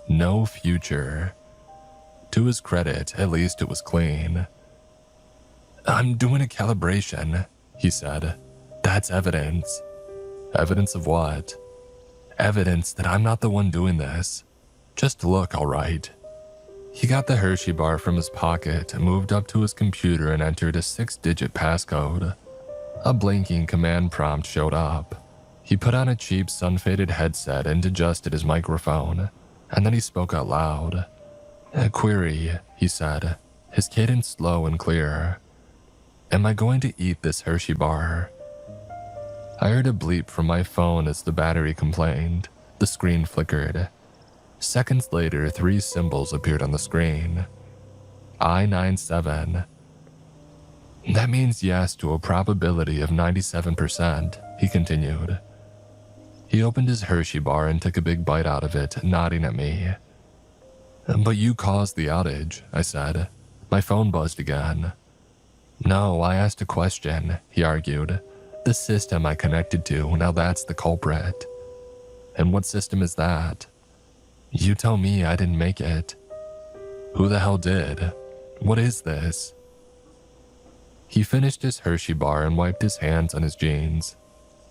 "No future." To his credit, at least it was clean. "I'm doing a calibration," he said. "That's evidence." "Evidence of what?" "Evidence that I'm not the one doing this. Just look, all right." He got the Hershey bar from his pocket, moved up to his computer, and entered a 6-digit passcode. A blinking command prompt showed up. He put on a cheap sun-faded headset and adjusted his microphone, and then he spoke out loud. Query, he said, his cadence slow and clear. Am I going to eat this Hershey bar? I heard a bleep from my phone as the battery complained. The screen flickered. Seconds later, 3 symbols appeared on the screen. I-97. That means yes to a probability of 97%, he continued. He opened his Hershey bar and took a big bite out of it, nodding at me. But you caused the outage, I said. My phone buzzed again. No, I asked a question, he argued. The system I connected to, now that's the culprit. And what system is that? You tell me, I didn't make it. Who the hell did? What is this? He finished his Hershey bar and wiped his hands on his jeans.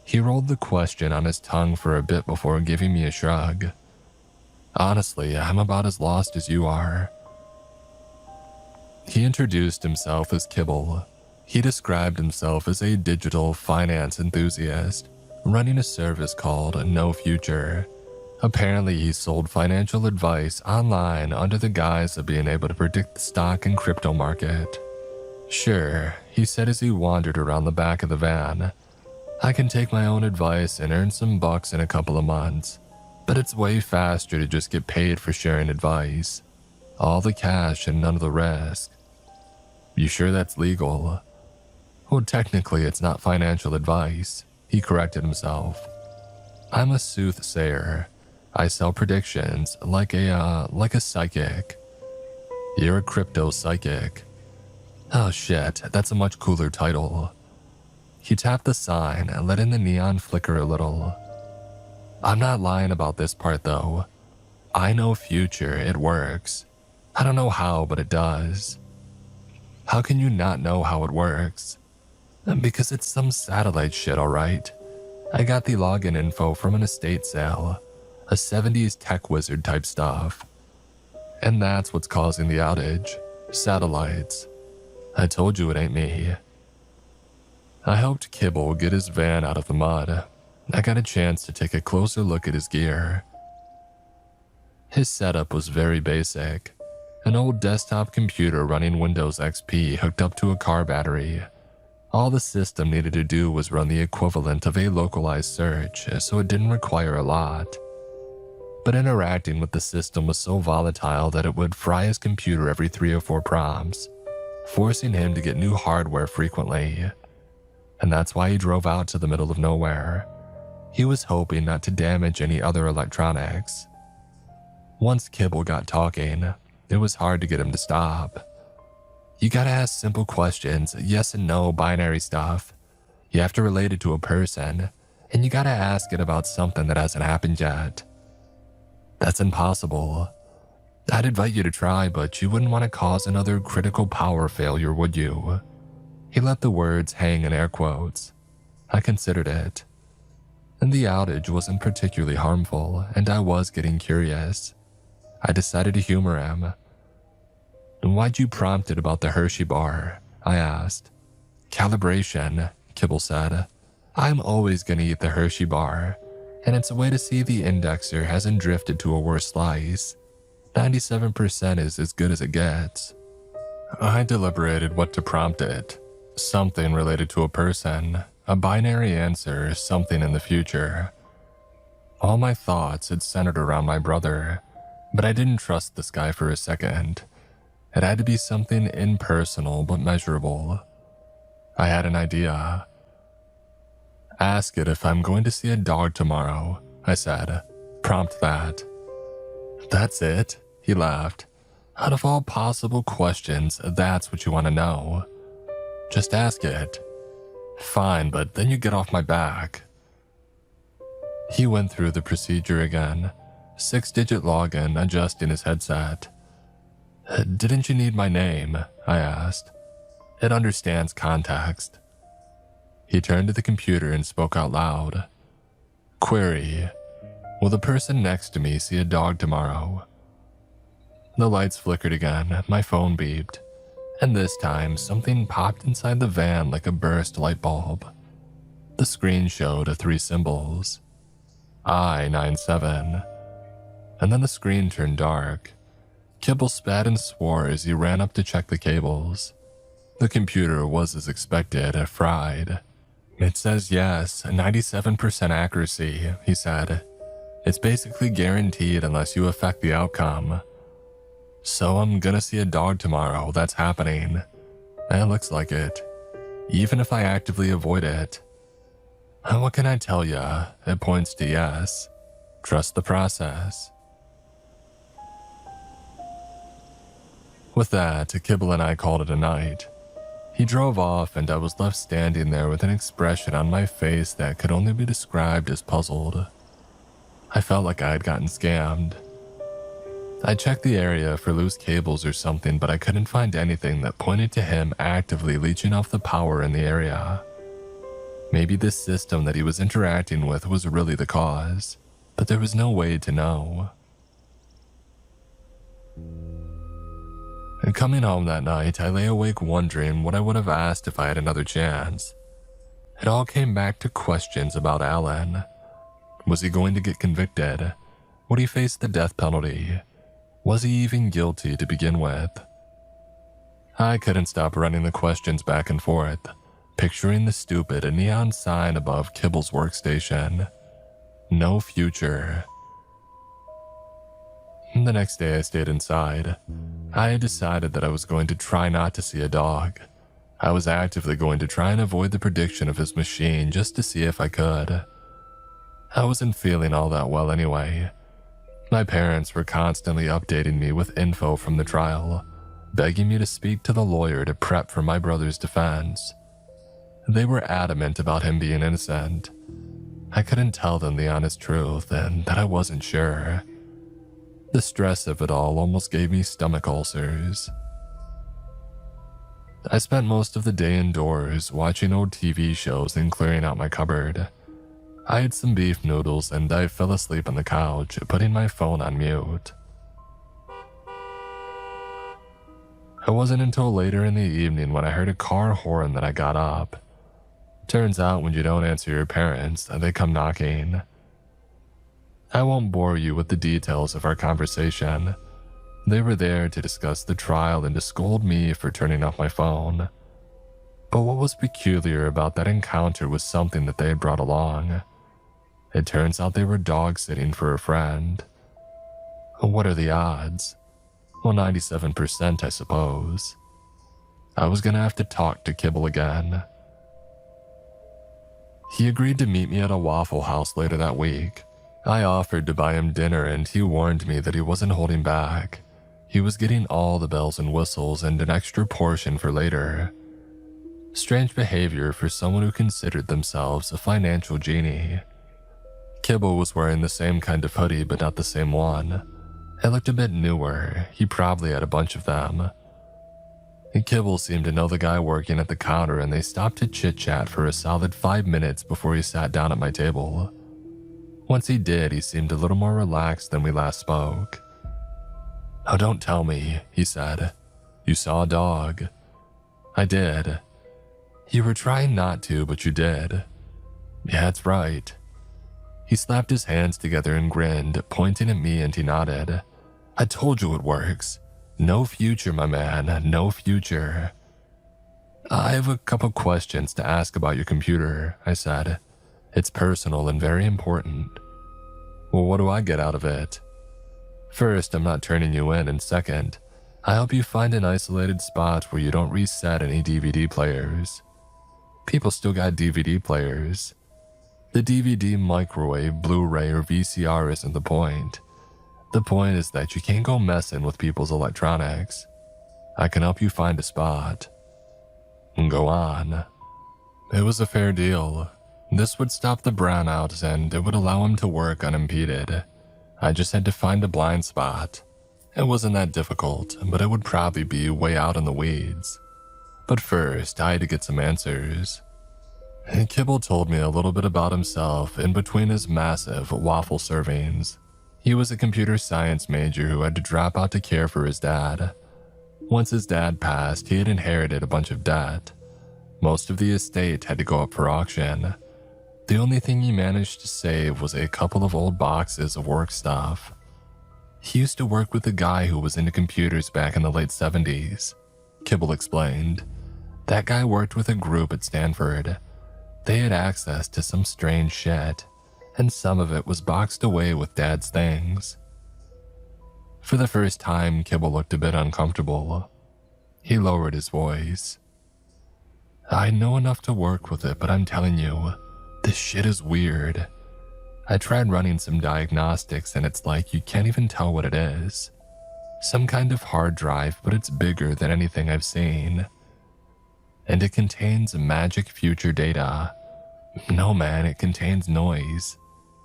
He rolled the question on his tongue for a bit before giving me a shrug. Honestly, I'm about as lost as you are. He introduced himself as Kibble. He described himself as a digital finance enthusiast, running a service called No Future. Apparently, he sold financial advice online under the guise of being able to predict the stock and crypto market. Sure, he said as he wandered around the back of the van. I can take my own advice and earn some bucks in a couple of months, but it's way faster to just get paid for sharing advice. All the cash and none of the risk. You sure that's legal? Well, technically it's not financial advice, he corrected himself. I'm a soothsayer. I sell predictions like a psychic. You're a crypto psychic. Oh shit, that's a much cooler title. He tapped the sign, letting the neon flicker a little. I'm not lying about this part though. I know future, it works. I don't know how, but it does. How can you not know how it works? Because it's some satellite shit, alright? I got the login info from an estate sale. A 70s tech wizard type stuff. And that's what's causing the outage. Satellites. I told you it ain't me. I helped Kibble get his van out of the mud. I got a chance to take a closer look at his gear. His setup was very basic. An old desktop computer running Windows XP hooked up to a car battery. All the system needed to do was run the equivalent of a localized search, so it didn't require a lot. But interacting with the system was so volatile that it would fry his computer every 3 or 4 prompts, forcing him to get new hardware frequently. And that's why he drove out to the middle of nowhere. He was hoping not to damage any other electronics. Once Kibble got talking, it was hard to get him to stop. You gotta ask simple questions, yes and no binary stuff. You have to relate it to a person, and you gotta ask it about something that hasn't happened yet. That's impossible. I'd invite you to try, but you wouldn't want to cause another critical power failure, would you? He let the words hang in air quotes. I considered it. And the outage wasn't particularly harmful, and I was getting curious. I decided to humor him. Why'd you prompt it about the Hershey bar? I asked. Calibration, Kibble said. I'm always gonna eat the Hershey bar, and it's a way to see the indexer hasn't drifted to a worse slice. 97% is as good as it gets. I deliberated what to prompt it. Something related to a person, a binary answer, something in the future. All my thoughts had centered around my brother, but I didn't trust this guy for a second. It had to be something impersonal but measurable. I had an idea. Ask it if I'm going to see a dog tomorrow, I said. Prompt that. That's it, he laughed. Out of all possible questions, that's what you want to know. Just ask it. Fine, but then you get off my back. He went through the procedure again, 6-digit login, adjusting his headset. Didn't you need my name? I asked. It understands context. He turned to the computer and spoke out loud. Query. Will the person next to me see a dog tomorrow? The lights flickered again, my phone beeped, and this time something popped inside the van like a burst light bulb. The screen showed 3 symbols, I-97, and then the screen turned dark. Kibble spat and swore as he ran up to check the cables. The computer was, as expected, fried. "It says yes, 97% accuracy," he said. "It's basically guaranteed unless you affect the outcome. So I'm gonna see a dog tomorrow, that's happening. It looks like it. Even if I actively avoid it. What can I tell ya? It points to yes. Trust the process." With that, Kibble and I called it a night. He drove off and I was left standing there with an expression on my face that could only be described as puzzled. I felt like I had gotten scammed. I checked the area for loose cables or something, but I couldn't find anything that pointed to him actively leeching off the power in the area. Maybe this system that he was interacting with was really the cause, but there was no way to know. And coming home that night, I lay awake wondering what I would have asked if I had another chance. It all came back to questions about Alan. Was he going to get convicted? Would he face the death penalty? Was he even guilty to begin with? I couldn't stop running the questions back and forth, picturing the stupid neon sign above Kibble's workstation. No future. The next day I stayed inside. I had decided that I was going to try not to see a dog. I was actively going to try and avoid the prediction of his machine just to see if I could. I wasn't feeling all that well anyway. My parents were constantly updating me with info from the trial, begging me to speak to the lawyer to prep for my brother's defense. They were adamant about him being innocent. I couldn't tell them the honest truth and that I wasn't sure. The stress of it all almost gave me stomach ulcers. I spent most of the day indoors watching old TV shows and clearing out my cupboard. I had some beef noodles and I fell asleep on the couch, putting my phone on mute. It wasn't until later in the evening when I heard a car horn that I got up. Turns out when you don't answer your parents, they come knocking. I won't bore you with the details of our conversation. They were there to discuss the trial and to scold me for turning off my phone. But what was peculiar about that encounter was something that they had brought along. It turns out they were dog sitting for a friend. What are the odds? Well, 97%, I suppose. I was gonna have to talk to Kibble again. He agreed to meet me at a Waffle House later that week. I offered to buy him dinner and he warned me that he wasn't holding back. He was getting all the bells and whistles and an extra portion for later. Strange behavior for someone who considered themselves a financial genie. Kibble was wearing the same kind of hoodie but not the same one. It looked a bit newer. He probably had a bunch of them. Kibble seemed to know the guy working at the counter and they stopped to chit-chat for a solid 5 minutes before he sat down at my table. Once he did, he seemed a little more relaxed than we last spoke. "Oh, don't tell me," he said. "You saw a dog." "I did." "You were trying not to, but you did." "Yeah, that's right." He slapped his hands together and grinned, pointing at me, and he nodded. "I told you it works. No future, my man, no future." "I have a couple questions to ask about your computer," I said. "It's personal and very important." "Well, what do I get out of it?" "First, I'm not turning you in, and second, I help you find an isolated spot where you don't reset any DVD players. People still got DVD players. The DVD, microwave, Blu-ray, or VCR isn't the point. The point is that you can't go messing with people's electronics. I can help you find a spot." "Go on." It was a fair deal. This would stop the brownouts and it would allow him to work unimpeded. I just had to find a blind spot. It wasn't that difficult, but it would probably be way out in the weeds. But first, I had to get some answers. Kibble told me a little bit about himself in between his massive waffle servings. He was a computer science major who had to drop out to care for his dad. Once his dad passed, he had inherited a bunch of debt. Most of the estate had to go up for auction. The only thing he managed to save was a couple of old boxes of work stuff. He used to work with a guy who was into computers back in the late 70s, Kibble explained. That guy worked with a group at Stanford. They had access to some strange shit, and some of it was boxed away with Dad's things. For the first time, Kibble looked a bit uncomfortable. He lowered his voice. I know enough to work with it, but I'm telling you, this shit is weird. I tried running some diagnostics and it's like you can't even tell what it is. Some kind of hard drive, but it's bigger than anything I've seen. And it contains magic future data. No man, it contains noise.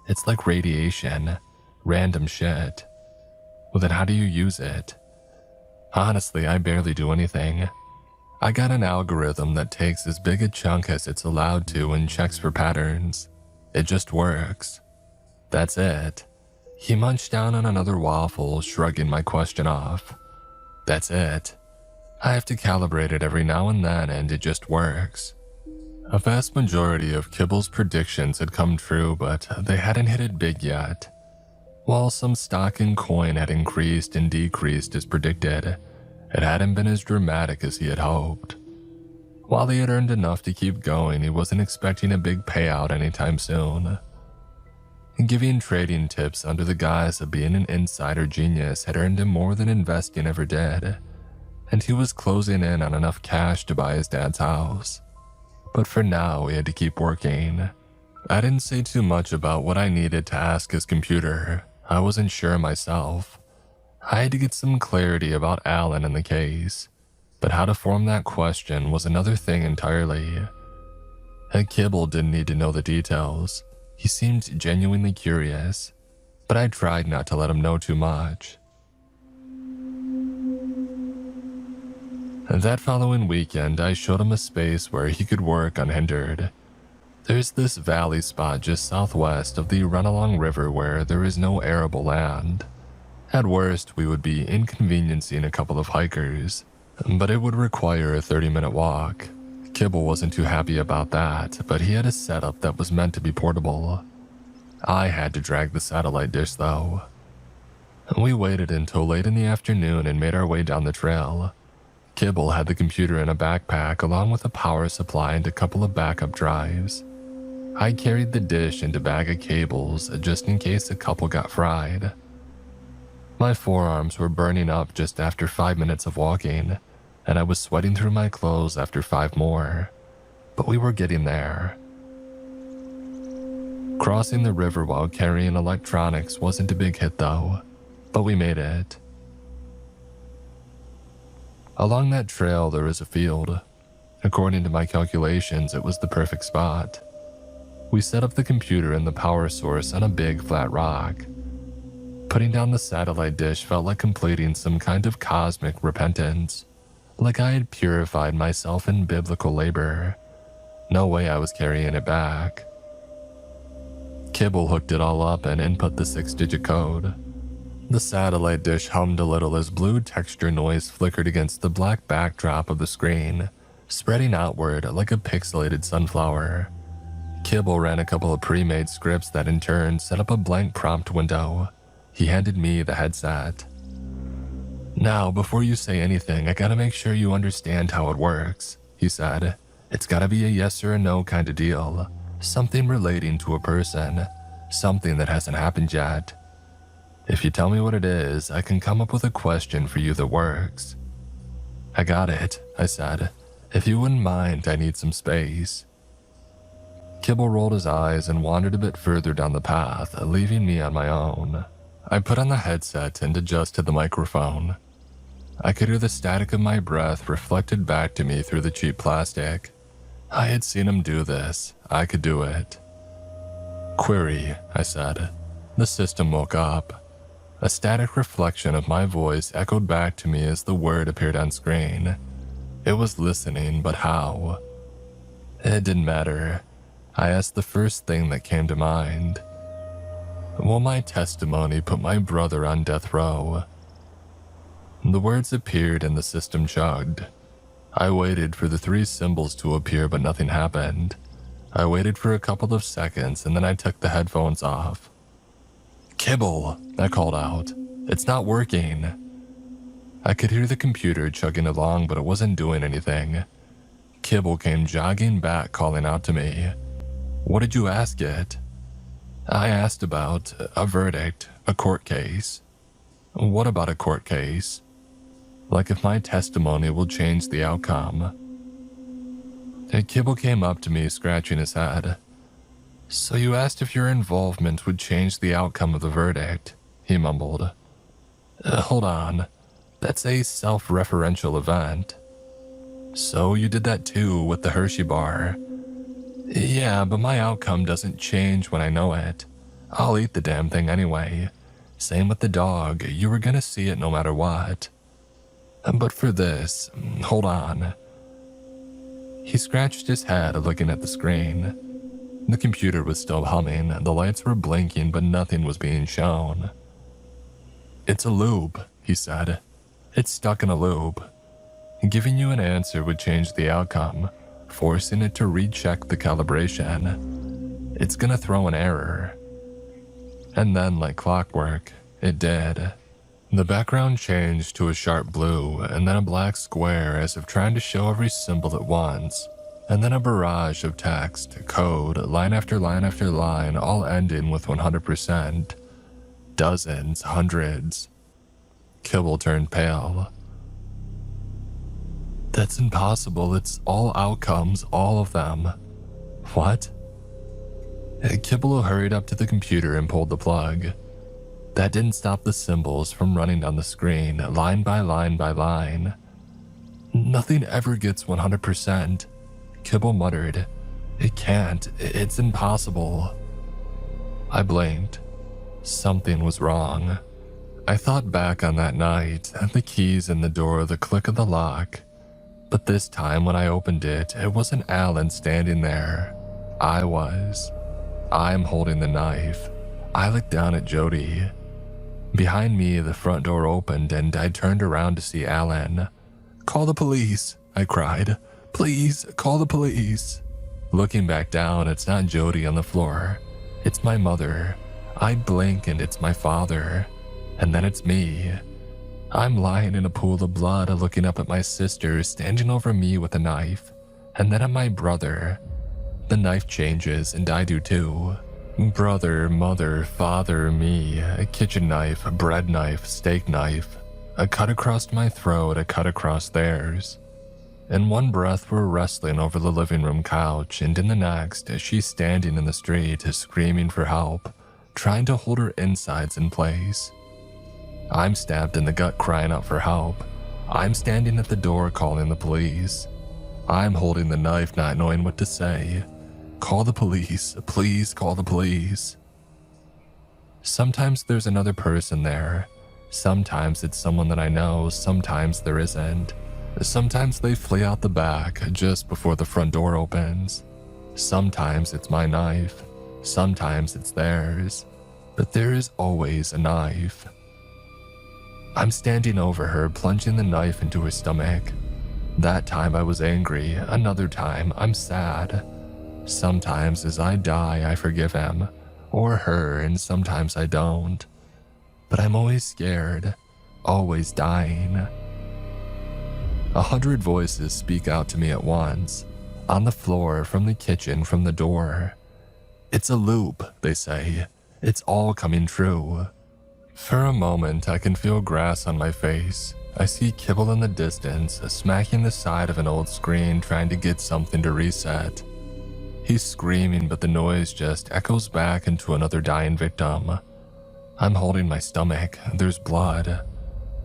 It's like radiation, random shit. Well then how do you use it? Honestly, I barely do anything. I got an algorithm that takes as big a chunk as it's allowed to and checks for patterns. It just works. That's it. He munched down on another waffle, shrugging my question off. That's it. I have to calibrate it every now and then and it just works. A vast majority of Kibble's predictions had come true, but they hadn't hit it big yet. While some stock and coin had increased and decreased as predicted, it hadn't been as dramatic as he had hoped. While he had earned enough to keep going, he wasn't expecting a big payout anytime soon. Giving trading tips under the guise of being an insider genius had earned him more than investing ever did, and he was closing in on enough cash to buy his dad's house. But for now, he had to keep working. I didn't say too much about what I needed to ask his computer. I wasn't sure myself. I had to get some clarity about Alan and the case, but how to form that question was another thing entirely. Kibble didn't need to know the details. He seemed genuinely curious, but I tried not to let him know too much. That following weekend, I showed him a space where he could work unhindered. There's this valley spot just southwest of the Runalong River where there is no arable land. At worst, we would be inconveniencing a couple of hikers, but it would require a 30-minute walk. Kibble wasn't too happy about that, but he had a setup that was meant to be portable. I had to drag the satellite dish though. We waited until late in the afternoon and made our way down the trail. Kibble had the computer in a backpack along with a power supply and a couple of backup drives. I carried the dish and a bag of cables just in case a couple got fried. My forearms were burning up just after 5 minutes of walking, and I was sweating through my clothes after 5 more. But we were getting there. Crossing the river while carrying electronics wasn't a big hit though, but we made it. Along that trail there is a field. According to my calculations, it was the perfect spot. We set up the computer and the power source on a big flat rock. Putting down the satellite dish felt like completing some kind of cosmic repentance, like I had purified myself in biblical labor. No way I was carrying it back. Kibble hooked it all up and input the 6-digit code. The satellite dish hummed a little as blue texture noise flickered against the black backdrop of the screen, spreading outward like a pixelated sunflower. Kibble ran a couple of pre-made scripts that in turn set up a blank prompt window. He handed me the headset. Now, before you say anything, I gotta make sure you understand how it works, he said. It's gotta be a yes or a no kind of deal. Something relating to a person. Something that hasn't happened yet. If you tell me what it is, I can come up with a question for you that works. I got it, I said. If you wouldn't mind, I need some space. Kibble rolled his eyes and wandered a bit further down the path, leaving me on my own. I put on the headset and adjusted the microphone. I could hear the static of my breath reflected back to me through the cheap plastic. I had seen him do this. I could do it. Query, I said. The system woke up. A static reflection of my voice echoed back to me as the word appeared on screen. It was listening, but how? It didn't matter. I asked the first thing that came to mind. Will my testimony put my brother on death row? The words appeared and the system chugged. I waited for the 3 symbols to appear, but nothing happened. I waited for a couple of seconds and then I took the headphones off. "Kibble," I called out. "It's not working." I could hear the computer chugging along, but it wasn't doing anything. Kibble came jogging back, calling out to me. "What did you ask it?" I asked about a verdict, a court case. "What about a court case?" "Like if my testimony will change the outcome." Kibble came up to me, scratching his head. "So you asked if your involvement would change the outcome of the verdict," he mumbled. Hold on. That's a self-referential event." "So you did that too with the Hershey bar." "Yeah, but my outcome doesn't change when I know it. I'll eat the damn thing anyway. Same with the dog, you were gonna see it no matter what. But for this, hold on." He scratched his head, looking at the screen. The computer was still humming, the lights were blinking, but nothing was being shown. "It's a loop," he said. "It's stuck in a loop. Giving you an answer would change the outcome, forcing it to recheck the calibration. It's gonna throw an error." And then, like clockwork, it did. The background changed to a sharp blue, and then a black square as if trying to show every symbol at once, and then a barrage of text, code, line after line after line, all ending with 100%. Dozens, hundreds. Kibble turned pale. "That's impossible. It's all outcomes, all of them." "What?" Kibble hurried up to the computer and pulled the plug. That didn't stop the symbols from running down the screen, line by line by line. "Nothing ever gets 100%. Kibble muttered. "It can't. It's impossible." I blinked. Something was wrong. I thought back on that night, the keys in the door, the click of the lock. But this time when I opened it, it wasn't Alan standing there. I was. I'm holding the knife. I looked down at Jody. Behind me, the front door opened and I turned around to see Alan. "Call the police," I cried. "Please, call the police." Looking back down, it's not Jody on the floor. It's my mother. I blink and it's my father. And then it's me. I'm lying in a pool of blood, looking up at my sister standing over me with a knife. And then at my brother. The knife changes and I do too. Brother, mother, father, me, a kitchen knife, a bread knife, steak knife, a cut across my throat, a cut across theirs. In one breath, we're wrestling over the living room couch, and in the next, she's standing in the street, screaming for help, trying to hold her insides in place. I'm stabbed in the gut, crying out for help. I'm standing at the door calling the police. I'm holding the knife, not knowing what to say. "Call the police, please call the police." Sometimes there's another person there. Sometimes it's someone that I know, sometimes there isn't. Sometimes they flee out the back just before the front door opens. Sometimes it's my knife. Sometimes it's theirs. But there is always a knife. I'm standing over her, plunging the knife into her stomach. That time I was angry, another time I'm sad. Sometimes as I die, I forgive him, or her, and sometimes I don't. But I'm always scared, always dying. 100 voices speak out to me at once, on the floor, from the kitchen, from the door. "It's a loop," they say. "It's all coming true." For a moment, I can feel grass on my face. I see Kibble in the distance, smacking the side of an old screen, trying to get something to reset. He's screaming, but the noise just echoes back into another dying victim. I'm holding my stomach. There's blood.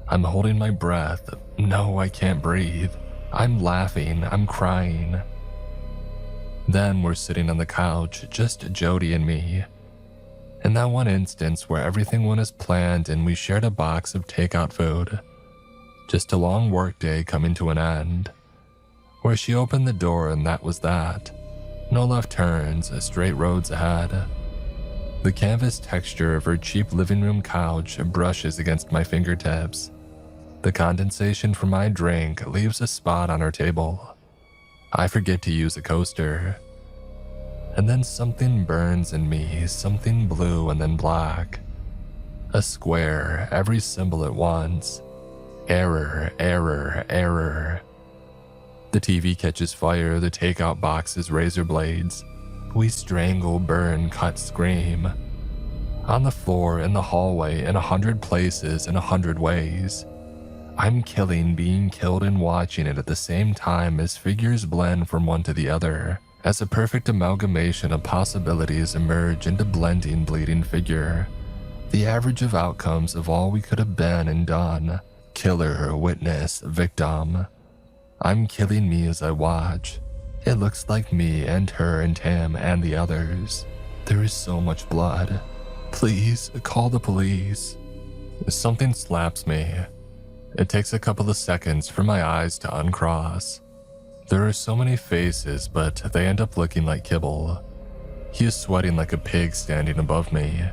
I'm holding my breath. No, I can't breathe. I'm laughing. I'm crying. Then we're sitting on the couch, just Jody and me. In that one instance where everything went as planned and we shared a box of takeout food. Just a long workday coming to an end. Where she opened the door and that was that. No left turns, straight roads ahead. The canvas texture of her cheap living room couch brushes against my fingertips. The condensation from my drink leaves a spot on her table. I forget to use a coaster. and then something burns in me, something blue and then black. A square, every symbol at once. Error, error, error. The TV catches fire, the takeout box is razor blades. We strangle, burn, cut, scream. On the floor, in the hallway, in 100 places, in 100 ways. I'm killing, being killed, and watching it at the same time as figures blend from one to the other, as a perfect amalgamation of possibilities emerge into blending, bleeding figure. The average of outcomes of all we could have been and done. Killer, witness, victim. I'm killing me as I watch. It looks like me and her and him and the others. There is so much blood. Please, call the police. Something slaps me. It takes a couple of seconds for my eyes to uncross. There are so many faces, but they end up looking like Kibble. He is sweating like a pig standing above me.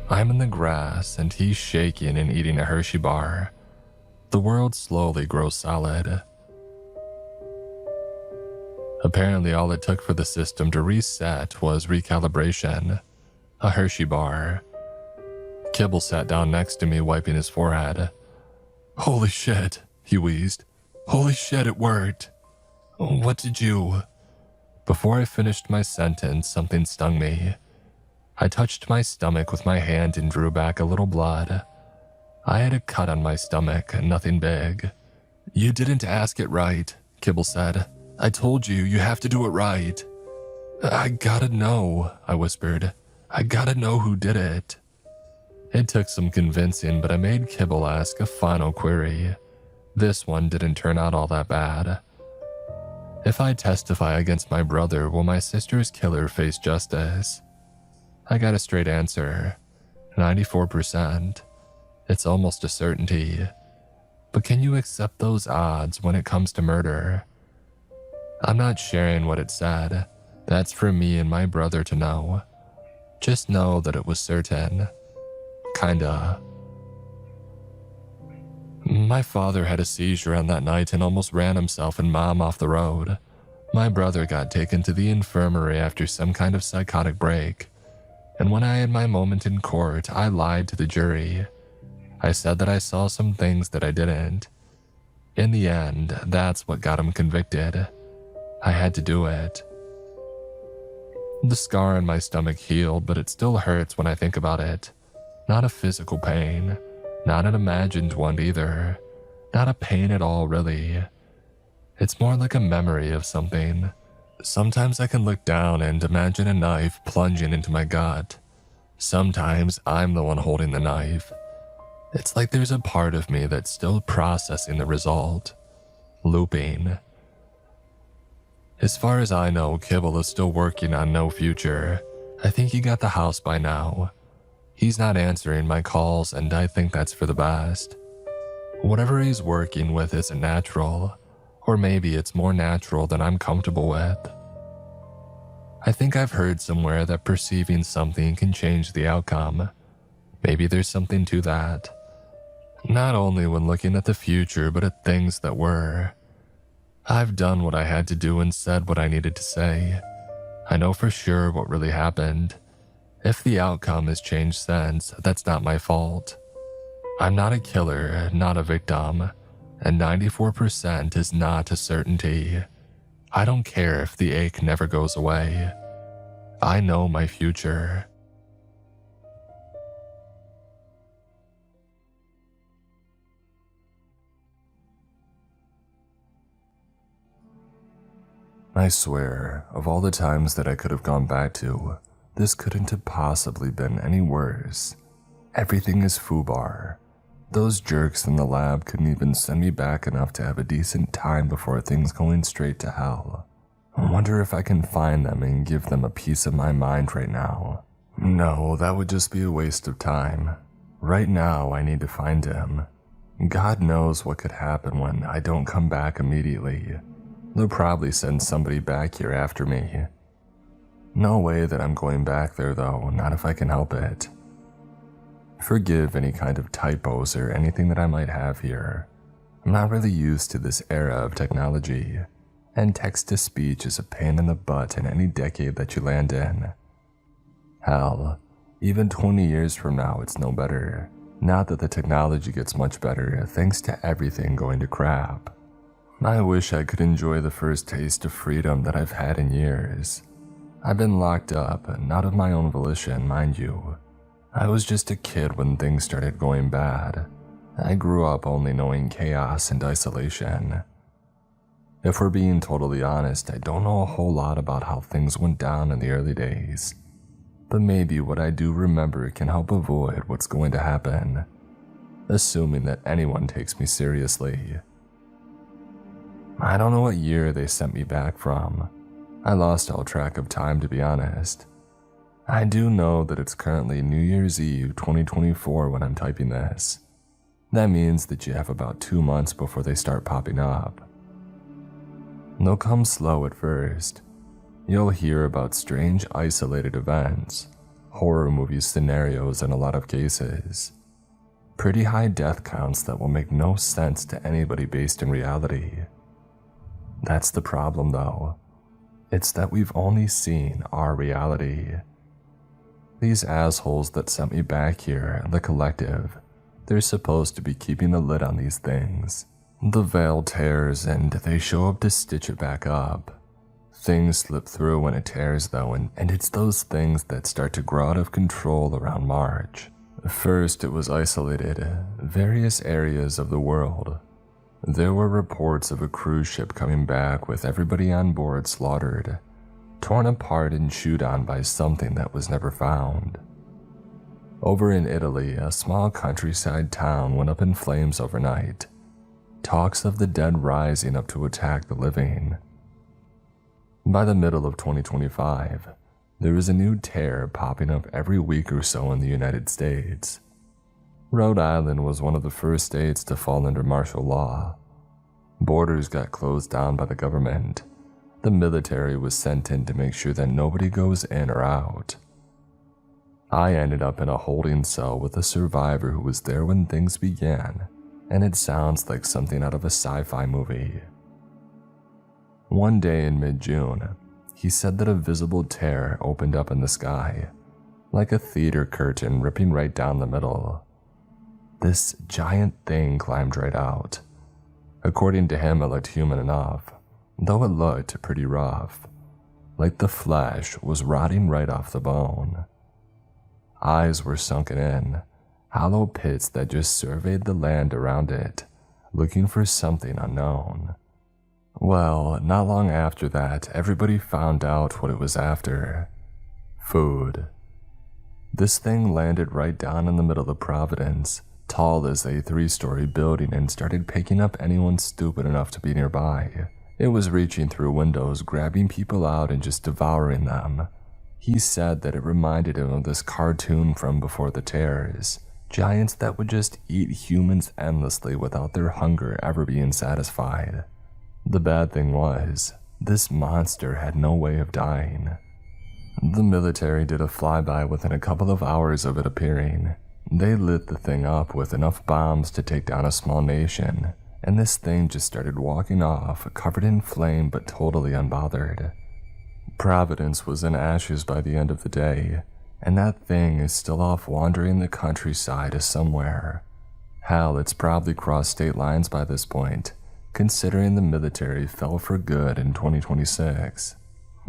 I'm in the grass and he's shaking and eating a Hershey bar. The world slowly grows solid. Apparently all it took for the system to reset was recalibration. A Hershey bar. Kibble sat down next to me, wiping his forehead. Holy shit, he wheezed. Holy shit, it worked. What did you... Before I finished my sentence, something stung me. I touched my stomach with my hand and drew back a little blood. I had a cut on my stomach, nothing big. You didn't ask it right, Kibble said. I told you, you have to do it right. I gotta know, I whispered. I gotta know who did it. It took some convincing, but I made Kibble ask a final query. This one didn't turn out all that bad. If I testify against my brother, will my sister's killer face justice? I got a straight answer. 94%. It's almost a certainty. But can you accept those odds when it comes to murder? I'm not sharing what it said. That's for me and my brother to know. Just know that it was certain. Kinda. My father had a seizure on that night and almost ran himself and Mom off the road. My brother got taken to the infirmary after some kind of psychotic break. And when I had my moment in court, I lied to the jury. I said that I saw some things that I didn't. In the end, that's what got him convicted. I had to do it. The scar on my stomach healed, but it still hurts when I think about it. Not a physical pain, not an imagined one either. Not a pain at all, really. It's more like a memory of something. Sometimes I can look down and imagine a knife plunging into my gut. Sometimes I'm the one holding the knife. It's like there's a part of me that's still processing the result. Looping. As far as I know, Kibble is still working on No Future. I think he got the house by now. He's not answering my calls, and I think that's for the best. Whatever he's working with isn't natural, or maybe it's more natural than I'm comfortable with. I think I've heard somewhere that perceiving something can change the outcome. Maybe there's something to that. Not only when looking at the future, but at things that were. I've done what I had to do and said what I needed to say. I know for sure what really happened. If the outcome has changed since, that's not my fault. I'm not a killer, not a victim, and 94% is not a certainty. I don't care if the ache never goes away. I know my future. I swear, of all the times that I could have gone back to, this couldn't have possibly been any worse. Everything is foobar. Those jerks in the lab couldn't even send me back enough to have a decent time before things going straight to hell. I wonder if I can find them and give them a piece of my mind right now. No, that would just be a waste of time. Right now, I need to find him. God knows what could happen when I don't come back immediately. They'll probably send somebody back here after me. No way that I'm going back there though, not if I can help it. Forgive any kind of typos or anything that I might have here. I'm not really used to this era of technology. and text-to-speech is a pain in the butt in any decade that you land in. Hell, even 20 years from now it's no better. Not that the technology gets much better thanks to everything going to crap. I wish I could enjoy the first taste of freedom that I've had in years. I've been locked up, not of my own volition, mind you. I was just a kid when things started going bad. I grew up only knowing chaos and isolation. If we're being totally honest, I don't know a whole lot about how things went down in the early days. But maybe what I do remember can help avoid what's going to happen, assuming that anyone takes me seriously. I don't know what year they sent me back from. I lost all track of time, to be honest. I do know that it's currently New Year's Eve 2024 when I'm typing this. That means that you have about 2 months before they start popping up. They'll come slow at first. You'll hear about strange isolated events, horror movie scenarios in a lot of cases. Pretty high death counts that will make no sense to anybody based in reality. That's the problem though. It's that we've only seen our reality. These assholes that sent me back here, the collective, they're supposed to be keeping a lid on these things. The veil tears and they show up to stitch it back up. Things slip through when it tears though, and it's those things that start to grow out of control around March. First, it was isolated, various areas of the world. There were reports of a cruise ship coming back with everybody on board slaughtered, torn apart and chewed on by something that was never found. Over in Italy, a small countryside town went up in flames overnight. Talks of the dead rising up to attack the living. By the middle of 2025, there was a new terror popping up every week or so in the United States. Rhode Island was one of the first states to fall under martial law. Borders got closed down by the government. The military was sent in to make sure that nobody goes in or out. I ended up in a holding cell with a survivor who was there when things began, and it sounds like something out of a sci-fi movie. One day in mid-June, he said that a visible tear opened up in the sky, like a theater curtain ripping right down the middle. This giant thing climbed right out. According to him, it looked human enough, though it looked pretty rough, like the flesh was rotting right off the bone. Eyes were sunken in, hollow pits that just surveyed the land around it, looking for something unknown. Well, not long after that, everybody found out what it was after. Food. This thing landed right down in the middle of Providence, tall as a 3-story building, and started picking up anyone stupid enough to be nearby. It was reaching through windows, grabbing people out and just devouring them. He said that it reminded him of this cartoon from before the terrors, giants that would just eat humans endlessly without their hunger ever being satisfied. The bad thing was, this monster had no way of dying. The military did a flyby within a couple of hours of it appearing. They lit the thing up with enough bombs to take down a small nation, and this thing just started walking off, covered in flame but totally unbothered. Providence was in ashes by the end of the day, and that thing is still off wandering the countryside somewhere. Hell, it's probably crossed state lines by this point, considering the military fell for good in 2026.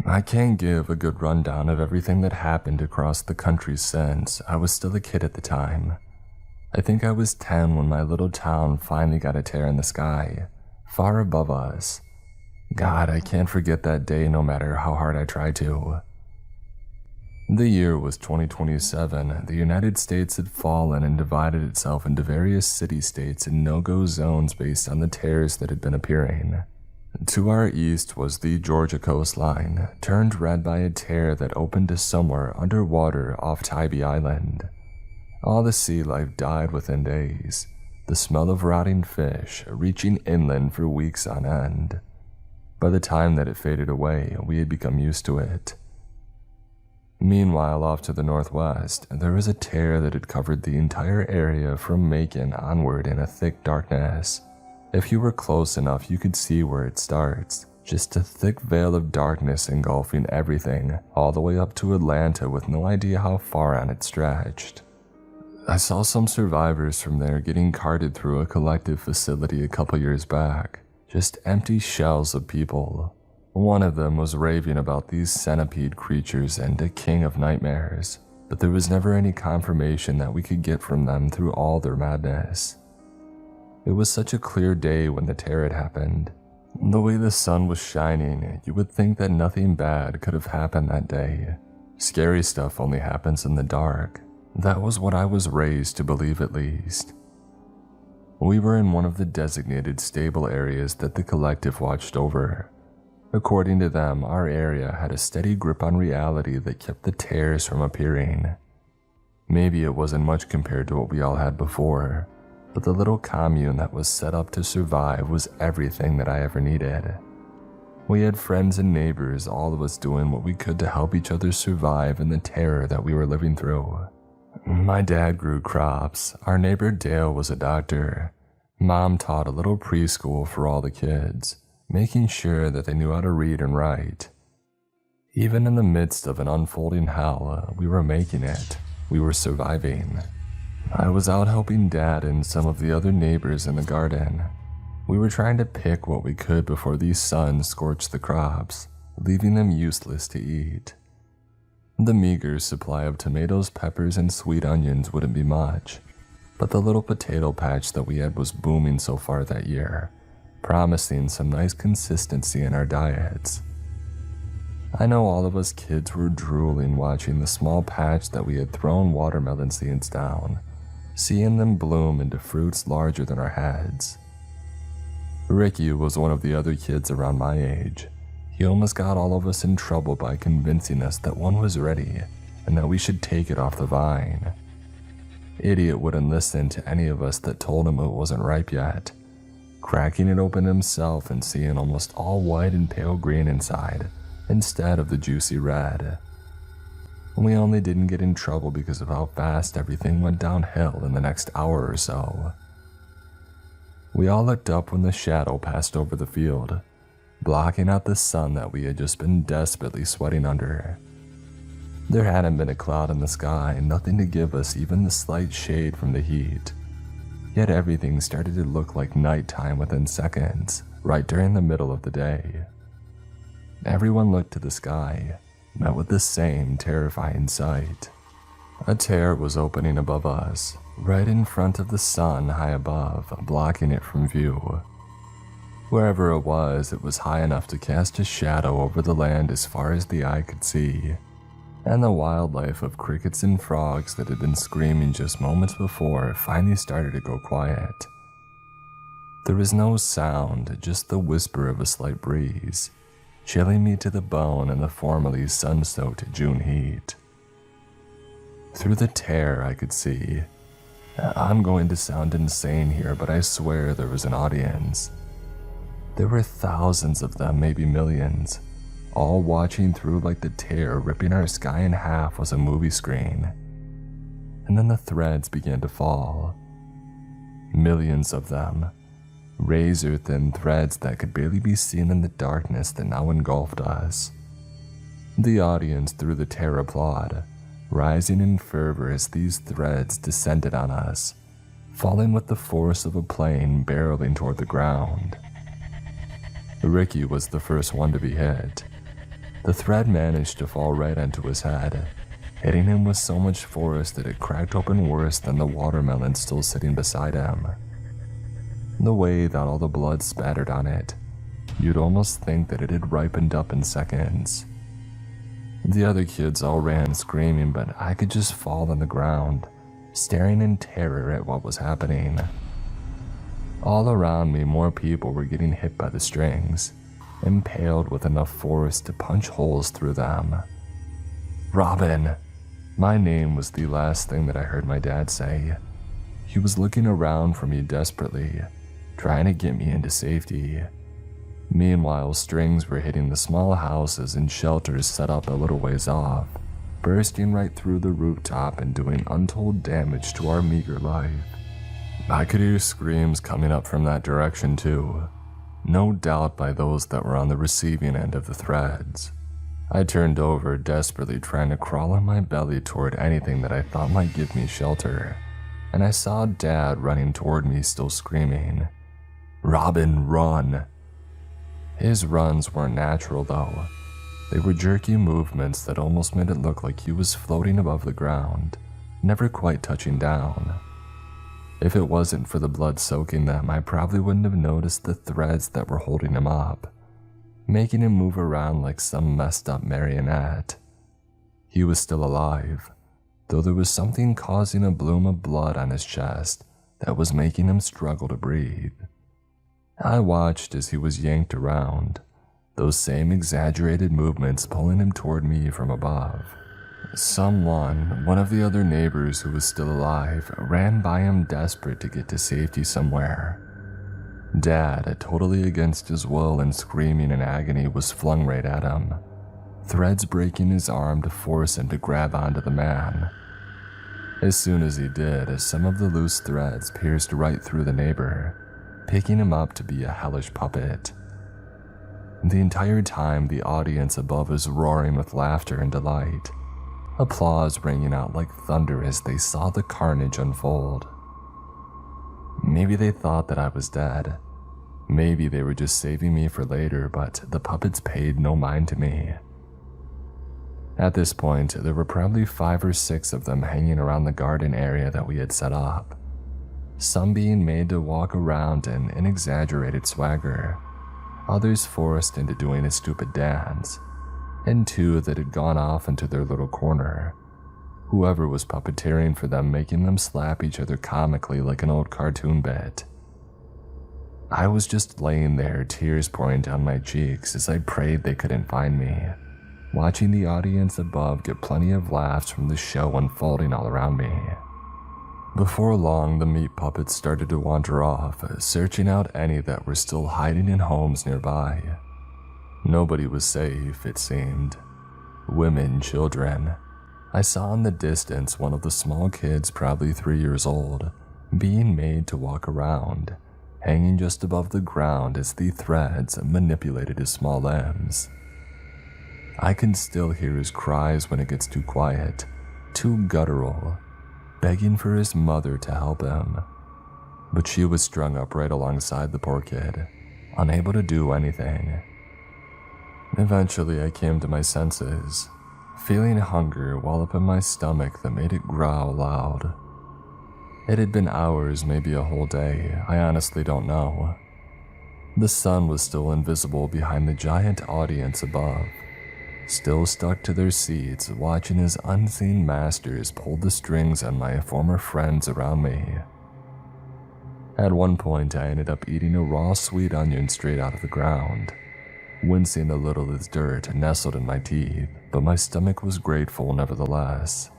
I can't give a good rundown of everything that happened across the country since I was still a kid at the time. I think I was 10 when my little town finally got a tear in the sky, far above us. God, I can't forget that day no matter how hard I try to. The year was 2027. The United States had fallen and divided itself into various city-states and no-go zones based on the terrors that had been appearing. To our east was the Georgia coastline, turned red by a tear that opened to somewhere underwater off Tybee Island. All the sea life died within days, the smell of rotting fish reaching inland for weeks on end. By the time that it faded away, we had become used to it. Meanwhile, off to the northwest, there was a tear that had covered the entire area from Macon onward in a thick darkness. If you were close enough, you could see where it starts, Just a thick veil of darkness engulfing everything, all the way up to Atlanta with no idea how far on it stretched. I saw some survivors from there getting carted through a collective facility a couple years back, just empty shells of people. One of them was raving about these centipede creatures and a king of nightmares, but there was never any confirmation that we could get from them through all their madness. It was such a clear day when the tear had happened. The way the sun was shining, you would think that nothing bad could have happened that day. Scary stuff only happens in the dark. That was what I was raised to believe, at least. We were in one of the designated stable areas that the collective watched over. According to them, our area had a steady grip on reality that kept the tears from appearing. Maybe it wasn't much compared to what we all had before, but the little commune that was set up to survive was everything that I ever needed. We had friends and neighbors, all of us doing what we could to help each other survive in the terror that we were living through. My dad grew crops, our neighbor Dale was a doctor, Mom taught a little preschool for all the kids, making sure that they knew how to read and write. Even in the midst of an unfolding hell, we were making it. We were surviving. I was out helping Dad and some of the other neighbors in the garden. We were trying to pick what we could before these suns scorched the crops, leaving them useless to eat. The meager supply of tomatoes, peppers, and sweet onions wouldn't be much, but the little potato patch that we had was booming so far that year, promising some nice consistency in our diets. I know all of us kids were drooling watching the small patch that we had thrown watermelon seeds down, seeing them bloom into fruits larger than our heads. Ricky was one of the other kids around my age. He almost got all of us in trouble by convincing us that one was ready and that we should take it off the vine. Idiot wouldn't listen to any of us that told him it wasn't ripe yet, cracking it open himself and seeing almost all white and pale green inside instead of the juicy red. We only didn't get in trouble because of how fast everything went downhill in the next hour or so. We all looked up when the shadow passed over the field, blocking out the sun that we had just been desperately sweating under. There hadn't been a cloud in the sky, nothing to give us even the slight shade from the heat. Yet everything started to look like nighttime within seconds, right during the middle of the day. Everyone looked to the sky, met with the same terrifying sight. A tear was opening above us, right in front of the sun high above, blocking it from view. Wherever it was high enough to cast a shadow over the land as far as the eye could see, and the wildlife of crickets and frogs that had been screaming just moments before finally started to go quiet. There was no sound, just the whisper of a slight breeze, chilling me to the bone in the formerly sun-soaked June heat. Through the tear I could see. I'm going to sound insane here, but I swear there was an audience. There were thousands of them, maybe millions, all watching through like the tear ripping our sky in half was a movie screen. And then the threads began to fall. Millions of them, razor-thin threads that could barely be seen in the darkness that now engulfed us. The audience threw the tear applaud, rising in fervor as these threads descended on us, falling with the force of a plane barreling toward the ground. Ricky was the first one to be hit. The thread managed to fall right onto his head, hitting him with so much force that it cracked open worse than the watermelon still sitting beside him. The way that all the blood spattered on it, you'd almost think that it had ripened up in seconds. The other kids all ran screaming, but I could just fall on the ground, staring in terror at what was happening. All around me, more people were getting hit by the strings, impaled with enough force to punch holes through them. Robin! My name was the last thing that I heard my dad say. He was looking around for me desperately, trying to get me into safety. Meanwhile, strings were hitting the small houses and shelters set up a little ways off, bursting right through the rooftop and doing untold damage to our meager life. I could hear screams coming up from that direction too. no doubt by those that were on the receiving end of the threads. I turned over, desperately trying to crawl on my belly toward anything that I thought might give me shelter, and I saw Dad running toward me, still screaming, "Robin, run!" His runs weren't natural though. They were jerky movements that almost made it look like he was floating above the ground, never quite touching down. If it wasn't for the blood soaking them, I probably wouldn't have noticed the threads that were holding him up, making him move around like some messed up marionette. He was still alive, though there was something causing a bloom of blood on his chest that was making him struggle to breathe. I watched as he was yanked around, those same exaggerated movements pulling him toward me from above. One of the other neighbors who was still alive, ran by him desperate to get to safety somewhere. Dad, totally against his will and screaming in agony, was flung right at him, threads breaking his arm to force him to grab onto the man. As soon as he did, some of the loose threads pierced right through the neighbor, picking him up to be a hellish puppet. The entire time, the audience above was roaring with laughter and delight, applause ringing out like thunder as they saw the carnage unfold. Maybe they thought that I was dead. Maybe they were just saving me for later, but the puppets paid no mind to me. At this point, there were probably 5 or 6 of them hanging around the garden area that we had set up, some being made to walk around in an exaggerated swagger, others forced into doing a stupid dance, and 2 that had gone off into their little corner, whoever was puppeteering for them making them slap each other comically like an old cartoon bit. I was just laying there, tears pouring down my cheeks as I prayed they couldn't find me, watching the audience above get plenty of laughs from the show unfolding all around me. Before long, the meat puppets started to wander off, searching out any that were still hiding in homes nearby. Nobody was safe, it seemed. Women, children. I saw in the distance one of the small kids, probably 3 years old, being made to walk around, hanging just above the ground as the threads manipulated his small limbs. I can still hear his cries when it gets too quiet, too guttural, begging for his mother to help him. But she was strung up right alongside the poor kid, unable to do anything. Eventually, I came to my senses, feeling hunger well up in my stomach that made it growl loud. It had been hours, maybe a whole day, I honestly don't know. The sun was still invisible behind the giant audience above, still stuck to their seats, watching as unseen masters pulled the strings on my former friends around me. At one point, I ended up eating a raw sweet onion straight out of the ground, wincing a little as dirt nestled in my teeth, but my stomach was grateful nevertheless.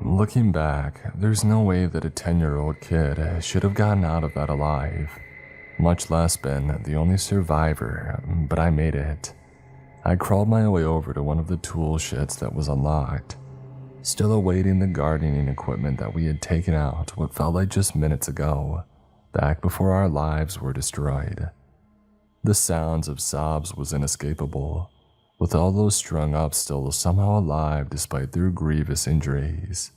Looking back, there's no way that a 10-year-old kid should have gotten out of that alive, much less been the only survivor, but I made it. I crawled my way over to one of the tool sheds that was unlocked, still awaiting the gardening equipment that we had taken out what felt like just minutes ago, back before our lives were destroyed. The sounds of sobs was inescapable, with all those strung up still somehow alive despite their grievous injuries.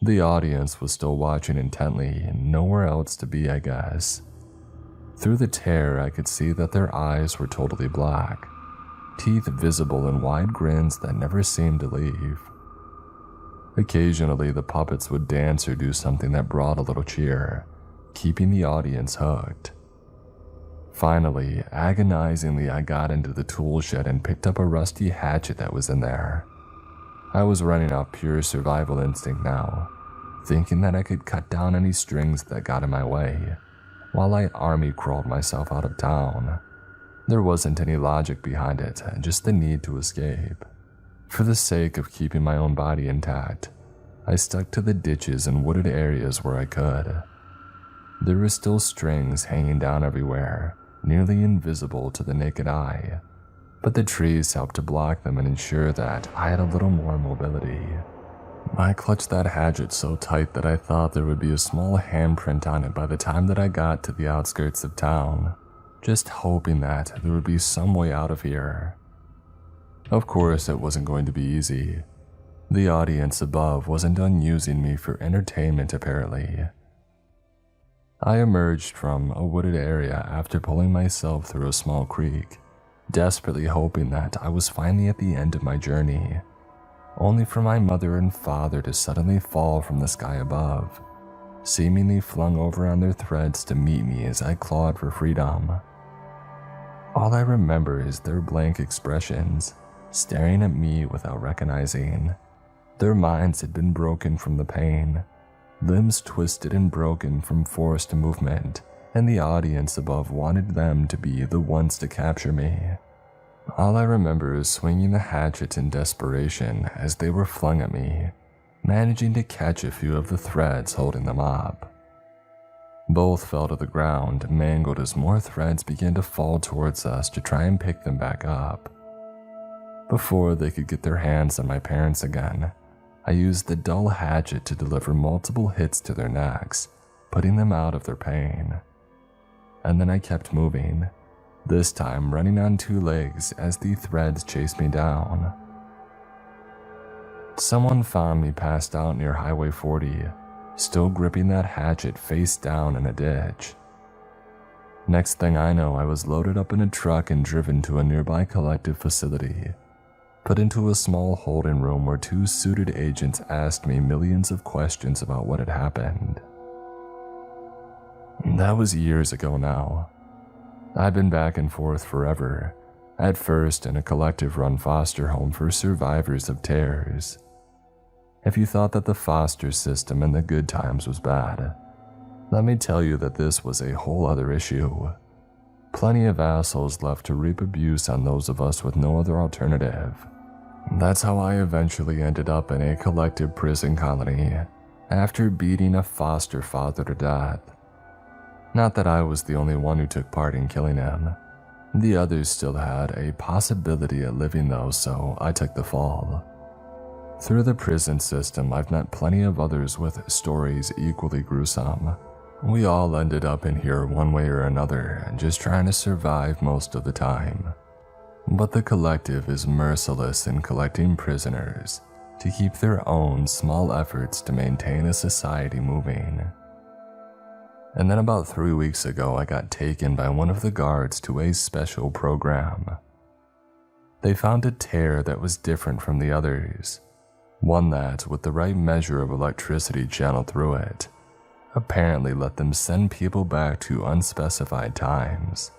The audience was still watching intently, and nowhere else to be, I guess. Through the tear, I could see that their eyes were totally black, teeth visible in wide grins that never seemed to leave. Occasionally, the puppets would dance or do something that brought a little cheer, keeping the audience hooked. Finally, agonizingly, I got into the tool shed and picked up a rusty hatchet that was in there. I was running off pure survival instinct now, thinking that I could cut down any strings that got in my way, while I army crawled myself out of town. There wasn't any logic behind it, just the need to escape. For the sake of keeping my own body intact, I stuck to the ditches and wooded areas where I could. There were still strings hanging down everywhere, nearly invisible to the naked eye, but the trees helped to block them and ensure that I had a little more mobility. I clutched that hatchet so tight that I thought there would be a small handprint on it by the time that I got to the outskirts of town, just hoping that there would be some way out of here. Of course, it wasn't going to be easy. The audience above wasn't done using me for entertainment, apparently. I emerged from a wooded area after pulling myself through a small creek, desperately hoping that I was finally at the end of my journey, only for my mother and father to suddenly fall from the sky above, seemingly flung over on their threads to meet me as I clawed for freedom. All I remember is their blank expressions, staring at me without recognizing. Their minds had been broken from the pain, limbs twisted and broken from forced movement, and the audience above wanted them to be the ones to capture me. All I remember is swinging the hatchet in desperation as they were flung at me, managing to catch a few of the threads holding them up. Both fell to the ground, mangled as more threads began to fall towards us to try and pick them back up. Before they could get their hands on my parents again, I used the dull hatchet to deliver multiple hits to their necks, putting them out of their pain. And then I kept moving, this time running on 2 legs as the threads chased me down. Someone found me passed out near Highway 40, still gripping that hatchet face down in a ditch. Next thing I know, I was loaded up in a truck and driven to a nearby collective facility, put into a small holding room where 2 suited agents asked me millions of questions about what had happened. That was years ago now. I'd been back and forth forever, at first in a collective-run foster home for survivors of tears. If you thought that the foster system in the good times was bad, let me tell you that this was a whole other issue. Plenty of assholes left to reap abuse on those of us with no other alternative. That's how I eventually ended up in a collective prison colony, after beating a foster father to death. Not that I was the only one who took part in killing him. The others still had a possibility at living though, so I took the fall. Through the prison system, I've met plenty of others with stories equally gruesome. We all ended up in here one way or another, just trying to survive most of the time. But the collective is merciless in collecting prisoners to keep their own small efforts to maintain a society moving. And then about 3 weeks ago, I got taken by one of the guards to a special program. They found a tear that was different from the others, one that, with the right measure of electricity channeled through it, apparently let them send people back to unspecified times.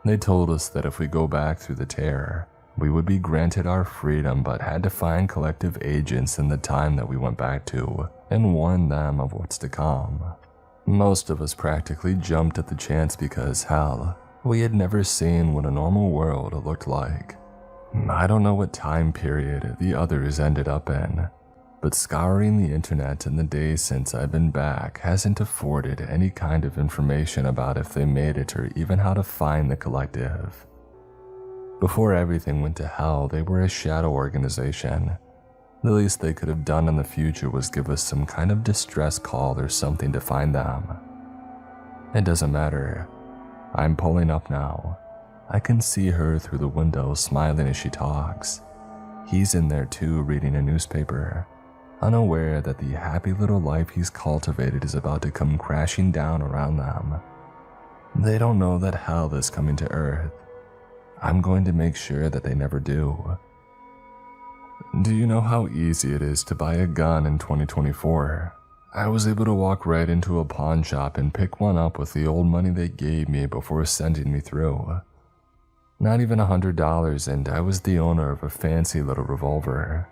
They told us that if we go back through the tear, we would be granted our freedom but had to find collective agents in the time that we went back to and warn them of what's to come. Most of us practically jumped at the chance because, hell, we had never seen what a normal world looked like. I don't know what time period the others ended up in, but scouring the internet in the days since I've been back hasn't afforded any kind of information about if they made it or even how to find the collective. Before everything went to hell, they were a shadow organization. The least they could have done in the future was give us some kind of distress call or something to find them. It doesn't matter. I'm pulling up now. I can see her through the window smiling as she talks. He's in there too, reading a newspaper, unaware that the happy little life he's cultivated is about to come crashing down around them. They don't know that hell is coming to Earth. I'm going to make sure that they never do. Do you know how easy it is to buy a gun in 2024? I was able to walk right into a pawn shop and pick one up with the old money they gave me before sending me through. Not even $100, and I was the owner of a fancy little revolver.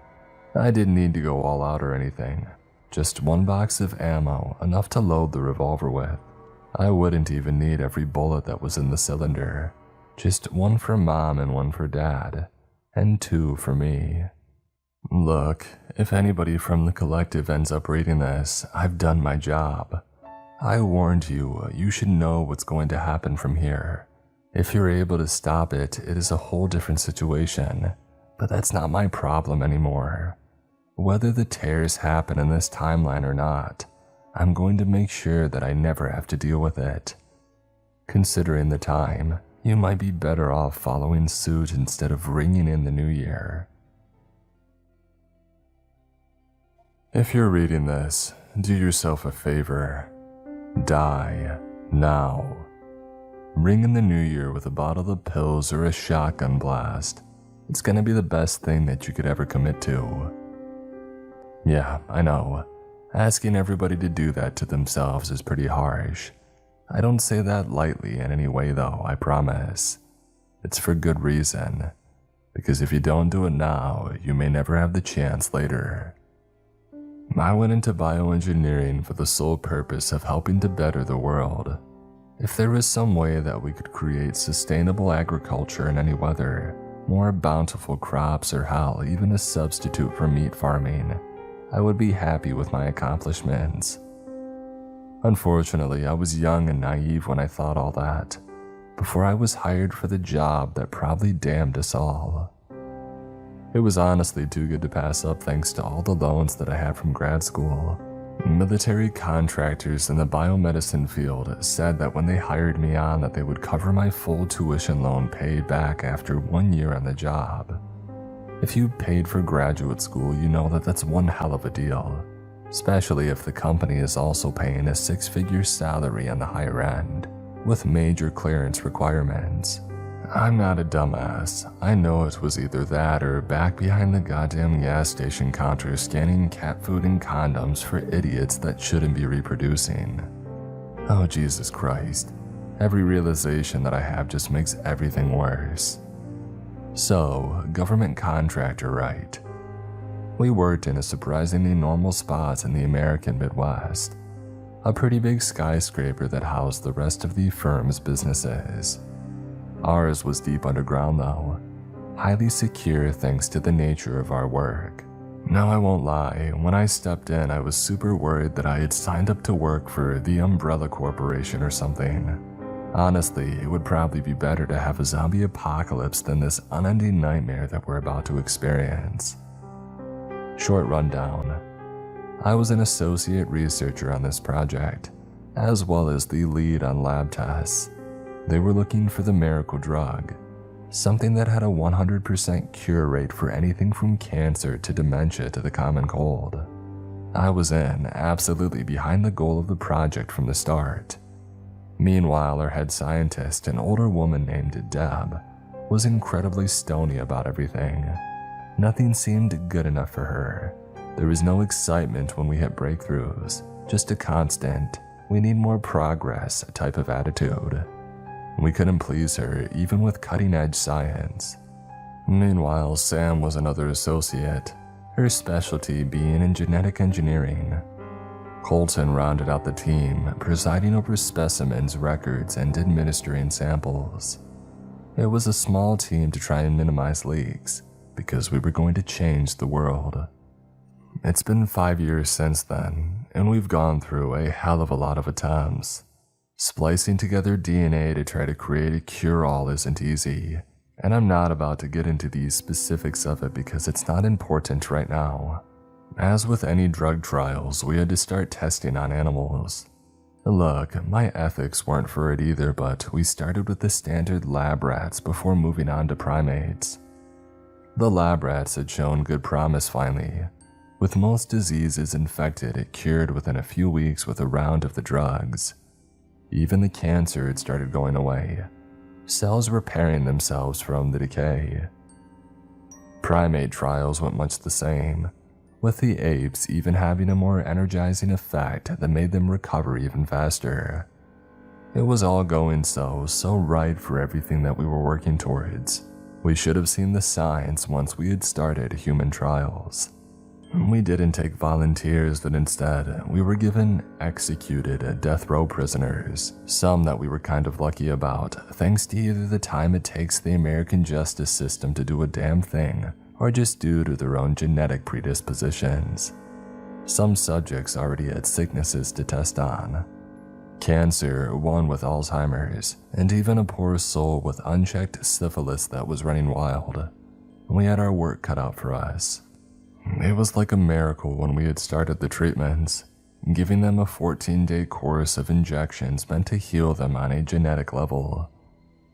I didn't need to go all out or anything. Just 1 box of ammo, enough to load the revolver with. I wouldn't even need every bullet that was in the cylinder. Just 1 for Mom and 1 for Dad, and 2 for me. Look, if anybody from the collective ends up reading this, I've done my job. I warned you, you should know what's going to happen from here. If you're able to stop it, it is a whole different situation, but that's not my problem anymore. Whether the tears happen in this timeline or not, I'm going to make sure that I never have to deal with it. Considering the time, you might be better off following suit instead of ringing in the new year. If you're reading this, do yourself a favor. Die now. Ring in the new year with a bottle of pills or a shotgun blast. It's gonna be the best thing that you could ever commit to. Yeah, I know. Asking everybody to do that to themselves is pretty harsh. I don't say that lightly in any way though, I promise. It's for good reason. Because if you don't do it now, you may never have the chance later. I went into bioengineering for the sole purpose of helping to better the world. If there was some way that we could create sustainable agriculture in any weather, more bountiful crops, or hell, even a substitute for meat farming, I would be happy with my accomplishments. Unfortunately, I was young and naive when I thought all that, before I was hired for the job that probably damned us all. It was honestly too good to pass up thanks to all the loans that I had from grad school. Military contractors in the biomedicine field said that when they hired me on that they would cover my full tuition loan paid back after 1 year on the job. If you paid for graduate school, you know that that's one hell of a deal, especially if the company is also paying a six-figure salary on the higher end, with major clearance requirements. I'm not a dumbass. I know it was either that or back behind the goddamn gas station counter scanning cat food and condoms for idiots that shouldn't be reproducing. Oh Jesus Christ. Every realization that I have just makes everything worse. So, government contractor, right? We worked in a surprisingly normal spot in the American Midwest. A pretty big skyscraper that housed the rest of the firm's businesses. Ours was deep underground though, highly secure thanks to the nature of our work. Now I won't lie, when I stepped in I was super worried that I had signed up to work for the Umbrella Corporation or something. Honestly, it would probably be better to have a zombie apocalypse than this unending nightmare that we're about to experience. Short rundown. I was an associate researcher on this project, as well as the lead on lab tests. They were looking for the miracle drug, something that had a 100% cure rate for anything from cancer to dementia to the common cold. I was absolutely behind the goal of the project from the start. Meanwhile, our head scientist, an older woman named Deb, was incredibly stony about everything. Nothing seemed good enough for her. There was no excitement when we hit breakthroughs, just a constant, we need more progress type of attitude. We couldn't please her even with cutting-edge science. Meanwhile, Sam was another associate, her specialty being in genetic engineering. Colton rounded out the team, presiding over specimens, records, and administering samples. It was a small team to try and minimize leaks, because we were going to change the world. It's been 5 years since then, and we've gone through a hell of a lot of attempts. Splicing together DNA to try to create a cure-all isn't easy, and I'm not about to get into the specifics of it because it's not important right now. As with any drug trials, we had to start testing on animals. Look, my ethics weren't for it either, but we started with the standard lab rats before moving on to primates. The lab rats had shown good promise finally. With most diseases infected, it cured within a few weeks with a round of the drugs. Even the cancer had started going away, cells repairing themselves from the decay. Primate trials went much the same, with the apes even having a more energizing effect that made them recover even faster. It was all going so right for everything that we were working towards. We should have seen the signs once we had started human trials. We didn't take volunteers, but instead, we were given executed death row prisoners, some that we were kind of lucky about, thanks to either the time it takes the American justice system to do a damn thing, or just due to their own genetic predispositions. Some subjects already had sicknesses to test on. Cancer, one with Alzheimer's, and even a poor soul with unchecked syphilis that was running wild. We had our work cut out for us. It was like a miracle when we had started the treatments, giving them a 14-day course of injections meant to heal them on a genetic level.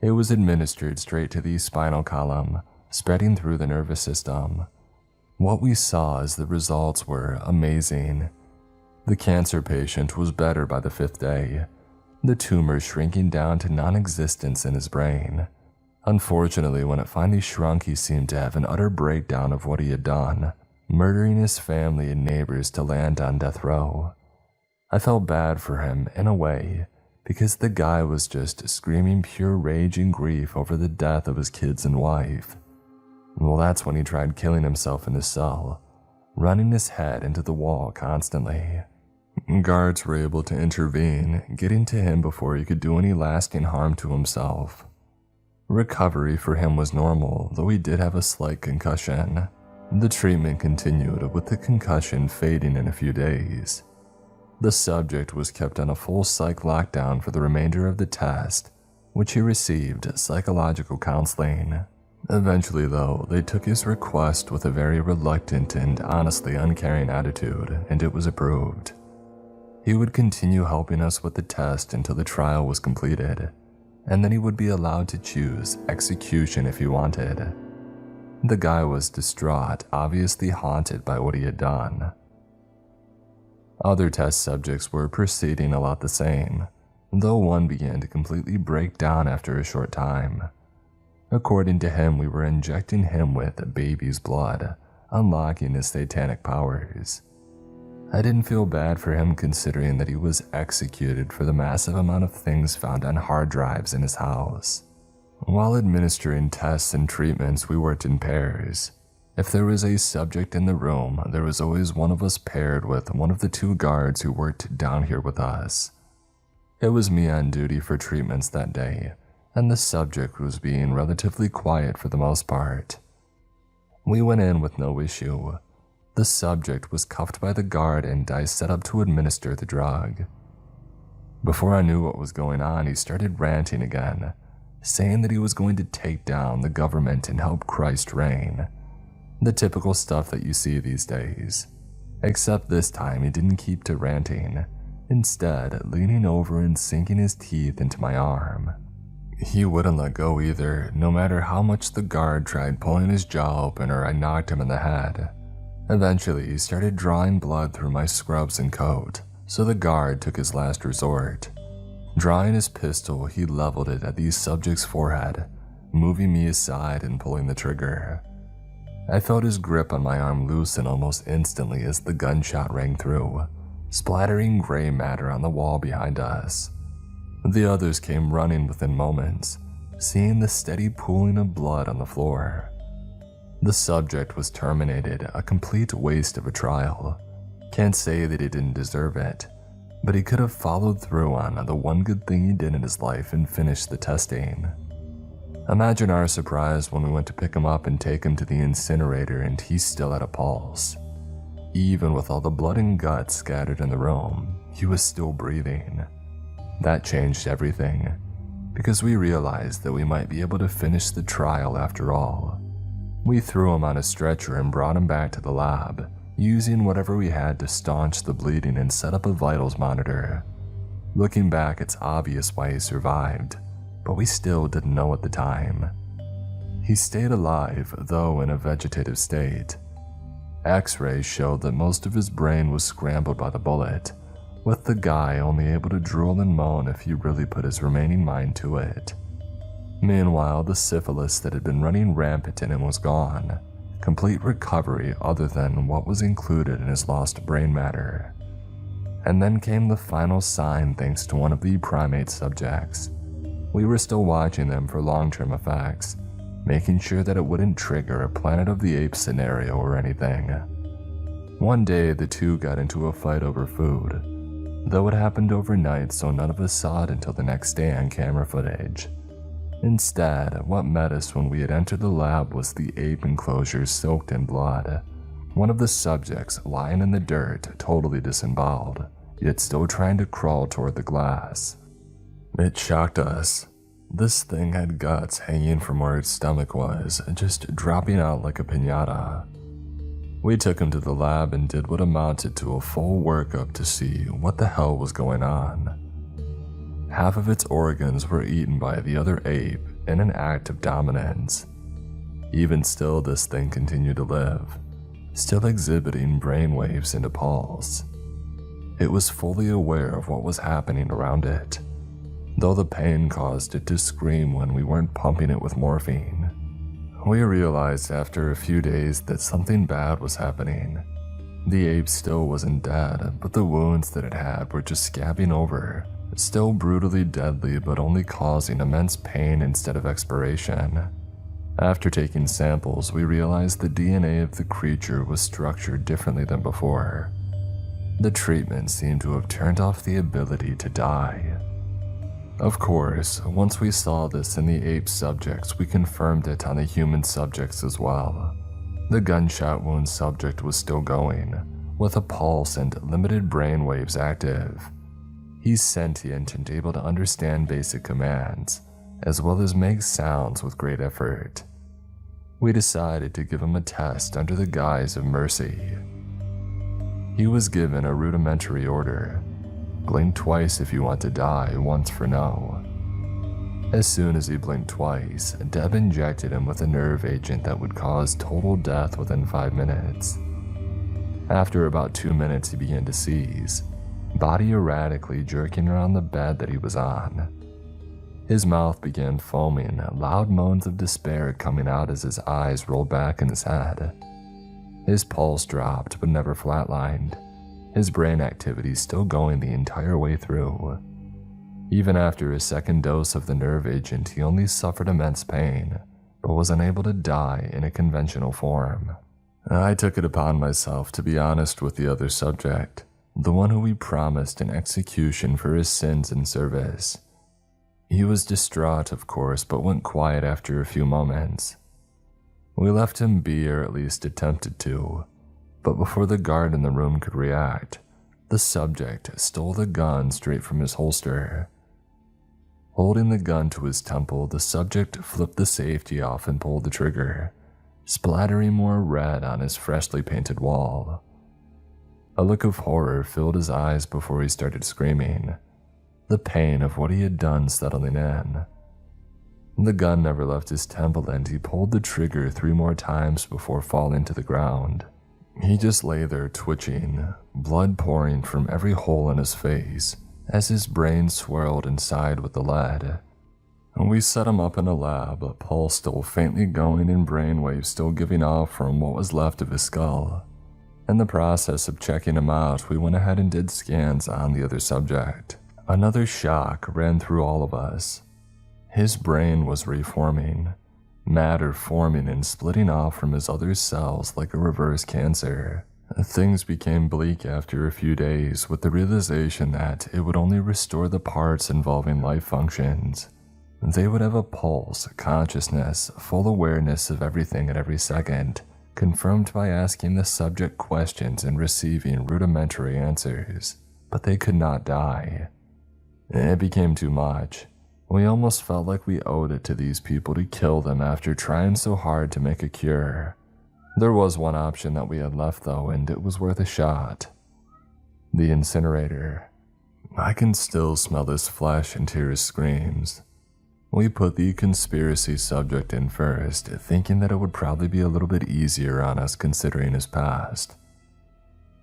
It was administered straight to the spinal column, spreading through the nervous system. What we saw as the results were amazing. The cancer patient was better by the 5th day, the tumor shrinking down to non-existence in his brain. Unfortunately, when it finally shrunk, he seemed to have an utter breakdown of what he had done, murdering his family and neighbors to land on death row. I felt bad for him in a way, because the guy was just screaming pure rage and grief over the death of his kids and wife. Well, that's when he tried killing himself in his cell, running his head into the wall constantly. Guards were able to intervene, getting to him before he could do any lasting harm to himself. Recovery for him was normal, though he did have a slight concussion. The treatment continued, with the concussion fading in a few days. The subject was kept on a full psych lockdown for the remainder of the test, which he received psychological counseling. Eventually, though, they took his request with a very reluctant and honestly uncaring attitude, and it was approved. He would continue helping us with the test until the trial was completed, and then he would be allowed to choose execution if he wanted. The guy was distraught, obviously haunted by what he had done. Other test subjects were proceeding a lot the same, though one began to completely break down after a short time. According to him, we were injecting him with baby's blood, unlocking his satanic powers. I didn't feel bad for him considering that he was executed for the massive amount of things found on hard drives in his house. While administering tests and treatments, we worked in pairs. If there was a subject in the room, there was always one of us paired with one of the 2 guards who worked down here with us. It was me on duty for treatments that day, and the subject was being relatively quiet for the most part. We went in with no issue. The subject was cuffed by the guard and I set up to administer the drug. Before I knew what was going on, he started ranting again, saying that he was going to take down the government and help Christ reign. The typical stuff that you see these days. Except this time he didn't keep to ranting, instead leaning over and sinking his teeth into my arm. He wouldn't let go either, no matter how much the guard tried pulling his jaw open or I knocked him in the head. Eventually, he started drawing blood through my scrubs and coat, so the guard took his last resort. Drawing his pistol, he leveled it at the subject's forehead, moving me aside and pulling the trigger. I felt his grip on my arm loosen almost instantly as the gunshot rang through, splattering gray matter on the wall behind us. The others came running within moments, seeing the steady pooling of blood on the floor. The subject was terminated, a complete waste of a trial. Can't say that he didn't deserve it, but he could have followed through on the one good thing he did in his life and finished the testing. Imagine our surprise when we went to pick him up and take him to the incinerator and he still had a pulse. Even with all the blood and guts scattered in the room, he was still breathing. That changed everything, because we realized that we might be able to finish the trial after all. We threw him on a stretcher and brought him back to the lab, using whatever we had to staunch the bleeding and set up a vitals monitor. Looking back, it's obvious why he survived, but we still didn't know at the time. He stayed alive, though in a vegetative state. X-rays showed that most of his brain was scrambled by the bullet, with the guy only able to drool and moan if he really put his remaining mind to it. Meanwhile, the syphilis that had been running rampant in him was gone, complete recovery other than what was included in his lost brain matter. And then came the final sign thanks to one of the primate subjects. We were still watching them for long-term effects, making sure that it wouldn't trigger a Planet of the Apes scenario or anything. One day, the 2 got into a fight over food, though it happened overnight so none of us saw it until the next day on camera footage. Instead, what met us when we had entered the lab was the ape enclosure soaked in blood. One of the subjects lying in the dirt, totally disemboweled, yet still trying to crawl toward the glass. It shocked us. This thing had guts hanging from where its stomach was, just dropping out like a piñata. We took him to the lab and did what amounted to a full workup to see what the hell was going on. Half of its organs were eaten by the other ape, in an act of dominance. Even still, this thing continued to live, still exhibiting brainwaves into pulse. It was fully aware of what was happening around it, though the pain caused it to scream when we weren't pumping it with morphine. We realized after a few days that something bad was happening. The ape still wasn't dead, but the wounds that it had were just scabbing over, still brutally deadly but only causing immense pain instead of expiration. After taking samples, we realized the DNA of the creature was structured differently than before. The treatment seemed to have turned off the ability to die. Of course, once we saw this in the ape subjects, we confirmed it on the human subjects as well. The gunshot wound subject was still going, with a pulse and limited brain waves active. He's sentient and able to understand basic commands, as well as make sounds with great effort. We decided to give him a test under the guise of mercy. He was given a rudimentary order: blink twice if you want to die, once for no. As soon as he blinked twice, Deb injected him with a nerve agent that would cause total death within 5 minutes. After about 2 minutes, he began to seize, body erratically jerking around the bed that he was on. His mouth began foaming, loud moans of despair coming out as his eyes rolled back in his head. His pulse dropped but never flatlined, his brain activity still going the entire way through. Even after his second dose of the nerve agent, he only suffered immense pain, but was unable to die in a conventional form. I took it upon myself to be honest with the other subject, the one who we promised an execution for his sins in service. He was distraught, of course, but went quiet after a few moments. We left him be, or at least attempted to, but before the guard in the room could react, the subject stole the gun straight from his holster. Holding the gun to his temple, the subject flipped the safety off and pulled the trigger, splattering more red on his freshly painted wall. A look of horror filled his eyes before he started screaming, the pain of what he had done settling in. The gun never left his temple and he pulled the trigger 3 more times before falling to the ground. He just lay there twitching, blood pouring from every hole in his face as his brain swirled inside with the lead. We set him up in a lab, pulse still faintly going and brainwaves still giving off from what was left of his skull. In the process of checking him out, we went ahead and did scans on the other subject. Another shock ran through all of us. His brain was reforming, matter forming and splitting off from his other cells like a reverse cancer. Things became bleak after a few days, with the realization that it would only restore the parts involving life functions. They would have a pulse, consciousness, full awareness of everything at every second, confirmed by asking the subject questions and receiving rudimentary answers. But they could not die. It became too much. We almost felt like we owed it to these people to kill them after trying so hard to make a cure. There was one option that we had left though, and it was worth a shot. The incinerator. I can still smell his flesh and hear his screams. We put the conspiracy subject in first, thinking that it would probably be a little bit easier on us considering his past.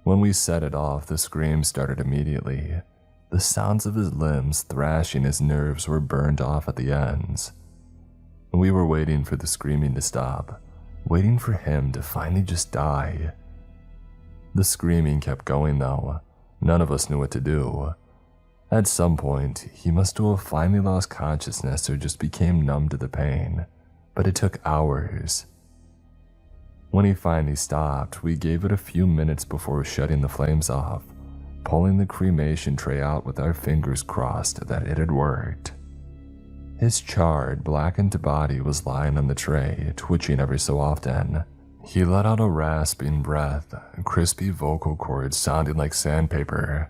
When we set it off, the screams started immediately. The sounds of his limbs thrashing his nerves were burned off at the ends. We were waiting for the screaming to stop, waiting for him to finally just die. The screaming kept going though. None of us knew what to do. At some point, he must have finally lost consciousness or just became numb to the pain, but it took hours. When he finally stopped, we gave it a few minutes before shutting the flames off, pulling the cremation tray out with our fingers crossed that it had worked. His charred, blackened body was lying on the tray, twitching every so often. He let out a rasping breath, crispy vocal cords sounding like sandpaper.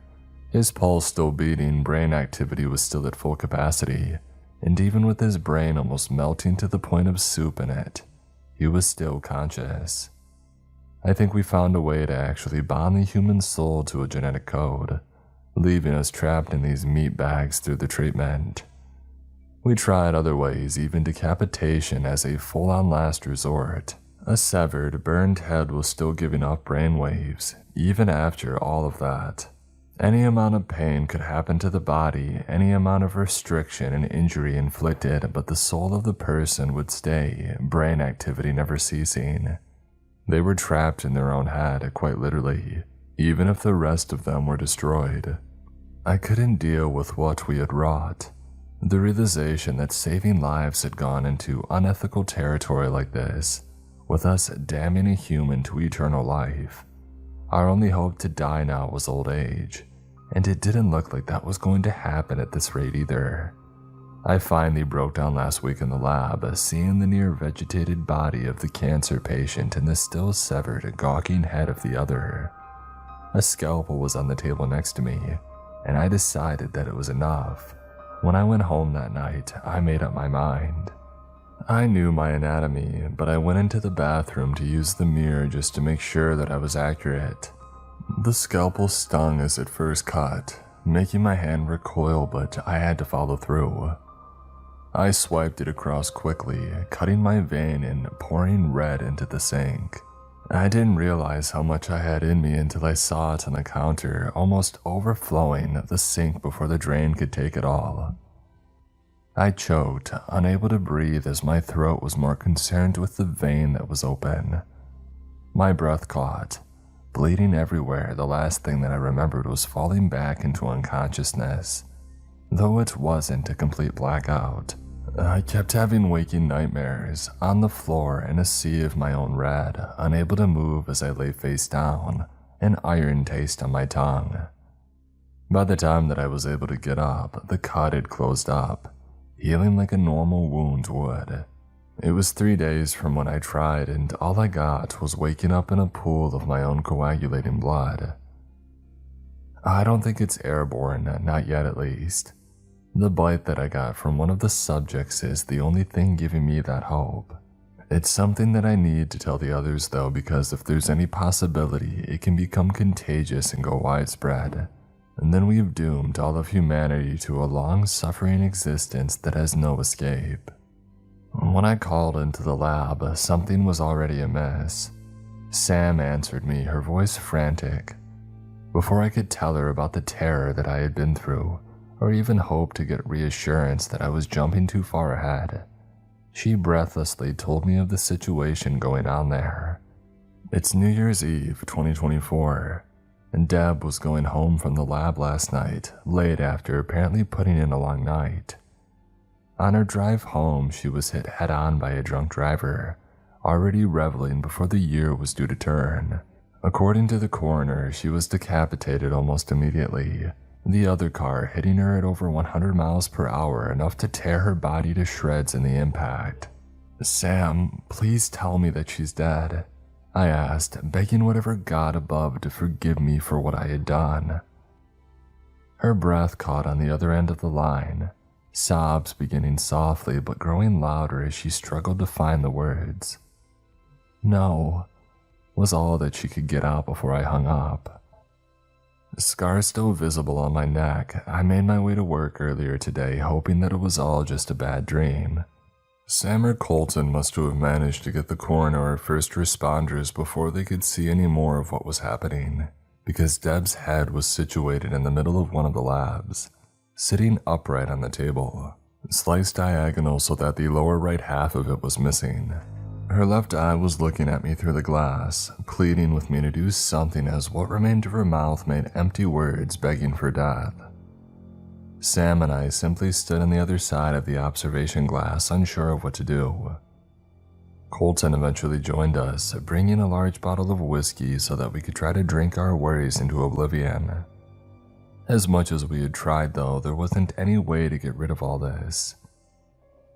His pulse still beating, brain activity was still at full capacity, and even with his brain almost melting to the point of soup in it, he was still conscious. I think we found a way to actually bond the human soul to a genetic code, leaving us trapped in these meat bags through the treatment. We tried other ways, even decapitation as a full-on last resort. A severed, burned head was still giving off brainwaves, even after all of that. Any amount of pain could happen to the body, any amount of restriction and injury inflicted, but the soul of the person would stay, brain activity never ceasing. They were trapped in their own head, quite literally, even if the rest of them were destroyed. I couldn't deal with what we had wrought. The realization that saving lives had gone into unethical territory like this, with us damning a human to eternal life. Our only hope to die now was old age, and it didn't look like that was going to happen at this rate either. I finally broke down last week in the lab, seeing the near vegetated body of the cancer patient and the still severed, gawking head of the other. A scalpel was on the table next to me, and I decided that it was enough. When I went home that night, I made up my mind. I knew my anatomy, but I went into the bathroom to use the mirror just to make sure that I was accurate. The scalpel stung as it first cut, making my hand recoil, but I had to follow through. I swiped it across quickly, cutting my vein and pouring red into the sink. I didn't realize how much I had in me until I saw it on the counter, almost overflowing the sink before the drain could take it all. I choked, unable to breathe as my throat was more concerned with the vein that was open. My breath caught. Bleeding everywhere, the last thing that I remembered was falling back into unconsciousness. Though it wasn't a complete blackout, I kept having waking nightmares, on the floor in a sea of my own red, unable to move as I lay face down, an iron taste on my tongue. By the time that I was able to get up, the cut had closed up, healing like a normal wound would. It was 3 days from when I tried, and all I got was waking up in a pool of my own coagulating blood. I don't think it's airborne, not yet at least. The bite that I got from one of the subjects is the only thing giving me that hope. It's something that I need to tell the others though, because if there's any possibility, it can become contagious and go widespread. And then we've doomed all of humanity to a long-suffering existence that has no escape. When I called into the lab, something was already amiss. Sam answered me, her voice frantic. Before I could tell her about the terror that I had been through, or even hope to get reassurance that I was jumping too far ahead, she breathlessly told me of the situation going on there. It's New Year's Eve, 2024. And Deb was going home from the lab last night, late after apparently putting in a long night. On her drive home, she was hit head-on by a drunk driver, already reveling before the year was due to turn. According to the coroner, she was decapitated almost immediately, the other car hitting her at over 100 miles per hour, enough to tear her body to shreds in the impact. "Sam, please tell me that she's dead," I asked, begging whatever God above to forgive me for what I had done. Her breath caught on the other end of the line, sobs beginning softly but growing louder as she struggled to find the words. "No," was all that she could get out before I hung up. Scars still visible on my neck, I made my way to work earlier today, hoping that it was all just a bad dream. Sam or Colton must have managed to get the coroner or first responders before they could see any more of what was happening, because Deb's head was situated in the middle of one of the labs, sitting upright on the table, sliced diagonal so that the lower right half of it was missing. Her left eye was looking at me through the glass, pleading with me to do something as what remained of her mouth made empty words begging for death. Sam and I simply stood on the other side of the observation glass, unsure of what to do. Colton eventually joined us, bringing a large bottle of whiskey so that we could try to drink our worries into oblivion. As much as we had tried though, there wasn't any way to get rid of all this.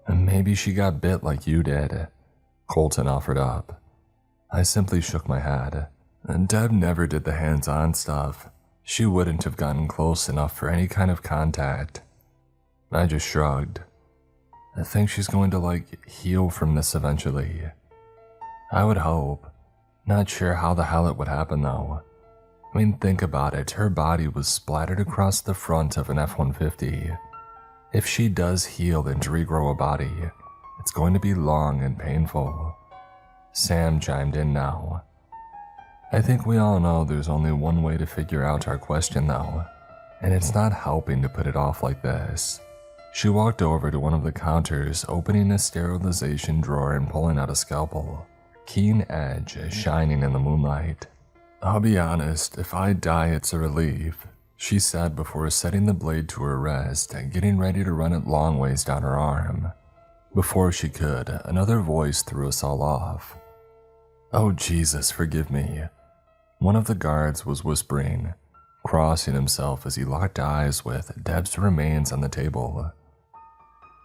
"Maybe she got bit like you did," Colton offered up. I simply shook my head. Deb never did the hands-on stuff. She wouldn't have gotten close enough for any kind of contact. I just shrugged. I think she's going to, heal from this eventually. I would hope. Not sure how the hell it would happen though. I mean, think about it, her body was splattered across the front of an F-150. If she does heal and regrow a body, it's going to be long and painful. Sam chimed in now. I think we all know there's only one way to figure out our question though, and it's not helping to put it off like this. She walked over to one of the counters, opening a sterilization drawer and pulling out a scalpel, keen edge shining in the moonlight. I'll be honest, if I die it's a relief, she said before setting the blade to her wrist and getting ready to run it long ways down her arm. Before she could, another voice threw us all off. Oh Jesus, forgive me. One of the guards was whispering, crossing himself as he locked eyes with Deb's remains on the table.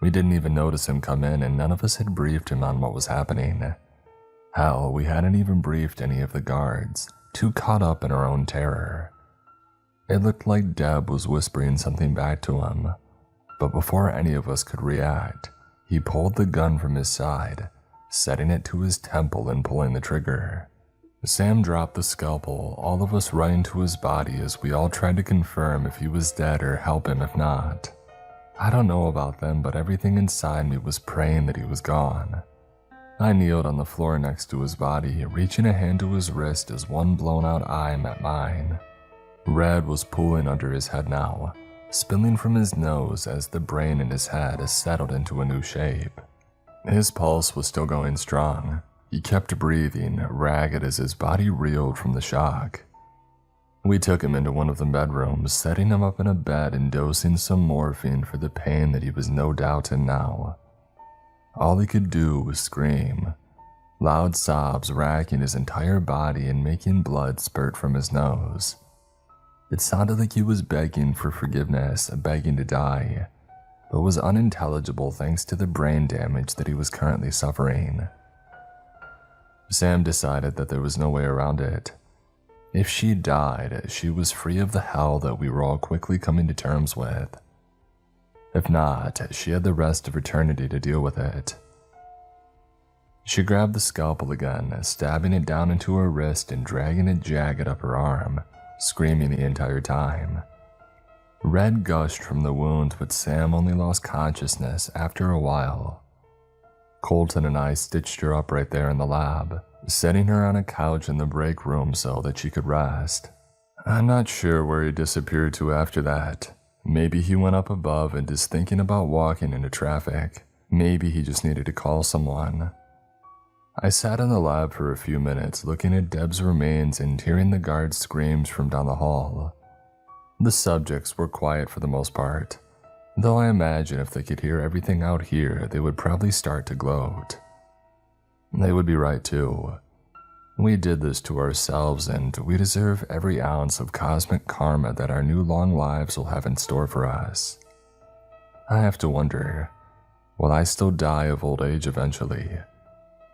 We didn't even notice him come in, and none of us had briefed him on what was happening. Hell, we hadn't even briefed any of the guards, too caught up in our own terror. It looked like Deb was whispering something back to him, but before any of us could react, he pulled the gun from his side, setting it to his temple and pulling the trigger. Sam dropped the scalpel, all of us running to his body as we all tried to confirm if he was dead or help him if not. I don't know about them, but everything inside me was praying that he was gone. I kneeled on the floor next to his body, reaching a hand to his wrist as one blown-out eye met mine. Red was pooling under his head now, spilling from his nose as the brain in his head settled into a new shape. His pulse was still going strong. He kept breathing, ragged as his body reeled from the shock. We took him into one of the bedrooms, setting him up in a bed and dosing some morphine for the pain that he was no doubt in now. All he could do was scream, loud sobs racking his entire body and making blood spurt from his nose. It sounded like he was begging for forgiveness, begging to die, but was unintelligible thanks to the brain damage that he was currently suffering. Sam decided that there was no way around it. If she died, she was free of the hell that we were all quickly coming to terms with. If not, she had the rest of eternity to deal with it. She grabbed the scalpel again, stabbing it down into her wrist and dragging it jagged up her arm, screaming the entire time. Red gushed from the wound, but Sam only lost consciousness after a while. Colton and I stitched her up right there in the lab, setting her on a couch in the break room so that she could rest. I'm not sure where he disappeared to after that. Maybe he went up above and is thinking about walking into traffic. Maybe he just needed to call someone. I sat in the lab for a few minutes looking at Deb's remains and hearing the guards' screams from down the hall. The subjects were quiet for the most part, though I imagine if they could hear everything out here, they would probably start to gloat. They would be right too. We did this to ourselves, and we deserve every ounce of cosmic karma that our new long lives will have in store for us. I have to wonder, will I still die of old age eventually?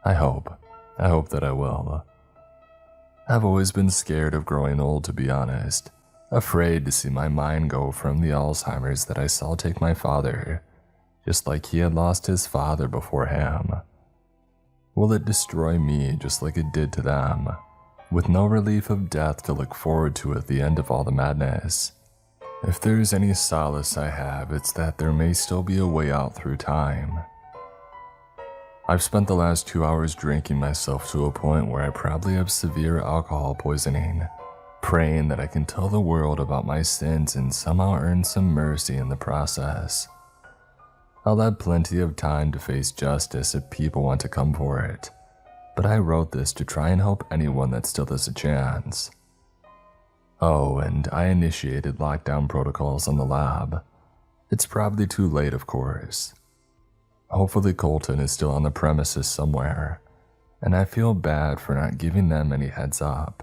I hope that I will. I've always been scared of growing old, to be honest, afraid to see my mind go from the Alzheimer's that I saw take my father, just like he had lost his father before him. Will it destroy me just like it did to them, with no relief of death to look forward to at the end of all the madness? If there's any solace I have, it's that there may still be a way out through time. I've spent the last 2 hours drinking myself to a point where I probably have severe alcohol poisoning, praying that I can tell the world about my sins and somehow earn some mercy in the process. I'll have plenty of time to face justice if people want to come for it, but I wrote this to try and help anyone that still has a chance. Oh, and I initiated lockdown protocols on the lab. It's probably too late, of course. Hopefully Colton is still on the premises somewhere, and I feel bad for not giving them any heads up,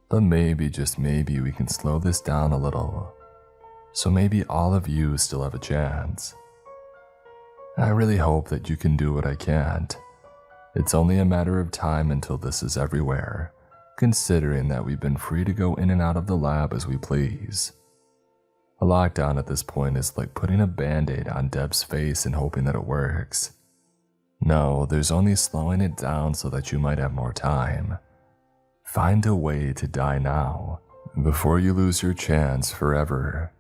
but maybe, just maybe, we can slow this down a little, so maybe all of you still have a chance. I really hope that you can do what I can't. It's only a matter of time until this is everywhere, considering that we've been free to go in and out of the lab as we please. A lockdown at this point is like putting a band-aid on Deb's face and hoping that it works. No, there's only slowing it down so that you might have more time. Find a way to die now, before you lose your chance forever.